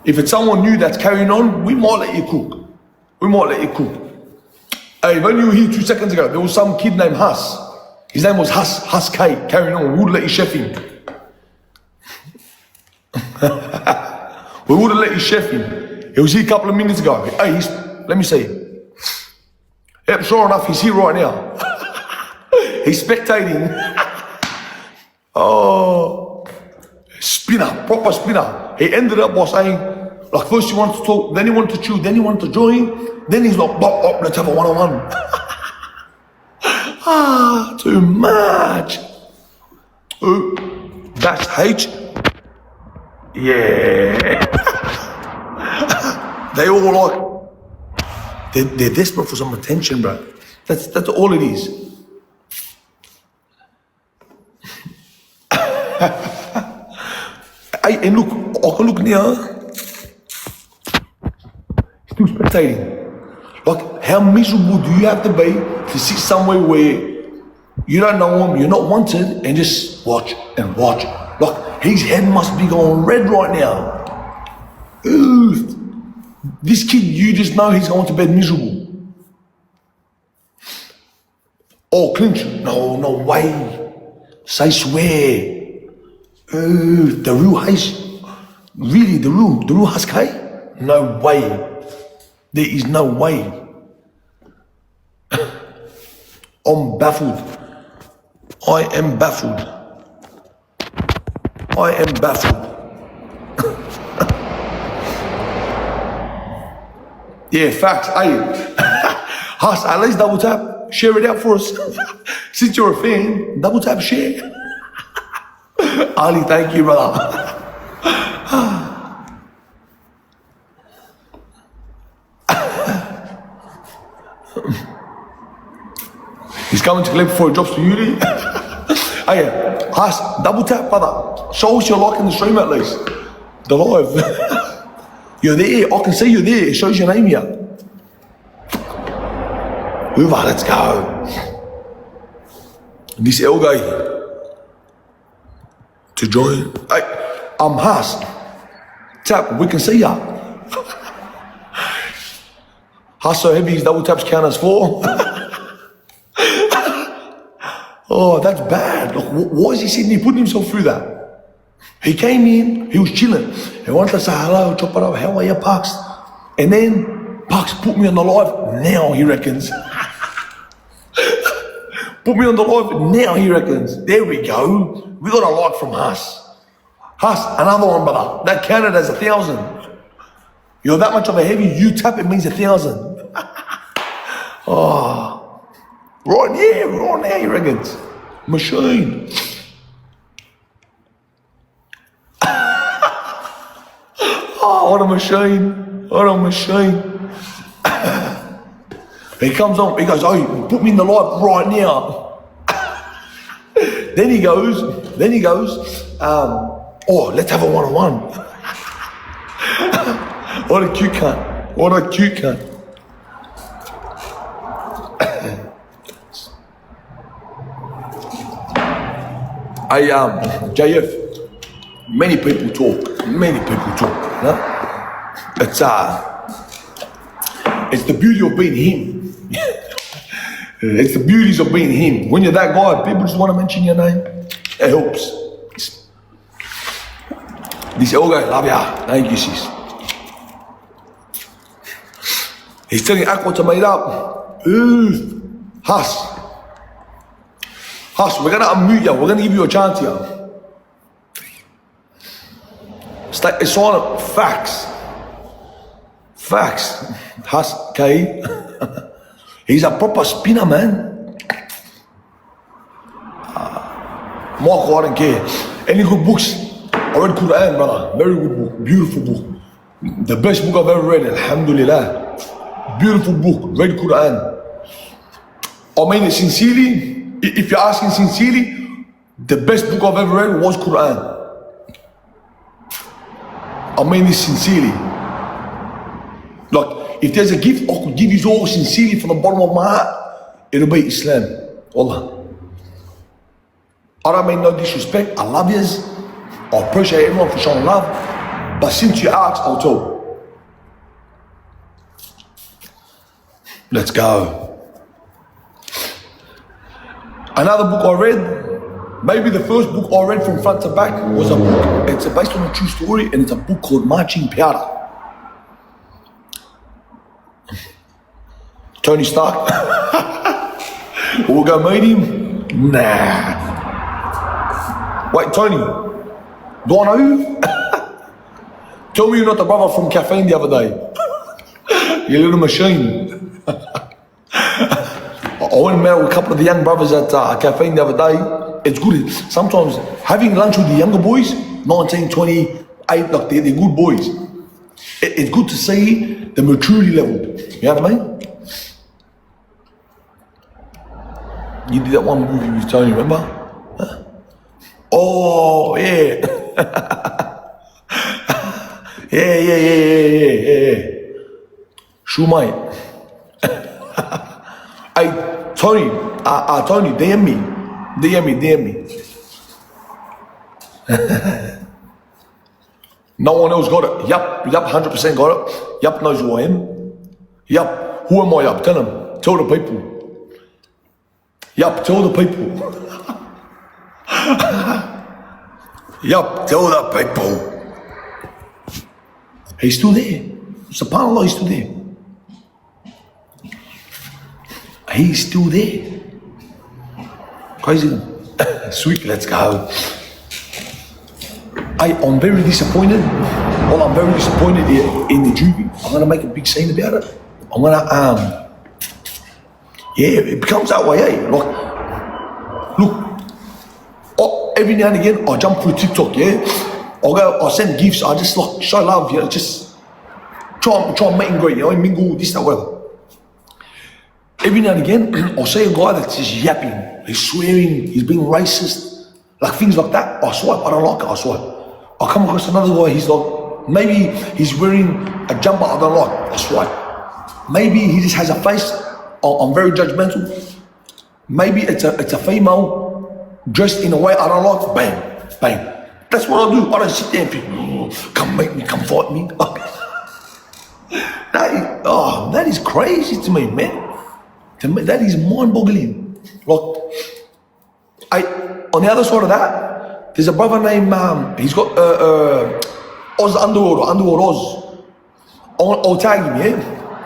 If it's someone new that's carrying on, we might let you cook. We might let you cook. Hey, when you were here 2 seconds ago, there was some kid named Hus. His name was Hus K. Carrying on. We would let you chef him. We would have let you chef him. He was here a couple of minutes ago. Hey, let me see. Yep, sure enough, he's here right now. He's spectating. Oh, spinner, proper spinner. He ended up by saying, like, first he wanted to talk, then he wanted to chew, then he wanted to join, then he's like, bop, let's have a one-on-one. Ah, too much. Ooh, that's H. Yeah. They all like, they're desperate for some attention, bro. That's all it is. And look, I can look now. Still spectating. Like, how miserable do you have to be to sit somewhere where you don't know him, you're not wanted, and just watch and watch? Like, his head must be going red right now. Ooh, this kid, you just know he's going to bed miserable. Oh, clinch. No way. Say swear. The real Haze. Really, the real Husky? No way. There is no way. I'm baffled. I am baffled. I am baffled. Yeah, facts. Hey, Huss, at least double tap. Share it out for us. Since you're a fan, double tap share. Ali, thank you, brother. He's coming to collect before he drops to Juvie. Hey, Huss, double tap, brother. Show us you're liking the stream at least. The live. You're there. I can see you're there. It shows your name here. Hoover, let's go. This L guy to join. Hey, I'm Huss. Tap, we can see ya. Huss so heavy his double taps count as 4. Oh, that's bad. Look, why is he sitting here putting himself through that? He came in, he was chilling. He wanted to say hello, chop it up, how are you, Puks? And then Puks put me on the live, now he reckons. Put me on the live, now he reckons. There we go. We got a like from Huss. Huss, another one, brother. That counted as 1,000. You're that much of a heavy, you tap it means 1,000. Oh. Right now, he reckons. Machine. Oh, what a machine. What a machine. He comes on, he goes, oh, put me in the light right now. Then he goes, oh, let's have a one-on-one. What a cute cunt. What a cute cunt. JF, many people talk. No? It's the beauty of being him. It's the beauties of being him. When you're that guy, people just want to mention your name. It helps. This old guy, love ya. Thank you, sis. He's telling Aqua to made up. Huss, we're gonna unmute you. We're gonna give you a chance here. Stay silent. Facts. Huss, K. He's a proper spinner, man. Michael, I don't care. Any good books? I read Quran, brother. Very good book. Beautiful book. The best book I've ever read. Alhamdulillah. Beautiful book. Read Quran. I mean it sincerely. If you're asking sincerely, the best book I've ever read was Quran. I mean this sincerely. Like, if there's a gift I could give you all sincerely from the bottom of my heart, it'll be Islam. Wallah. I don't mean no disrespect. I love yous. I appreciate everyone for showing love. But since you asked, I'll tell. Let's go. Another book I read, maybe the first book I read from front to back was a book. It's based on a true story, and it's a book called Marching Powder. Tony Stark. We'll go meet him. Nah. Wait, Tony. Do I know you? Tell me you're not the brother from Caffeine the other day. You little machine. I went and met with a couple of the young brothers at Caffeine the other day. It's good. Sometimes having lunch with the younger boys, 19, 28, like they're good boys. It's good to see the maturity level. You know what I mean? You did that one movie with Tony, remember? Huh? Oh, yeah. Yeah. Shoe mate. Hey, Tony, Tony, DM me. No one else got it. Yup, 100% got it. Yup knows who I am. Yup, who am I, Yup? Tell him. Tell the people. Yup, tell the people. Yup, tell the people. He's still there. SubhanAllah, he's still there. He's still there. Crazy. Sweet, let's go. I'm very disappointed. Well, I'm very disappointed in the Juvie. I'm gonna make a big scene about it. I'm gonna, yeah, it becomes that way, eh? Like, look, every now and again, I jump through TikTok, yeah? I send gifts, I just like show love, you know, just try and meet and greet, you know, mingle, this, that, whatever. Every now and again, I'll see a guy that's just yapping, he's swearing, he's being racist, like things like that. I swipe, I don't like it, I swipe. I come across another guy, he's like, maybe he's wearing a jumper I don't like, I swipe. Maybe he just has a face, I'm very judgmental. Maybe it's a female dressed in a way I don't like, bang, bang. That's what I do. I don't sit there and think, oh, come make me, come fight me. That is crazy to me, man. To me, that is mind-boggling. Like, on the other side of that, there's a brother named, he's got Oz Underworld or Underworld Oz. I'll tag him, yeah?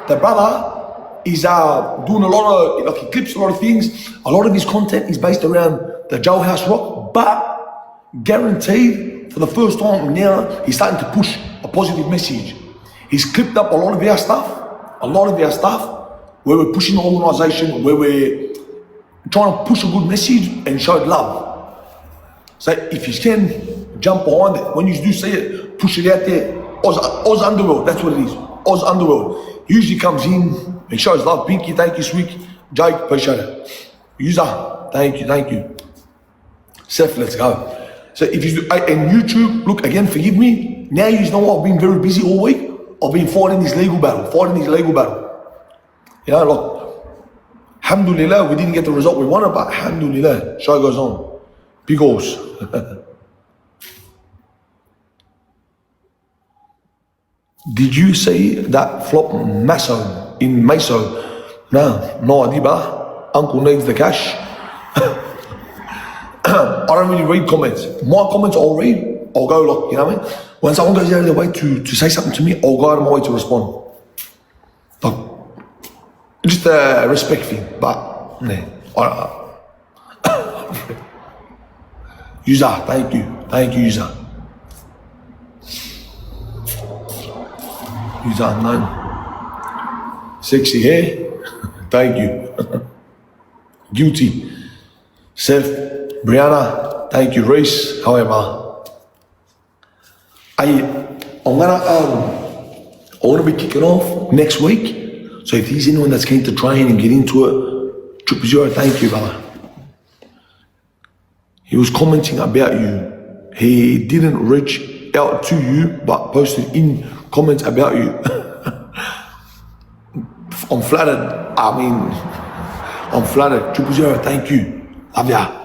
The brother is doing a lot of, like, he clips a lot of things. A lot of his content is based around the jailhouse rock, but guaranteed, for the first time now, he's starting to push a positive message. He's clipped up a lot of our stuff, where we're pushing the organisation, where we're trying to push a good message and show love. So if you can jump behind it, when you do see it, push it out there. Oz Underworld, that's what it is. Oz Underworld. Usually comes in and shows love. Pinky, thank you, sweet. Jake, appreciate it. User, thank you. Seth, let's go. So if you do, and YouTube, look, again, forgive me. Now you know I've been very busy all week. I've been fighting this legal battle. You know, look, alhamdulillah, we didn't get the result we wanted, but alhamdulillah, show goes on. Big horse. Did you see that flop Maso in Meso? No idea, but Uncle needs the cash. I don't really read comments. My comments I'll read, I'll go like, you know what I mean? When someone goes out of their way to say something to me, I'll go out of my way to respond. Like, just a respect thing, but nah. User, thank you, user. User unknown. Sexy hair, thank you. Guilty. Self. Brianna, thank you. Reese, however, I'm gonna be kicking off next week. So if there's anyone that's keen to train and get into it, 000, thank you, brother. He was commenting about you. He didn't reach out to you, but posted in comments about you. I'm flattered. I'm flattered. 000, thank you. Love ya.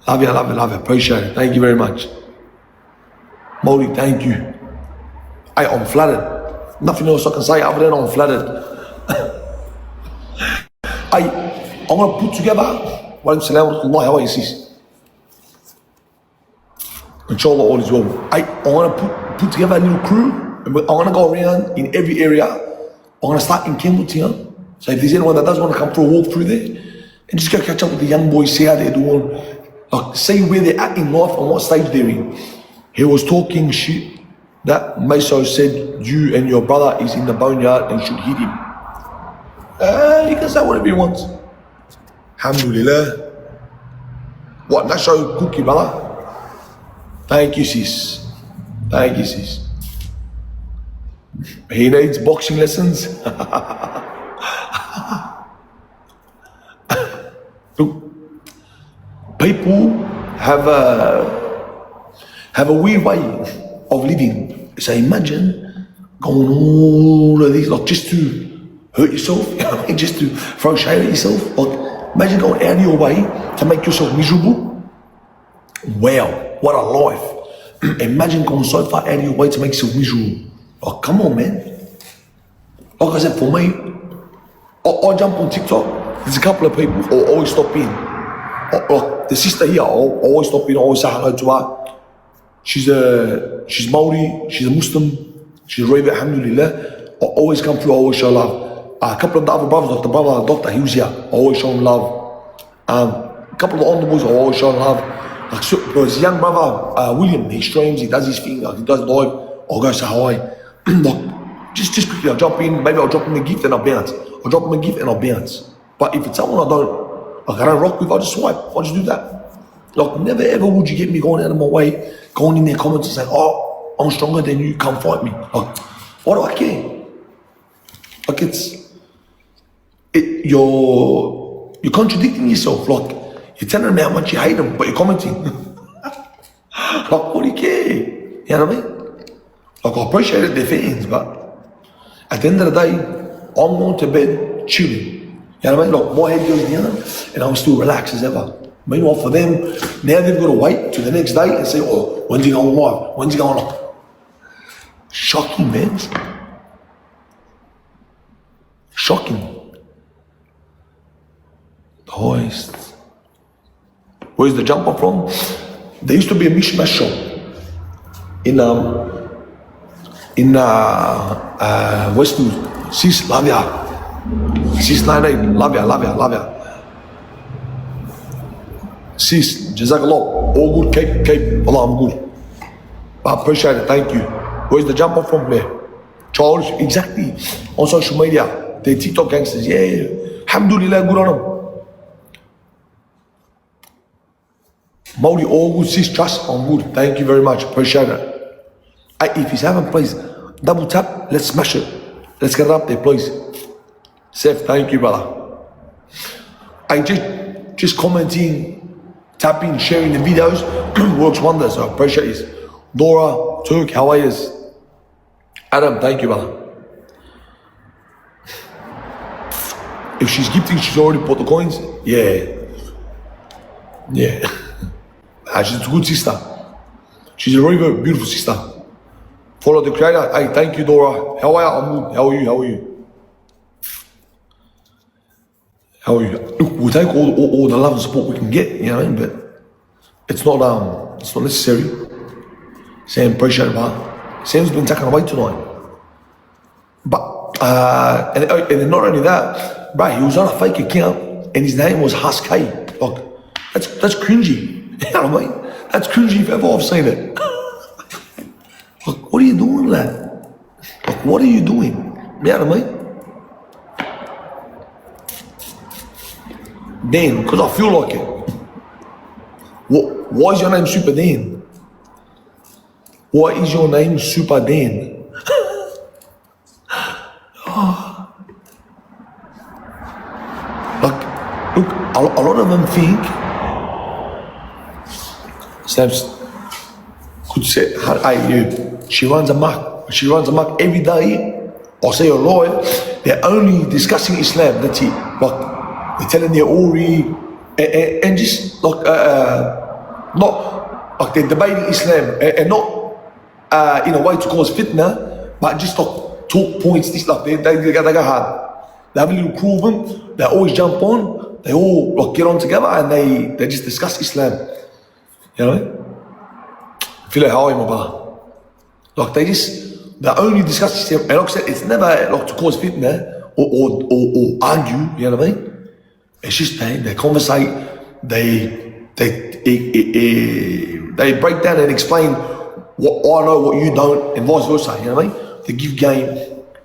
Love you, appreciate it. Thank you very much. Modi, thank you. I'm flattered. Nothing else I can say other than I'm flattered. I'm gonna put together, wa alaikum salam wa rahmatullahi, how are you, sis? Inshallah, all is well. I'm gonna put together a little crew, and I'm gonna go around in every area. I'm gonna start in Campbelltown. So if there's anyone that does want to come for a walk through there, and just go catch up with the young boys, see how they're doing. Like, see where they're at in life and what stage they're in. He was talking shit that Meso said you and your brother is in the boneyard and should hit him. He can say whatever he wants. Alhamdulillah. What, that show cookie, brother? Thank you, sis. He needs boxing lessons. Look. People have a weird way of living. So imagine going all of these, like, just to hurt yourself, just to throw shade at yourself. Like, imagine going out of your way to make yourself miserable. Wow, what a life. Imagine going so far out of your way to make yourself miserable. Oh, come on, man. Like I said, for me, I jump on TikTok. There's a couple of people who always stop in. Like the sister here, I always stop in, I always say hello to her. She's Maori, she's a Muslim, she's Ravi, alhamdulillah. I always come through, I always show love. A couple of the other brothers, like the brother, doctor, he was here. I always show him love. A couple of the older boys, I always show him love. Like, so, his young brother, William, he streams, he does his thing, like, he does live. I'll go say hi. Like, just quickly, I'll jump in, maybe I'll drop him a gift and I'll bounce. I'll drop him a gift and I'll bounce. But if it's someone I don't rock with, I'll just swipe. I'll just do that. Like, never ever would you get me going out of my way, going in their comments and saying, oh, I'm stronger than you, come fight me. Like, why do I care? Like, you're contradicting yourself. Like, you're telling them how much you hate them, but you're commenting. Like, what do you care? You know what I mean? Like, I appreciate it, they're fans, but at the end of the day, I'm going to bed chilling. You know what I mean? Like, my head goes down and I'm still relaxed as ever. Meanwhile, for them, now they've got to wait till the next day and say, oh, when's he going live? When's he going on? Shocking, man. Shocking. The highest. Where's the jumper from? There used to be a mishmash shop in Westwood. Sis, love ya. Sis, love ya. Sis, Jazakallah, all good, keep, Allah, I'm good. I appreciate it, thank you. Where's the jumper from there? Charles, exactly, on social media, they're TikTok gangsters, yeah. Alhamdulillah, good on them. Maudi, all good, sis, trust, I'm good, thank you very much, appreciate it. If you haven't, please, double tap, let's smash it. Let's get it up there, please. Seth, thank you, brother. Just commenting, tapping, sharing the videos works wonders. I appreciate this. Dora, Turk, how are you? Adam, thank you, brother. If she's gifting, she's already put the coins. Yeah. She's a good sister. She's a very, very beautiful sister. Follow the creator. Hey, thank you, Dora. How are you? I'm good. How are you? Look, we'll take all the love and support we can get, you know what I mean? But it's not necessary. Sam, appreciate it, man. Sam's been taken away tonight. But and then not only that, bro, he was on a fake account and his name was Husky. Like, that's cringy. You know what I mean? That's cringy if ever I've seen it. Like, what are you doing, lad? Like, what are you doing? You know what I mean? Dan, because I feel like it. Why is your name Super Dan? Why is your name Super Dan? Like, look, a lot of them think Snaps could say, hey, she runs amok. She runs amok every day. I'll say her live. They're only discussing Islam, that's it. Like, they're telling their Ori and just like not like they're debating Islam and not in a way to cause fitna, but just like talk points. This like they go hard. They have a little crew of them. They always jump on. They all like get on together and they just discuss Islam. You know? Feel like how I am, my brother. Like they only discuss Islam, and like I said, it's never like to cause fitna or argue. You know what I mean? It's just they conversate, they break down and explain what I know, what you don't, and vice versa, you know what I mean? They give game.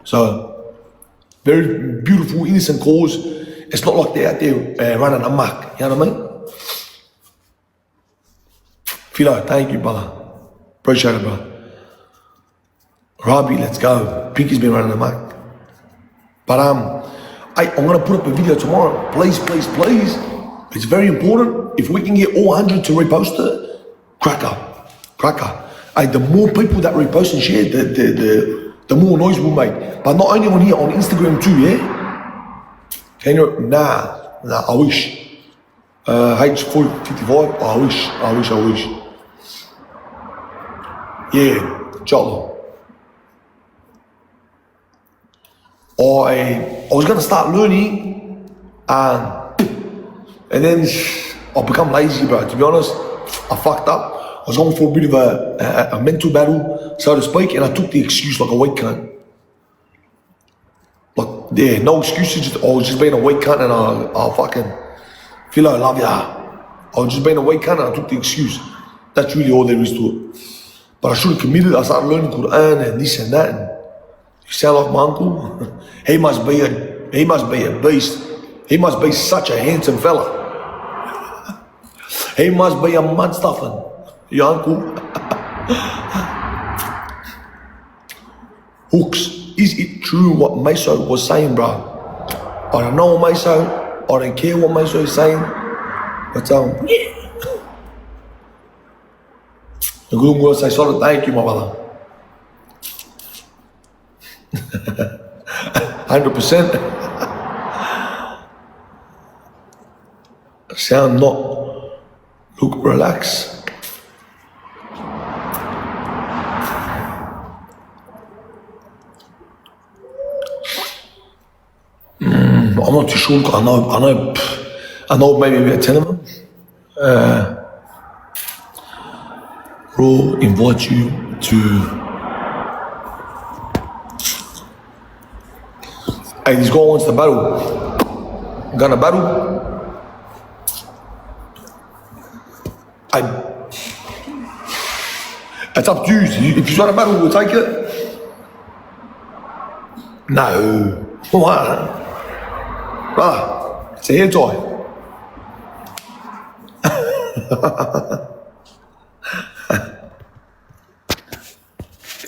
So, very beautiful, innocent cause. It's not like they're out there running amok, you know what I mean? Philo, thank you, brother. Appreciate it, brother. Rabi, let's go. Pinky's been running amok. But I'm gonna put up a video tomorrow. Please. It's very important. If we can get all 100 to repost it, cracker. Hey, the more people that repost and share, the more noise we'll make. But not only on here, on Instagram too, yeah? Can you? Nah, I wish. H455, I wish. Yeah, inshallah. I was gonna start learning, and then I become lazy, bro. To be honest, I fucked up. I was going for a bit of a mental battle, so to speak, and I took the excuse like a weak cunt. Like Yeah, no excuses. I was just being a weak cunt and I fucking feel I love ya. I was just being a weak cunt and I took the excuse. That's really all there is to it. But I should have committed. I started learning Quran and this and that. And you sound like my uncle. He must be a beast. He must be such a handsome fella. He must be a mud stuffing. Your uncle. Hooks. Is it true what Meso was saying, bro? I don't know Meso. I don't care what Meso is saying. But yeah. The good words say solid. Thank you, my brother. 100%. Sound not. Look, relax. I'm not too sure. I know maybe about 10 of them. Raw invite you to. Hey, this guy wants to battle. Gonna battle? It's up to you. If you want to battle, we'll take it. No. What? Brother, it's a hair tie.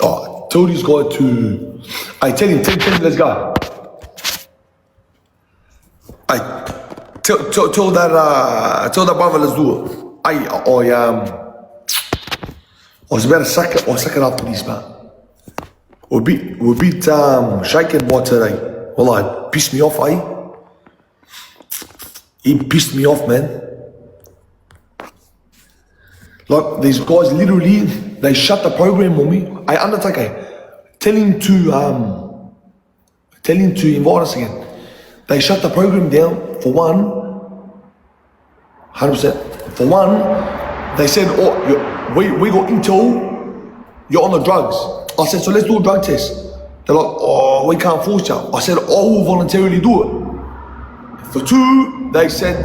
Oh, tell this guy to. I tell him, let's go. Tell that brother, let's do it. I was about to suck it up to this, man. We're a bit shaken by today. Well, it pissed me off, eh? It pissed me off, man. Like, these guys literally, they shut the program on me. I undertake, tell him to invite us again. They shut the program down for one, 100%. For one, they said, we got intel, you're on the drugs. I said, so let's do a drug test. They're like, we can't force you. I said, I will voluntarily do it. For two, they said,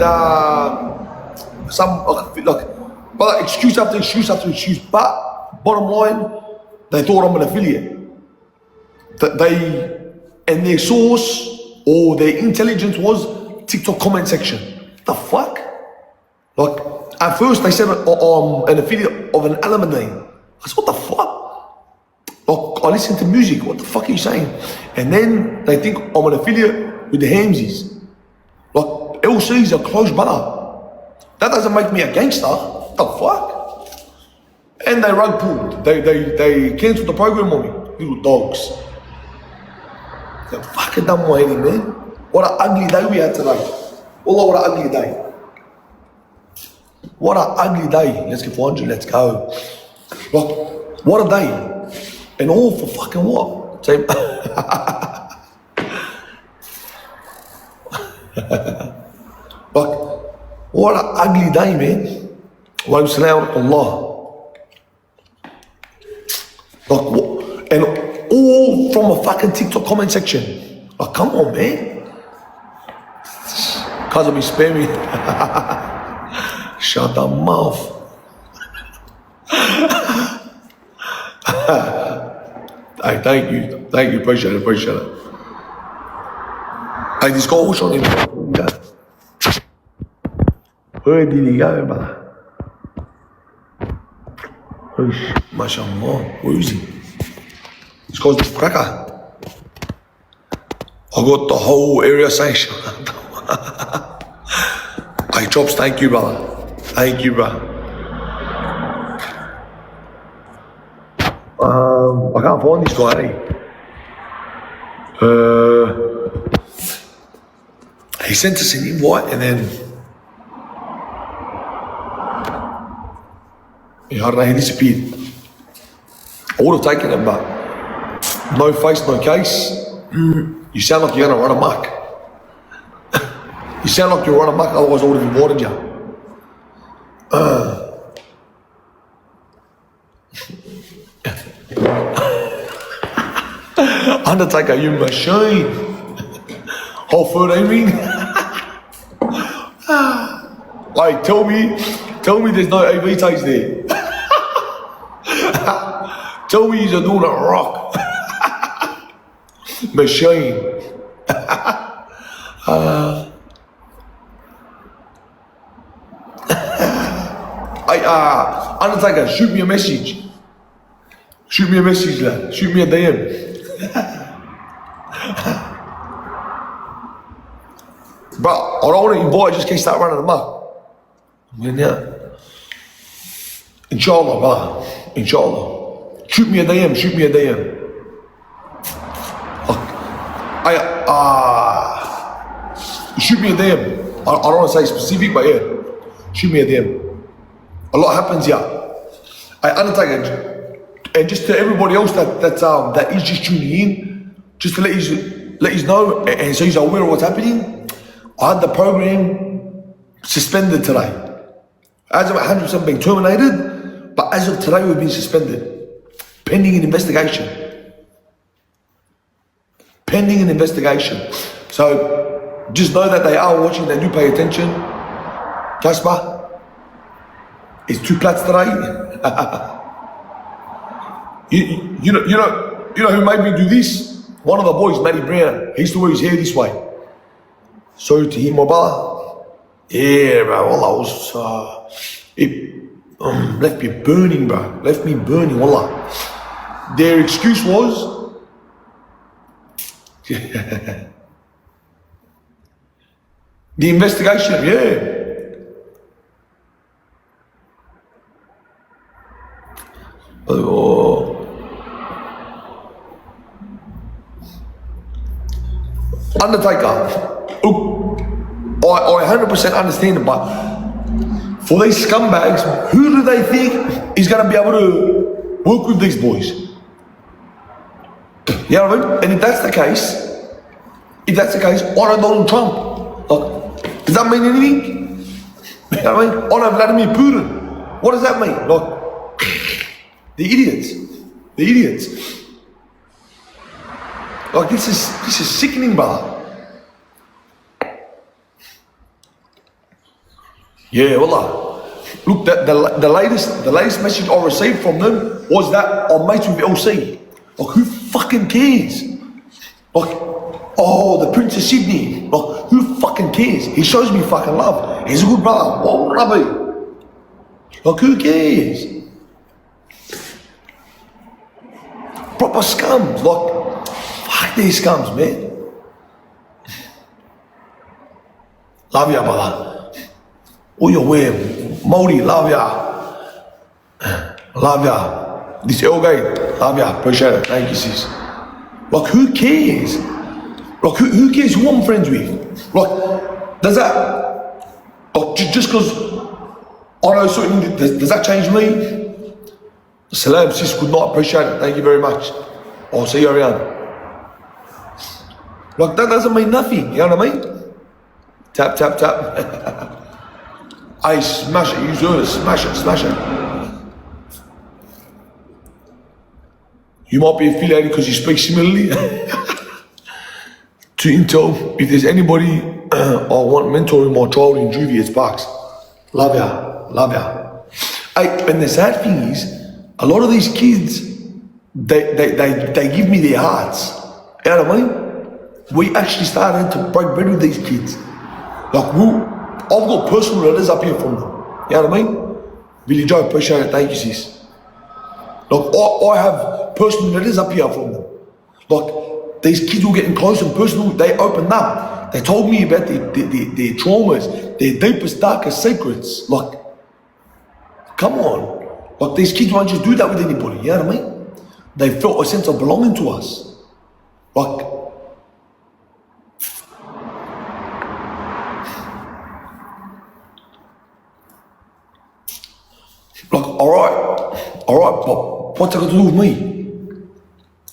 but excuse after excuse after excuse. But bottom line, they thought I'm an affiliate. And their source or their intelligence was TikTok comment section. The fuck? Like, at first they said I'm an affiliate of an alumni. I said, what the fuck? Like, I listen to music, what the fuck are you saying? And then they think I'm an affiliate with the Hamsies. Like, LC's a close brother. That doesn't make me a gangster. What the fuck? And they rug pulled. They cancelled the program on me. Little dogs. They're fucking dumb waiting, man. What an ugly day we had today. Wallah, what an ugly day. What an ugly day. Let's get 400, let's go. Like, what a day. And all for fucking what? Same. Like, what an ugly day, man. Wa salam Allah. Like, and all from a fucking TikTok comment section. Like, come on, man. Cause of me spamming. Shut the mouth. Hey, thank you, appreciate it. Hey, this guy was on him. Where did he go, brother? MashaAllah, where is he? This guy's the cracker. I got the whole area saying, hey, Chops, thank you, brother. Thank you, bro. I can't find this guy, he sent us an invite and then I don't know, he disappeared. I would have taken him, but no face, no case. You sound like you're gonna run amok. You sound like you're running amok, otherwise I would have invited you. Undertaker, you machine. Whole 13 ring. Like, tell me there's no AV taste there. Tell me you're doing a rock. Machine. Undertaker, shoot me a message. Shoot me a message, lad. Shoot me a DM. Bro, I don't want to invite, just can't start running them up. Yeah. Inshallah, brother. Inshallah. Shoot me a DM, shoot me a DM. Shoot me a DM. I don't want to say specific, but yeah. Shoot me a DM. A lot happens here. Undertaker, and just to everybody else that is just tuning in, just to let you know, and so you're aware of what's happening, I had the program suspended today. As of 100% being terminated, but as of today we've been suspended, pending an investigation. Pending an investigation. So just know that they are watching, they do pay attention. Casper, it's 2 plats today. you know who made me do this? One of the boys, Matty Brown. He used to wear his hair this way. Sorry to him, my brother. Yeah, bro. Wallah, it left me burning, bro. Left me burning, wallah. Their excuse was, the investigation, yeah. Oh. Undertaker, look, I 100% understand it, but for these scumbags, who do they think is going to be able to work with these boys? You know what I mean? And if that's the case, I know Donald Trump. Like, does that mean anything? You know what I mean? I know Vladimir Putin. What does that mean? Like, the idiots. Like, this is sickening, brother. Yeah, wallah. Look, the latest message I received from them was that I'm mates with LC. Like, who fucking cares? Like, oh, the Prince of Sydney. Like, who fucking cares? He shows me fucking love. He's a good brother. Oh, Rabbi. Like, who cares? Proper scums. Like, fuck these scums, man. Love ya, brother. All your way, Modi, love ya. Love ya. This L-Gate, love ya. Appreciate it. Thank you, sis. Like, who cares? Like, who cares who I'm friends with? Like, does that, like, just because I know certain, does that change me? Salam, sis, good night. Appreciate it. Thank you very much. I'll see you around. Like, that doesn't mean nothing. You know what I mean? Tap, tap, tap. I smash it, you do it, smash it. You might be affiliated because you speak similarly to Intel. If there's anybody I want mentoring my child in Juvie, it's Bucks. Love ya. And the sad thing is, a lot of these kids, they give me their hearts. You know what I mean? We actually started to break bread with these kids. Like, I've got personal letters up here from them. You know what I mean? Billy Joe, appreciate it. Thank you, sis. Like, I have personal letters up here from them. Like, these kids were getting close and personal. They opened up. They told me about their traumas, their deepest, darkest secrets. Like, come on. Like, these kids won't just do that with anybody. You know what I mean? They felt a sense of belonging to us. Like, all right, but what's it got to do with me?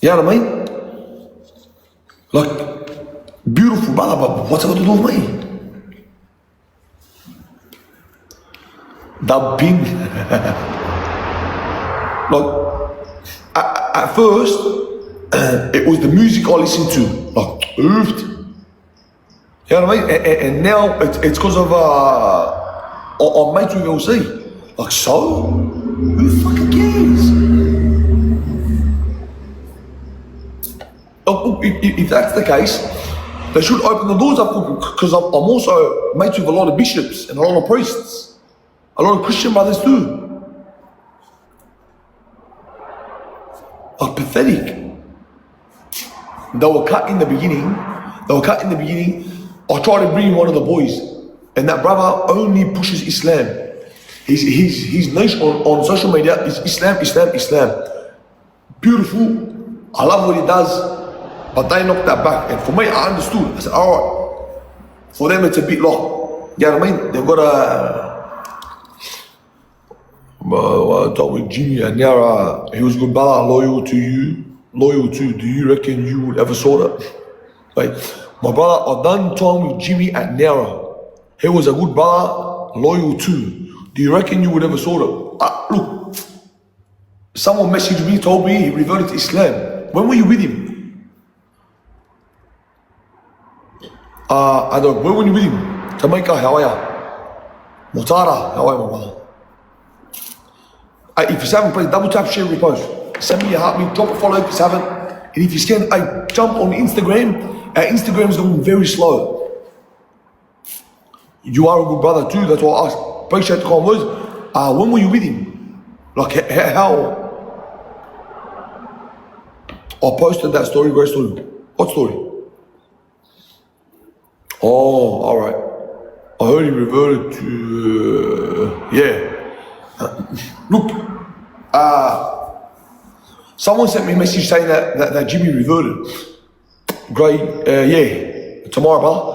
You know what I mean? Like, beautiful brother, but what's it got to do with me? The pin. Like, at first, it was the music I listened to. Like, You know what I mean? And now it's because of on mates with LC. Like, so? Who fucking cares? If that's the case, they should open the doors up, because I'm also mates with a lot of bishops and a lot of priests, a lot of Christian brothers too. Like, pathetic. They were cut in the beginning. I tried to bring in one of the boys, and that brother only pushes Islam. His niche on social media is Islam. Beautiful. I love what he does. But they knocked that back, and for me, I understood. I said, all right. For them, it's a bit locked. You know what I mean? They've got I talked with Jimmy and Nara. He was good brother, loyal to you. Do you reckon you would ever sort it? Like, my brother, I done time with Jimmy and Nara. He was a good brother, loyal to. Do you reckon you would ever sort it? Look, someone messaged me, told me he reverted to Islam. When were you with him? I don't. Where were you with him? Jamaica, how are ya? Mutara, how are you, my brother? If you haven't, please double tap, share, repost. Send me a heartbeat, drop a follow if you haven't. And if you can, jump on Instagram. Instagram is going very slow. You are a good brother too, that's why I asked. Appreciate the kind words. When were you with him? Like, how? I posted that story, great story. What story? Oh, all right. I heard he reverted to, look, someone sent me a message saying that Jimmy reverted. Great, tomorrow, brother.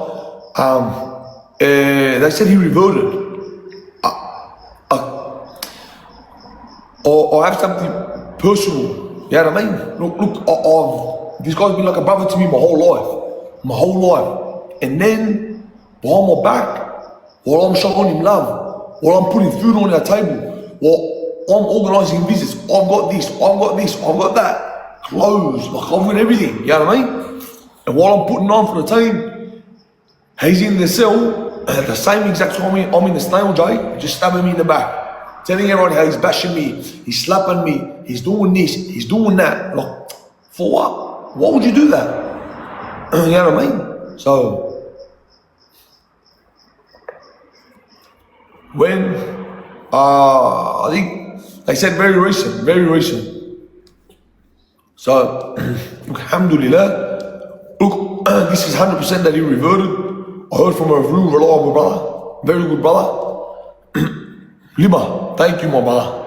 They said he reverted. I have something personal, you know what I mean? Look, this guy's been like a brother to me my whole life. And then, behind my back, while I'm showing him love, while I'm putting food on our table, while I'm organising visits, I've got that, clothes, like I've got everything, you know what I mean? And while I'm putting on for the team, he's in the cell, and at the same exact time I'm in the snail jail, just stabbing me in the back, telling everyone how he's bashing me, he's slapping me, he's doing this, he's doing that. Like, for what? Why would you do that? You know what I mean? So, when, I think they said very recent. So, look, alhamdulillah, look, this is 100% that he reverted. I heard from a real reliable brother, very good brother. Lima, thank you, my brother.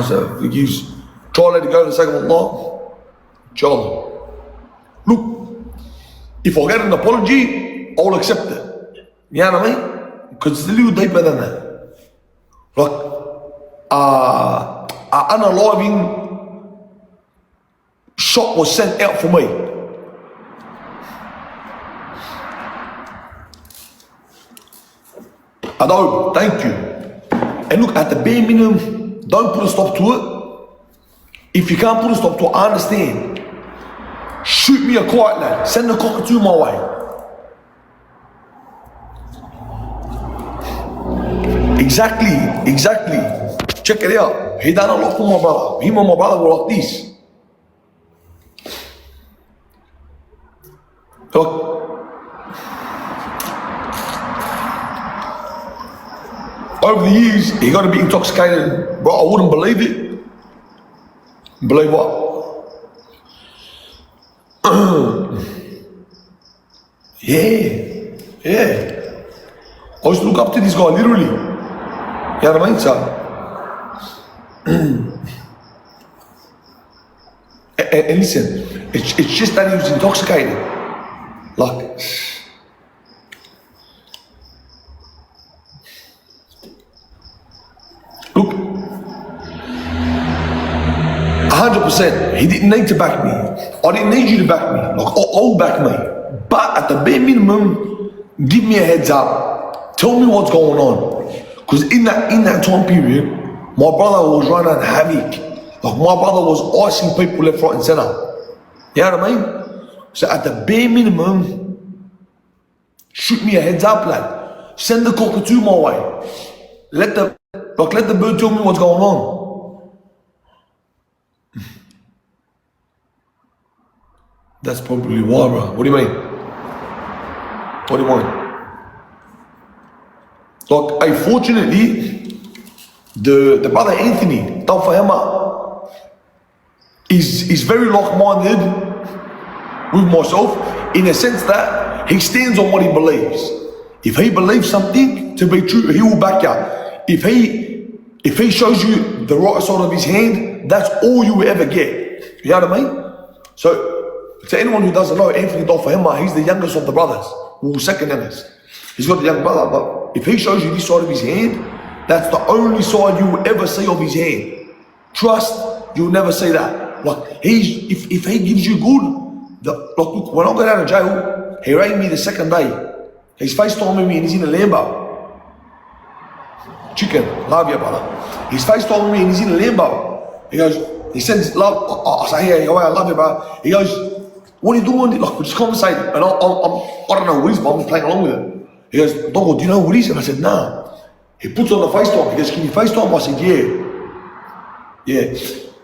So, forgives. Try to let it go for the sake of Allah. Inshallah. Look, if I get an apology, I will accept it. You know what I mean? Because it's a little deeper than that. Like, an unaliving shot was sent out for me. Adobe, thank you. And look, at the bare minimum, don't put a stop to it. If you can't put a stop to it, I understand. Shoot me a quiet lad. Send the cockatoo my way. Exactly. Check it out. He done a lot for my brother. Him and my brother were like this. Look. Over the years, he got to be intoxicated. Bro, I wouldn't believe it. Believe what? Yeah. I used to look up to this guy, literally. You know what I mean? So, and listen, it's just that he was intoxicated. Like, look, 100%, he didn't need to back me. I didn't need you to back me. Like, I'll back me. But at the bare minimum, give me a heads up. Tell me what's going on. Because in that time period, my brother was running havoc. Like, my brother was icing people left, right and center. You know what I mean? So at the bare minimum, shoot me a heads up, lad. Send the cockatoo my way. Let the bird tell me what's going on. That's probably why, bro. What do you mean? What do you want? Like, unfortunately, the brother Anthony, Tawfahema, is very like-minded with myself in a sense that he stands on what he believes. If he believes something to be true, he will back you. If he shows you the right side of his hand, that's all you will ever get. You know what I mean? So, to anyone who doesn't know, Anthony Tawfahema, he's the youngest of the brothers, well, second youngest. He's got a young brother, but if he shows you this side of his hand, that's the only side you will ever see of his hand. Trust, you'll never see that. Like, if he gives you good, look, when I got out of jail, he rang me the second day. He's FaceTiming me and he's in a Lambo. Chicken, love you, brother. He's FaceTiming me and he's in a Lambo. He sends love. I say, hey, I love you, bro. He goes, what are you doing? Like, we're just conversating. And I don't know what he's, but I'm just playing along with it. He goes, Doggo, do you know what he's? And I said, nah. He puts on the FaceTime. He goes, can you FaceTime? I said, yeah. Yeah.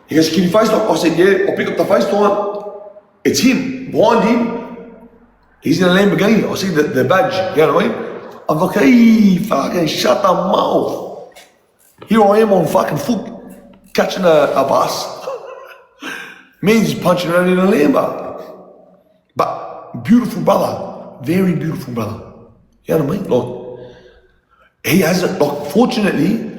He goes, can you FaceTime? I said, yeah. I pick up the FaceTime. It's him. Behind him, he's in a Lamborghini. I see the badge. You know what I mean? I'm like, hey, fucking shut the mouth. Here I am on fucking foot, catching a bus. Man's just punching around in a Lambo. But beautiful brother. Very beautiful brother. You know what I mean? Like, he hasn't, like, fortunately,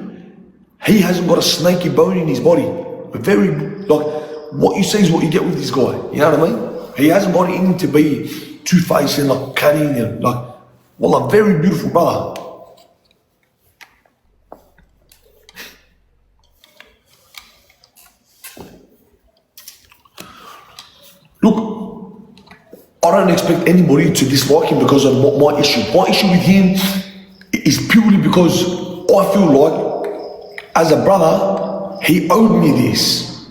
he hasn't got a snaky bone in his body. Very, like, what you see is what you get with this guy. You know what I mean? He hasn't got it in to be two-faced and like cunning and like, well, a very beautiful brother. Look, I don't expect anybody to dislike him because of my issue. My issue with him is purely because I feel like, as a brother, he owed me this.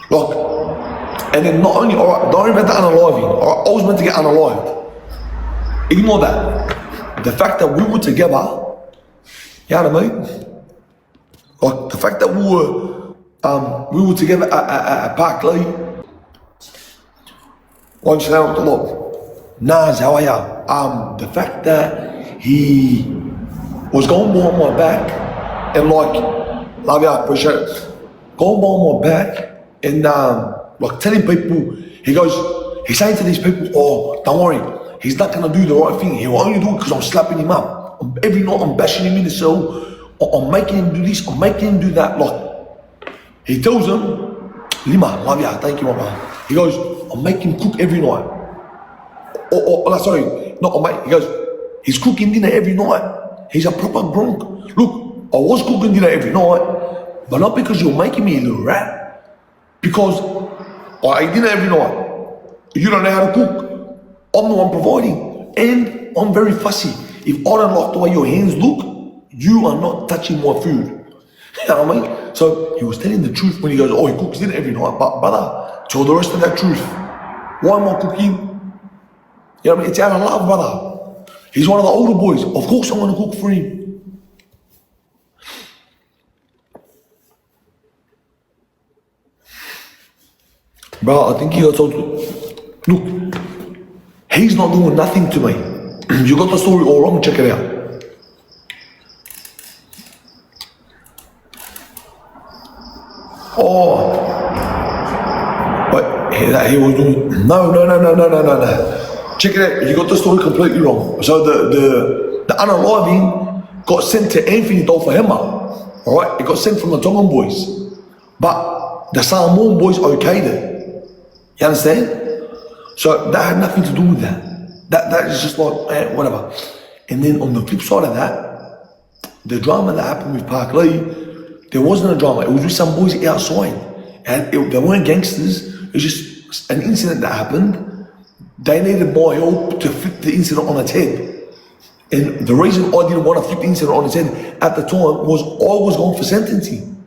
Like, and then not only, alright, don't worry about the unaliving. Alright, I was meant to get unalived. Ignore that. The fact that we were together, you know what I mean? Like, the fact that we were together at Park Lee. One salam to Allah. Naz, how are ya? The fact that he was going behind my back and like, love ya, appreciate it. Going behind my back and like telling people, he's saying to these people, oh, don't worry, he's not gonna do the right thing. He'll only do it because I'm slapping him up. Every night I'm bashing him in the cell. I'm making him do this, I'm making him do that. Like, he tells them, Lima, love ya, thank you, my brother. He goes, I make him cook every night. Sorry, not I make, he goes, he's cooking dinner every night. He's a proper bronc. Look, I was cooking dinner every night, but not because you're making me a little rat. Because I eat dinner every night. You don't know how to cook. I'm the one providing. And I'm very fussy. If I don't like the way your hands look, you are not touching my food. You know what I mean? So he was telling the truth when he goes, oh, he cooks dinner every night. But brother, tell the rest of that truth. Why am I cooking? You know what I mean? It's out of love, brother. He's one of the older boys. Of course I'm going to cook for him. Bro, I think you got told, look, he's not doing nothing to me. You got the story all wrong, check it out. Oh, but he was doing, no. Check it out, you got the story completely wrong. So the unaliving got sent to Anthony Tawfahema, alright? It got sent from the Tongan boys. But the Samoan boys okayed it. You understand? So that had nothing to do with that. That is just like, whatever. And then on the flip side of that, the drama that happened with Park Lee, there wasn't a drama. It was with some boys outside. And they weren't gangsters. It was just an incident that happened. They needed my help to flip the incident on its head. And the reason I didn't want to flip the incident on its head at the time was I was going for sentencing.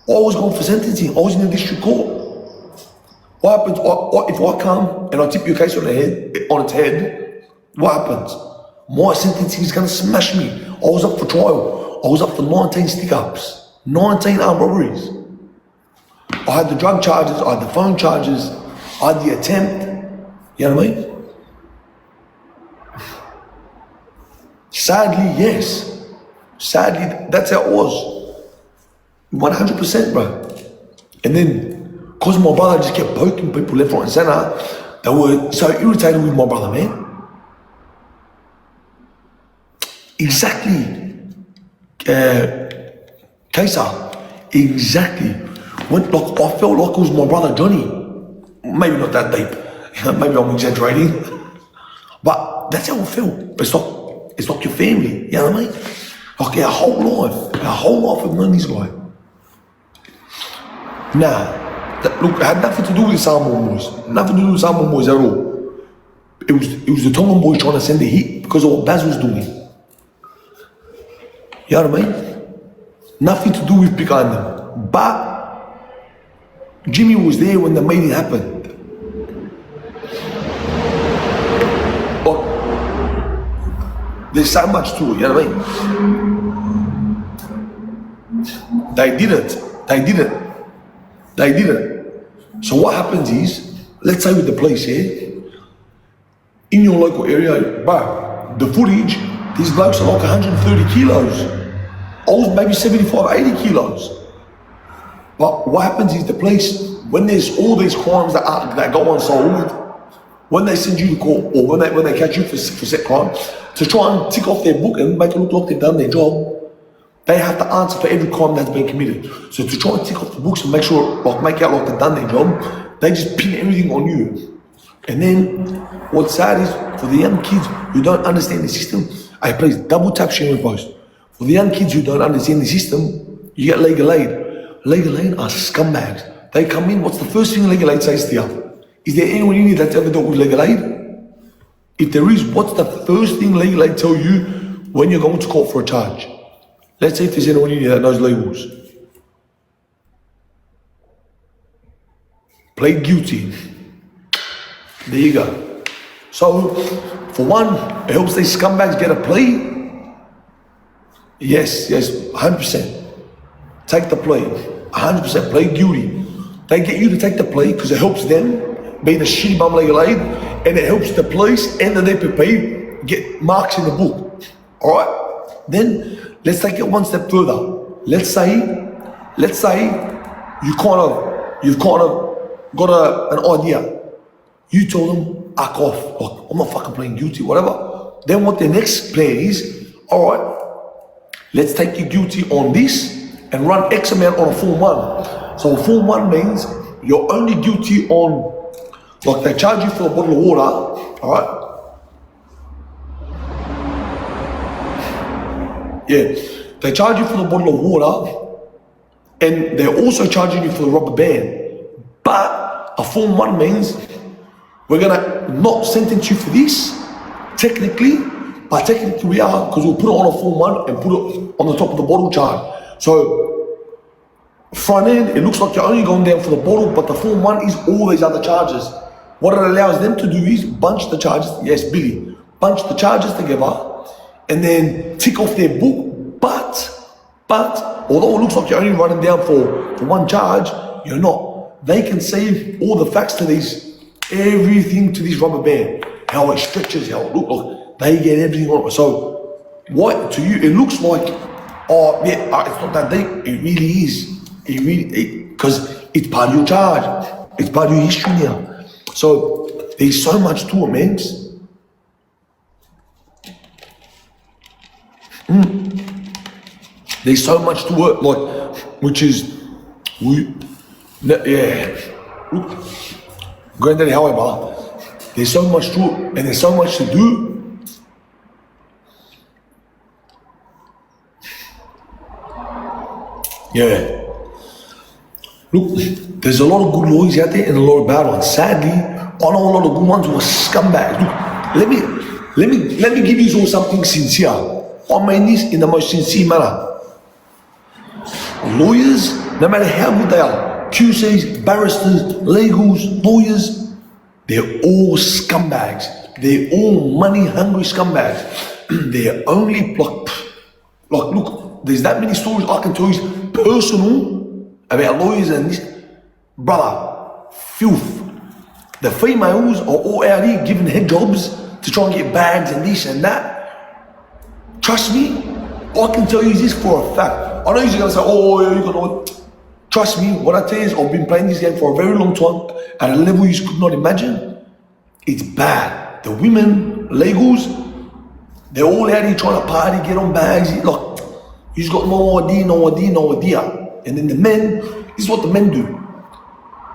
I was in the district court. What happens if I come and I tip your case on its head? What happens? My sentencing is going to smash me. I was up for trial. I was up for 19 stick-ups, 19 armed robberies. I had the drug charges, I had the phone charges, I had the attempt. You know what I mean? Sadly, yes. Sadly, that's how it was. 100%, bro. And then, because my brother just kept poking people left, right, and center, they were so irritated with my brother, man. Exactly. Kaisa. Exactly. When, like, I felt like it was my brother Johnny. Maybe not that deep. Maybe I'm exaggerating. But that's how I felt. It's like your family. You know what I mean? Like our whole life I've known this guy. Nah, look, it had nothing to do with the Salmon boys. Nothing to do with the Salmon boys at all. It was the Tongan boys trying to send a hit because of what Baz was doing. You know what I mean? Nothing to do with behind them. But Jimmy was there when the meeting happened. But there's so much to it, you know what I mean? They didn't. So what happens is, let's say with the police here, in your local area, bro, the footage, these blokes are like 130 kilos. I was maybe 75, 80 kilos. But what happens is the police, when there's all these crimes that go unsolved, when they send you to court or when they catch you for set crime, to try and tick off their book and make it look like they've done their job, they have to answer for every crime that's been committed. So to try and tick off the books and make sure, like, make out like they've done their job, they just pin everything on you. And then what's sad is for the young kids who don't understand the system, I please double tap share and post. For the young kids who don't understand the system, you get legal aid. Legal aid are scumbags. They come in, what's the first thing legal aid says to you? Is there anyone in here that's ever dealt with legal aid? If there is, what's the first thing legal aid tell you when you're going to court for a charge? Let's see if there's anyone in here that knows legals. Plead guilty. There you go. So, for one, it helps these scumbags get a plea. Yes, 100%. Take the plea. 100%. Plead guilty. They get you to take the plea because it helps them being a shitty bum legal aid, and it helps the police and the DPP get marks in the book. All right. Then let's take it one step further. Let's say you've kind of got an idea. You told them, "Ack off. Like, I'm not fucking pleading guilty, whatever." Then what the next plan is? All right. Let's take you guilty on this and run X amount on a Form 1. So a Form 1 means you're only guilty on, like, they charge you for a bottle of water, all right? Yeah, they charge you for the bottle of water and they're also charging you for the rubber band. But a Form 1 means we're gonna not sentence you for this, technically, but technically we are, because we'll put it on a Form 1 and put it on the top of the bottle charge. So, front end, it looks like you're only going down for the bottle, but the Form 1 is all these other charges. What it allows them to do is bunch the charges, yes, Billy, bunch the charges together and then tick off their book. But, although it looks like you're only running down for one charge, you're not. They can save all the facts to these, everything to this rubber band, how it stretches, how it looks like. They get everything on it. So, what to you, it looks like, oh yeah, it's not that deep. It really is. It really, because it's part of your charge. It's part of your history now. So, there's so much to it, man. There's so much to it, like, which is, yeah. Look, granddaddy, however, there's so much to it, and there's so much to do. Yeah. Look, there's a lot of good lawyers out there and a lot of bad ones. Sadly, I know a lot of good ones who are scumbags. Look, let me give you all something sincere. I mean this in the most sincere manner. Lawyers, no matter how good they are, QCs, barristers, legals, lawyers, they're all scumbags. They're all money-hungry scumbags. They're only, look, there's that many stories I can tell you personal about lawyers and this. Brother, filth. The females are all out here giving head jobs to try and get bags and this and that. Trust me, I can tell you this for a fact. I know you're gonna say, oh, yeah, you know. Trust me, what I tell you is I've been playing this game for a very long time at a level you could not imagine. It's bad. The women, legals, they're all out here trying to party, get on bags. Look, you just got no idea. And then the men, this is what the men do.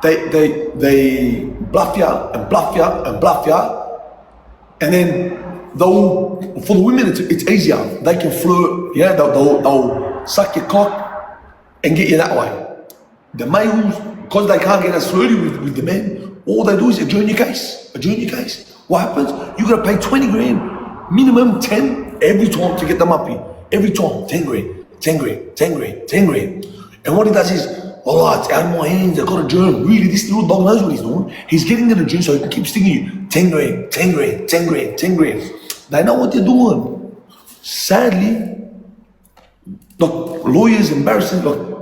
They bluff ya and bluff ya and bluff ya, and then they'll, for the women it's easier. They can flirt, yeah. They'll suck your cock and get you that way. The males, because they can't get as flirty with the men, all they do is adjourn your case. What happens? You gotta pay 20 grand, minimum 10 every time to get them up here. Every time, 10 grand. And what he does is, oh, it's out of my hands, I got a germ. Really, this little dog knows what he's doing. He's getting in the gym so he can keep stinging you. 10 grand. They know what they're doing. Sadly, look, lawyers and barristers, look,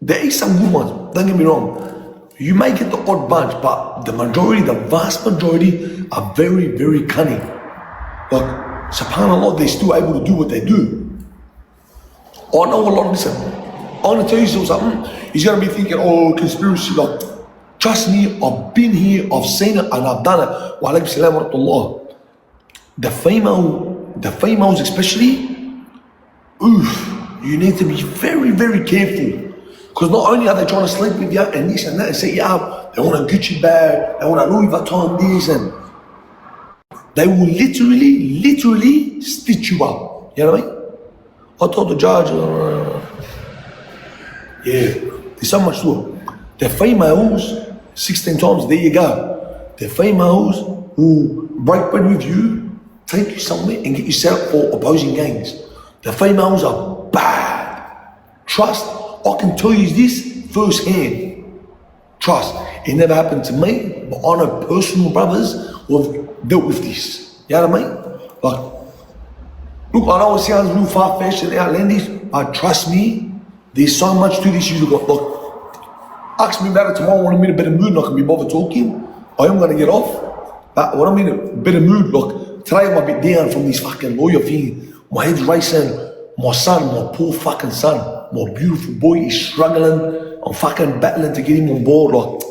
there is some good ones, don't get me wrong. You may get the odd bunch, but the majority, the vast majority are very, very cunning. Look, subhanAllah, they're still able to do what they do. I know a lot of this. I'm gonna tell you something. He's gonna be thinking, oh, conspiracy. Like, trust me, I've been here, I've seen it, and I've done it. Wa alaikum salam wa rahmatullah. The females especially, you need to be very, very careful. Because not only are they trying to sleep with you and this and that and set you up, they want a Gucci bag, they want a Louis Vuitton this, and they will literally stitch you up. You know what I mean? I told the judge, there's so much to it. The females, 16 times, there you go. The females will break bread with you, take you somewhere and get you set up for opposing gangs. The females are bad. Trust, I can tell you this firsthand. Trust, it never happened to me, but I know personal brothers who have dealt with this. You know what I mean? Like, look, I know it sounds real far-fetched and outlandish, but trust me, there's so much to this. You look, ask me about it tomorrow when I'm in a better mood and I can be bothered talking. I am gonna get off, but when I'm in a better mood, look, today I'm a bit down from this fucking lawyer thing. My head's racing. My son, my poor fucking son, my beautiful boy is struggling. I'm fucking battling to get him on board. Like,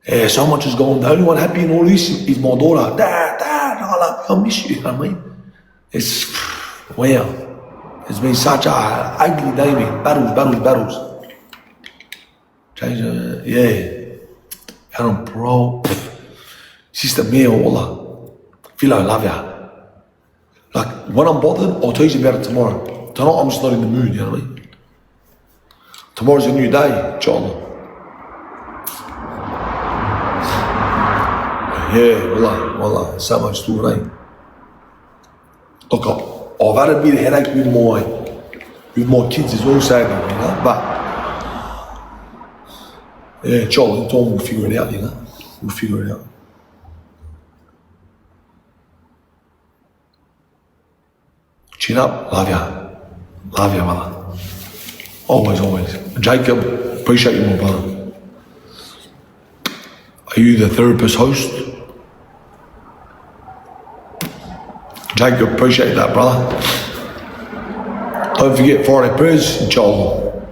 yeah, so much is going on. The only one happy in all this is my daughter. Dad, I love you, I miss you. You know what I mean? It's, wow. It's been such a ugly day, man. Battles. Change, yeah. And bro, sister Mia, wallah. Feel I love ya. Like, when I'm bothered, I'll tell you about it tomorrow. Tonight, I'm just not in the mood, you know what I mean? Tomorrow's a new day, inshallah. Yeah, wallah, so much to it, eh? Look, I've had a bit of headache with my kids as well, sadly, you know, but yeah, inshallah, in time we'll figure it out, you know? We'll figure it out. Chin up, love ya, brother. Always. Jacob, appreciate you, my brother. Are you the therapist host? Jacob, appreciate that, brother. Don't forget Friday prayers, inshallah.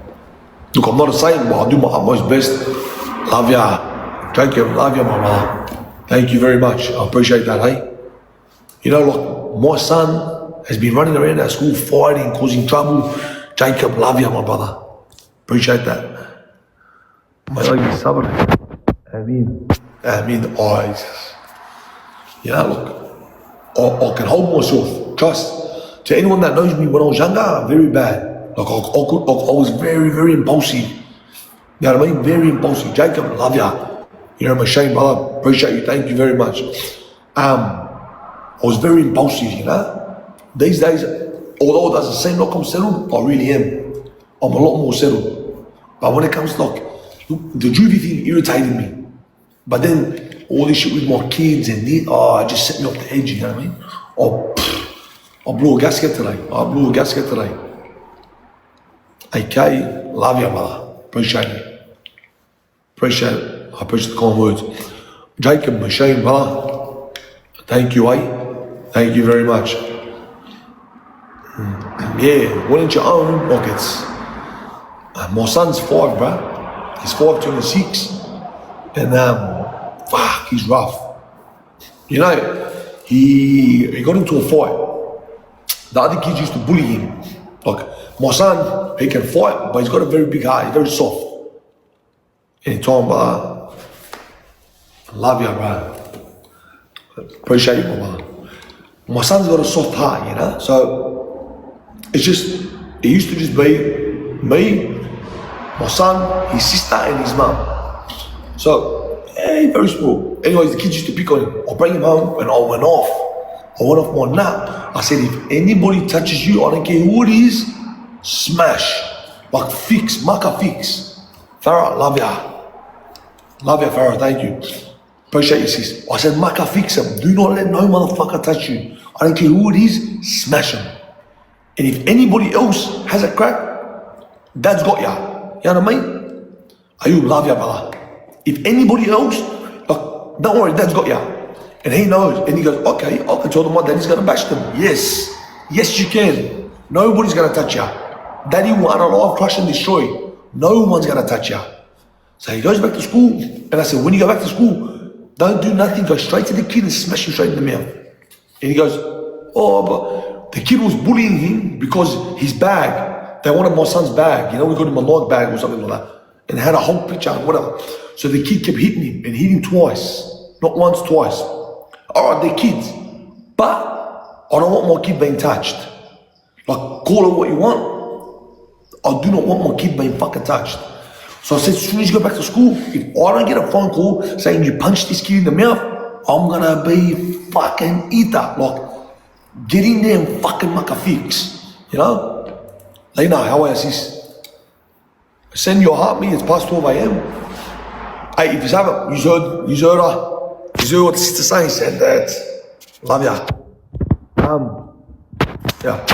Look, I'm not a saint, but I do my utmost best. Love ya. Jacob, love ya, my brother. Thank you very much. I appreciate that, hey? You know, look, my son has been running around our school fighting, causing trouble. Jacob, love you, my brother. Appreciate that. My sabr. Ameen. You know, look, I can hold myself. Trust. To anyone that knows me when I was younger, I'm very bad. Like, I was very, very impulsive. You know what I mean? Very impulsive. Jacob, love ya. You know, I'm ashamed, brother. Appreciate you. Thank you very much. I was very impulsive, you know. These days, although it doesn't seem like I'm settled, I really am. I'm a lot more settled. But when it comes to, like, The Juvie thing irritated me. But then all this shit with my kids and it just set me off the edge, you know what I mean? I blew a gasket today. AK, love you, brother. Appreciate it. I appreciate the kind words. Jacob, Machine, brother. Thank you, Thank you very much. Yeah, why didn't you own? Look, it's my son's 5, bro. He's 5, turning 6, and fuck, he's rough. You know, he got into a fight. The other kids used to bully him. Like my son, he can fight, but he's got a very big heart. He's very soft. Anytime, brother. Love you, bro. Appreciate you, brother. My son's got a soft heart, you know. So it's just, it used to just be me, my son, his sister, and his mum. So, yeah, very small. Anyways, the kids used to pick on him. I bring him home, and I went off my nut. I said, if anybody touches you, I don't care who it is, smash. Like fix, maka fix. Farah, love ya. Love ya, Farah, thank you. Appreciate you, sis. I said, maka fix him. Do not let no motherfucker touch you. I don't care who it is, smash him. And if anybody else has a crack, Dad's got ya. You know what I mean? Ayub, love ya, brother. If anybody else, like, don't worry, Dad's got ya. And he knows, and he goes, okay, I can tell them my daddy's gonna bash them. Yes, you can. Nobody's gonna touch ya. Daddy will unalive, crush and destroy. No one's gonna touch ya. So he goes back to school, and I said, when you go back to school, don't do nothing, go straight to the kid and smash him straight in the mouth. And he goes, oh, but the kid was bullying him because his bag, they wanted my son's bag, you know, we got him a log bag or something like that, and had a whole picture and whatever. So the kid kept hitting him, and hit him twice, not once, twice. All right, they're kids, but I don't want my kid being touched. Like, call it what you want. I do not want my kid being fucking touched. So I said, as soon as you go back to school, if I don't get a phone call saying you punched this kid in the mouth, I'm gonna be fucking eater. Like, get in there and fucking make a fix. You know? Lena, how are you, sis? Send your heart me, it's past 12 a.m. Hey, if you haven't, you heard what the sister saying, said that. Love ya. Yeah.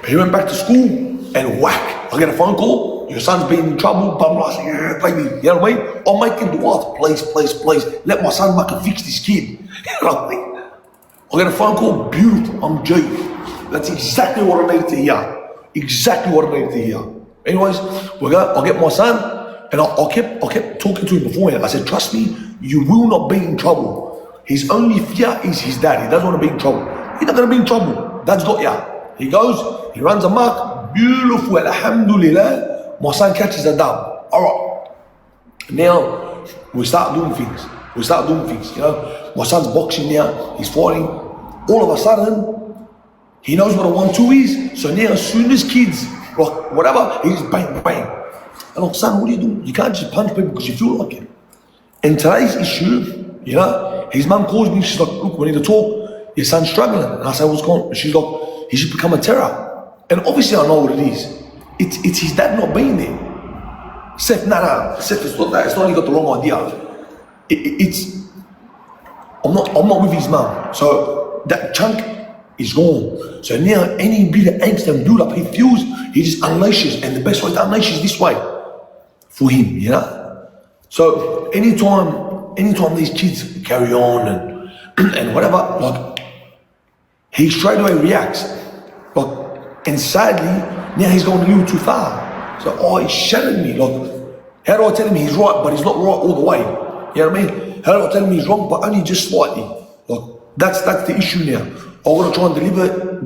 He went back to school and whack. I get a phone call, your son's been in trouble, blah, blah. I say, yeah, baby, you know what I mean? I'm making dua, please. Let my son make a fix this kid. You know what I mean? I get a phone call, beautiful, I'm G. That's exactly what I needed to hear. Anyways, I'll get my son, and I kept talking to him beforehand. I said, trust me, you will not be in trouble. His only fear is his dad. He doesn't want to be in trouble. He's not going to be in trouble. Dad's got ya. He goes, he runs amok, beautiful, alhamdulillah. My son catches a dub. All right. Now, we start doing things, you know. My son's boxing now, he's fighting. All of a sudden, he knows what a 1-2 is. So now, as soon as kids, like, whatever, he's bang. And I'm son, what are you doing? You can't just punch people because you feel like it. And today's issue, you know, his mum calls me, she's like, look, we need to talk. Your son's struggling. And I say, what's going on? And she's like, he's just become a terror. And obviously I know what it is. It's his dad not being there. Seth, no, Seth, it's not that. It's not he got the wrong idea. I'm not with his mum. So that chunk is gone. So now any bit of angst and build up he feels, he just unleashes. And the best way to unleash is this way. For him, you know? So anytime these kids carry on and whatever, like, he straight away reacts. Like, and sadly, now he's going a little too far. So, he's shattered me. Like, how do I tell him he's right, but he's not right all the way? You know what I mean? How do I tell him he's wrong, but only just slightly? Like, that's the issue now. I want to try and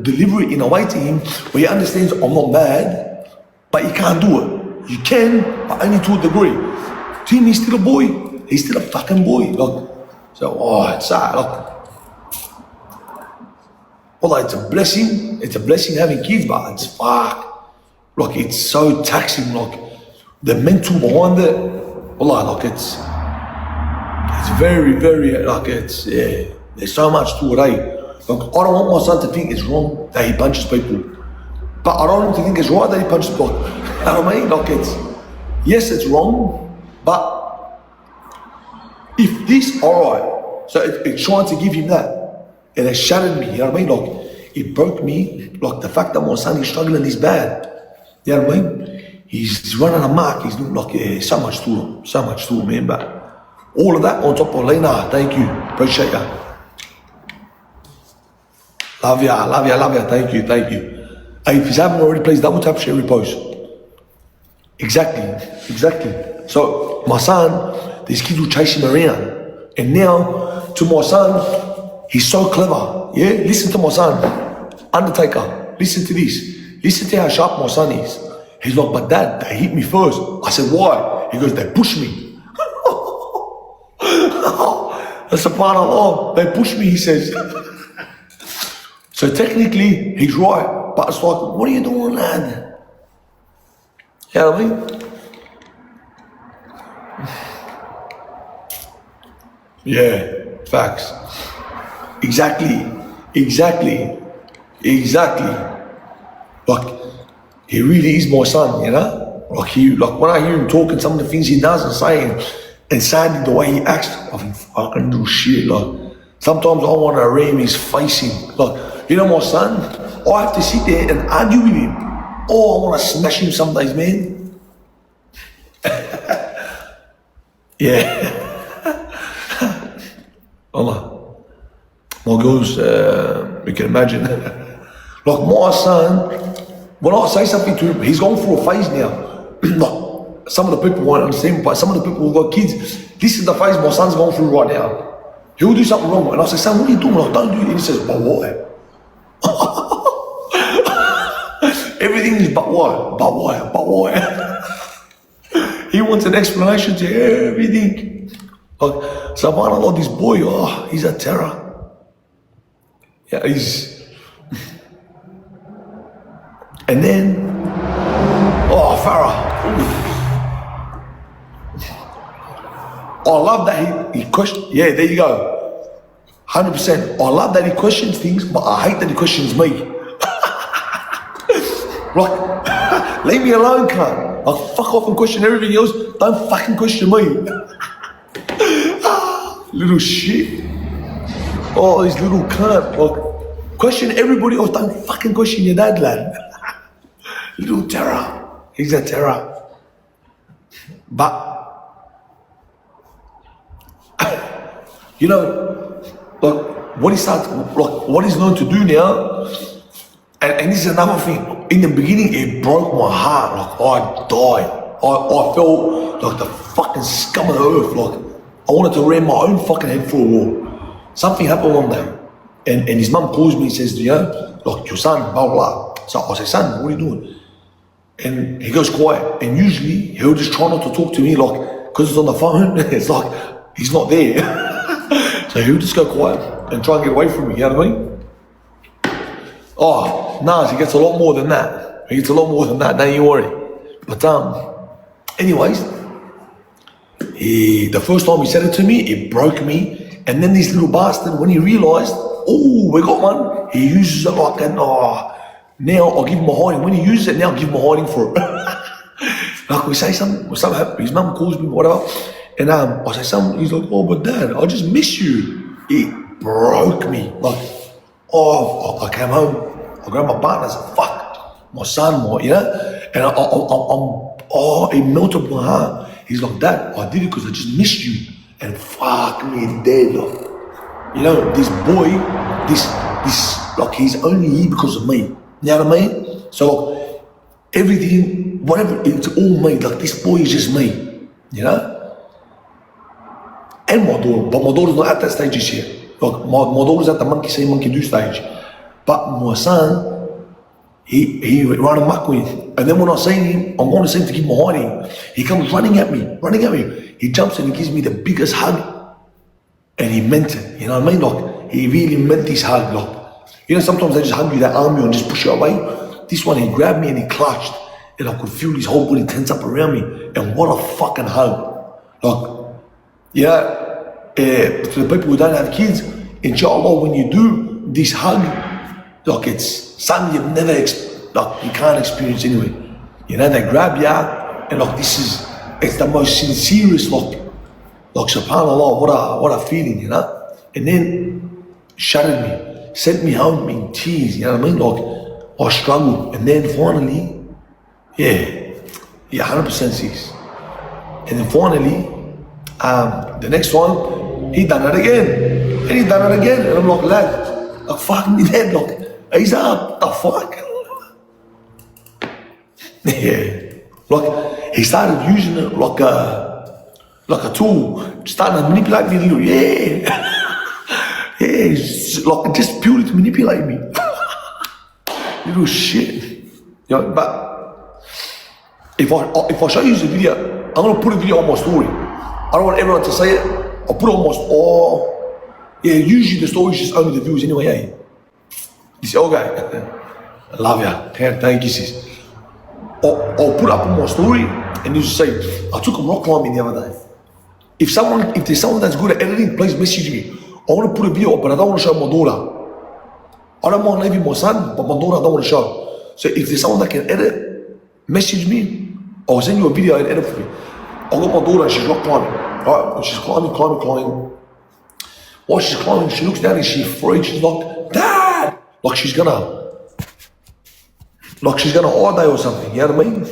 deliver it in a way to him where he understands I'm not mad, but he can't do it. You can, but only to a degree. To him, he's still a boy. He's still a fucking boy. Like, so, it's sad. Like, well, it's a blessing. It's a blessing having kids, but it's fuck. Like, it's so taxing. Like, the mental behind it. Well, like, it's very, very, like, it's, yeah. There's so much to it, eh? Like, I don't want my son to think it's wrong that he punches people. But I don't think it's right that he punched the block. You know what I mean? Like yes, it's wrong, but if this, alright, so it's trying to give him that, and it shattered me, you know what I mean? Like, it broke me, like the fact that my son is struggling is bad. You know what I mean? He's running amok, he's doing like, so much to him, man, but all of that on top of Lena, thank you, appreciate ya. Love ya, thank you. Hey, if you haven't already, please double tap, share, repost. Exactly. So, my son, these kids will chase him around. And now, to my son, he's so clever, yeah? Listen to my son, Undertaker, listen to this. Listen to how sharp my son is. He's like, but dad, they hit me first. I said, why? He goes, they pushed me. SubhanAllah, they pushed me, he says. So technically, he's right. But it's like, what are you doing, lad? You know what I mean? Yeah, facts. Exactly. Like, he really is my son, you know? Like when I hear him talking, some of the things he does and saying, and sadly the way he acts, I think fucking do shit. Like, sometimes I want to ram his face in. Like, you know my son, I have to sit there and argue with him. Oh, I want to smash him some days, man. Yeah. Allah. My girls, you can imagine. Like my son, when I say something to him, he's going through a phase now. Like, some of the people won't understand, but some of the people who've got kids, this is the phase my son's going through right now. He'll do something wrong, and I say, son, what are you doing? Like, don't do it. And he says, but why? Everything is but why? He wants an explanation to everything. Like, subhanAllah, this boy, oh, he's a terror. Yeah, he's... And then, oh, Farah. I love that he questions, yeah, there you go. 100%. I love that he questions things, but I hate that he questions me. Like, leave me alone, cunt. I'll fuck off and question everything else. Don't fucking question me. Little shit. Oh, this little cunt. Like, question everybody else. Don't fucking question your dad, lad. Little terror. He's a terror. But, you know, like, what he's learned to do now, and this is another thing. In the beginning, it broke my heart. Like, I died. I felt like the fucking scum of the earth. Like, I wanted to ram my own fucking head through a wall. Something happened one day, and his mum calls me and says, you know, like, your son, blah, blah. So I say, son, what are you doing? And he goes quiet. And usually, he'll just try not to talk to me, like, because it's on the phone. It's like, he's not there. So he'll just go quiet and try and get away from me, you know what I mean? Oh, nah, he gets a lot more than that. He gets a lot more than that, don't you worry. But anyways, the first time he said it to me, it broke me. And then this little bastard, when he realized, oh, we got one, he uses it like that. Oh, now I'll give him a hiding. When he uses it, now I'll give him a hiding for it. Like we say something happens, his mum calls me, whatever. And I say something, he's like, oh, but dad, I just miss you. It broke me. Like, oh, I came home, I grabbed my partner, I said, fuck, my son, you know? And it melted my heart. He's like, dad, I did it because I just missed you. And fuck me dead, like. You know, this boy, this, like, he's only here because of me. You know what I mean? So, like, everything, whatever, it's all me. Like, this boy is just me, you know? And my daughter, but my daughter's not at that stage just yet. Like, my daughter's at the monkey see, monkey do stage. But my son, he ran amok with. And then when I see him, I'm going to see him to give him a hiding. He comes running at me. He jumps and he gives me the biggest hug. And he meant it, you know what I mean? Like, he really meant this hug. Like, you know, sometimes they just hug you, they arm you and just push you away. This one, he grabbed me and he clutched. And I could feel his whole body tense up around me. And what a fucking hug. Like, yeah, to the people who don't have kids, inshallah, when you do this hug, like, it's something you've never like you can't experience anyway. You know, they grab you and like it's the most sincerest like subhanAllah, what a feeling, you know? And then shuttered me, sent me home in tears, you know what I mean? Like I struggled, and then finally, yeah, 100% sis. And then finally, the next one, he done it again, and I'm like, lad, like fuck me dead, like, he's up, the fuck? Yeah, like he started using it like a tool, starting to manipulate me a little, yeah, like just purely to manipulate me, little shit, you know. But if I show you the video, I'm gonna put a video on my story. I don't want everyone to say it. I'll put it on my usually the story is just only the views anyway, eh? You say, okay, I love ya, thank you sis. I'll put it up on my story and you just say, I took a rock climbing the other day. If there's someone that's good at editing, please message me. I want to put a video up, but I don't want to show my daughter. I don't mind leaving my son, but my daughter I don't want to show. So if there's someone that can edit, message me. I'll send you a video and edit for me. I got my daughter and she's rock climbing. Right? And she's climbing. While she's climbing, she looks down and she's afraid. She's like, Dad! Like she's gonna eye day or something, you know what I mean?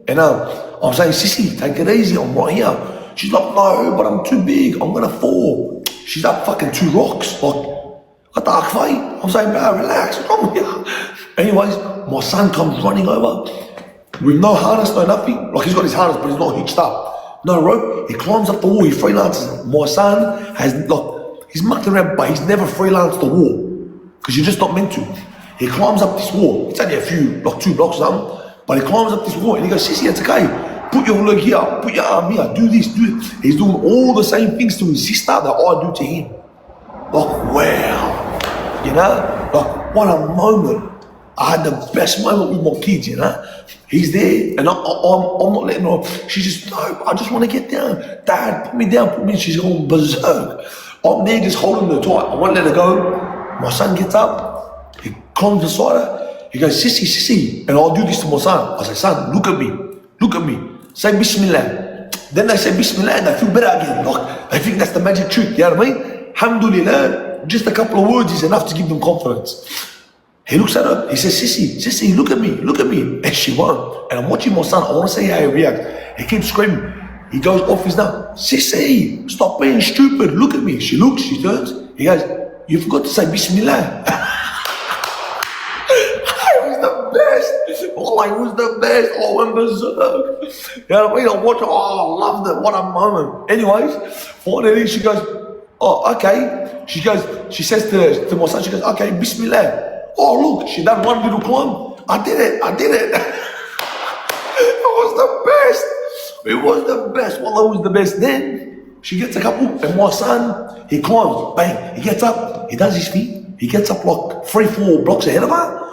And I'm saying, Sissy, take it easy, I'm right here. She's like, no, but I'm too big, I'm gonna fall. She's up fucking 2 rocks, like, what the fuck, mate? I'm saying, bro, relax, what's wrong with you? Anyways, my son comes running over with no harness, no nothing. Like, he's got his harness, but he's not hitched up. No rope, he climbs up the wall, he freelances. My son has, like, he's mucked around, but he's never freelanced the wall, because you're just not meant to. He climbs up this wall, it's only a few, like 2 blocks or something, but he climbs up this wall and he goes, Sissy, it's okay. Put your leg here, put your arm here, do this, do it. He's doing all the same things to his sister that I do to him. Like, wow. You know? Like, what a moment. I had the best moment with my kids, you know? He's there and I'm not letting her, she's just, no, I just want to get down. Dad, put me down, she's going berserk. I'm there just holding her tight. I won't let her go. My son gets up. He climbs beside her, he goes, Sissy, and I'll do this to my son. I say, son, look at me, say Bismillah. Then they say Bismillah and they feel better again. Like, they think that's the magic trick, you know what I mean? Alhamdulillah, just a couple of words is enough to give them confidence. He looks at her, he says, Sissy, look at me. And she won't. And I'm watching my son, I want to see how he reacts. He keeps screaming. He goes off his nut. Sissy, stop being stupid, look at me. She looks, she turns, he goes, you forgot to say Bismillah. Oh, it was the best. Oh, I went berserk. You know what I mean? I watched it. Oh, I loved it. What a moment. Anyways, finally she goes, oh, okay. She says to my son, she goes, okay, Bismillah. Oh, look, she done one little climb. I did it. It was the best. Well, it was the best. Then she gets a couple, and my son, he climbs. Bang. He gets up. He does his feet. He gets up like 3-4 blocks ahead of her.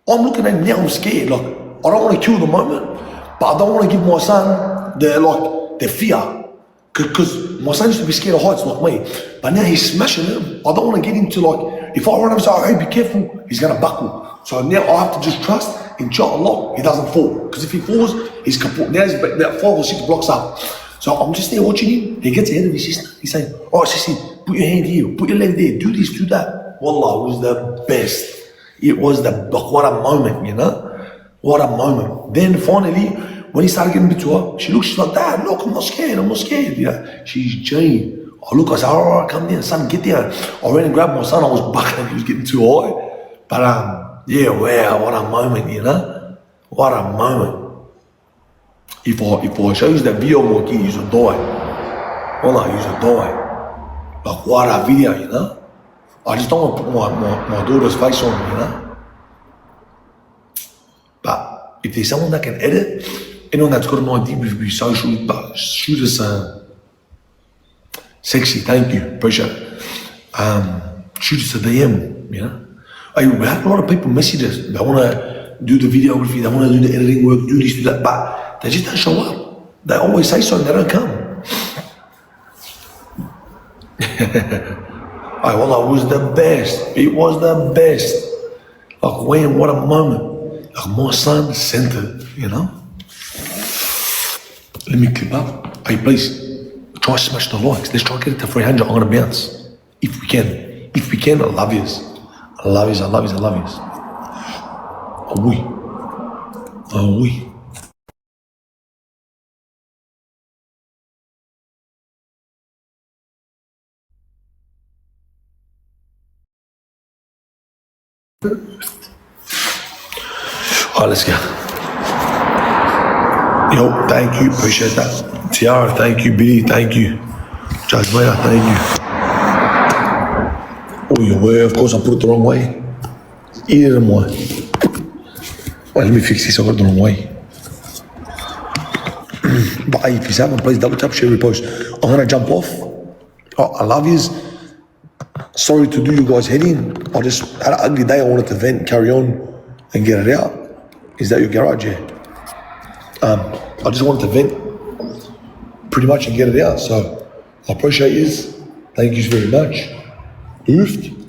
I'm looking at him now, I'm scared. Like, I don't want to kill the moment, but I don't want to give my son the fear. Because my son used to be scared of heights like me, but now he's smashing him. I don't want to get him to like, if I run up and say, oh, hey, be careful, he's going to buckle. So now I have to just trust, inshallah, he doesn't fall. Because if he falls, he's kaput. Now he's about 5 or 6 blocks up. So I'm just there watching him. He gets ahead of his sister. He's saying, oh, Sissy, put your hand here, put your leg there, do this, do that. Wallah, it was the best. It was what a moment, you know? What a moment. Then finally, when he started getting to her, she's like, Dad, look, I'm not scared, you know? She's Jane. Oh, look, I said, all right, come down, son, get down. I ran and grabbed my son, I was bucking, he was getting too high. But, yeah, wow, what a moment, you know? What a moment. If I show you that video of my kid, you'll die. Wallah, you'll die. Like, what a video, you know? I just don't want to put my daughter's face on, you know? But if there's someone that can edit, anyone that's got an idea with social, but shoot us sexy, thank you, appreciate it. Shoot us a DM, you know? We had a lot of people message us, they want to do the videography, they want to do the editing work, do this, do that, but they just don't show up. They always say so and they don't come. Wallah, it was the best. Like, when, what a moment. like more sun centered, you know? Let me clip up. Hey, please, try smash the likes. Let's try to get it to 300. I'm gonna bounce. If we can. If we can, I love yous. I love yous, I love yous, I love yous. Oh, we. Oh, we. Alright, let's go. Yo, thank you, appreciate that. Tiara, thank you. Billy, thank you. Judge Mayer, thank you. Oh, your way, of course I put it the wrong way. Either of them way. Wait, let me fix this, I got it the wrong way. But hey, if you haven't, please double tap, share, repost. I'm gonna jump off. Oh, I love yous. Sorry to do you guys head in. I just had an ugly day, I wanted to vent, carry on, and get it out. Is that your garage? Yeah. I just wanted to vent pretty much and get it out. So I appreciate yous. Thank you very much. Oofed.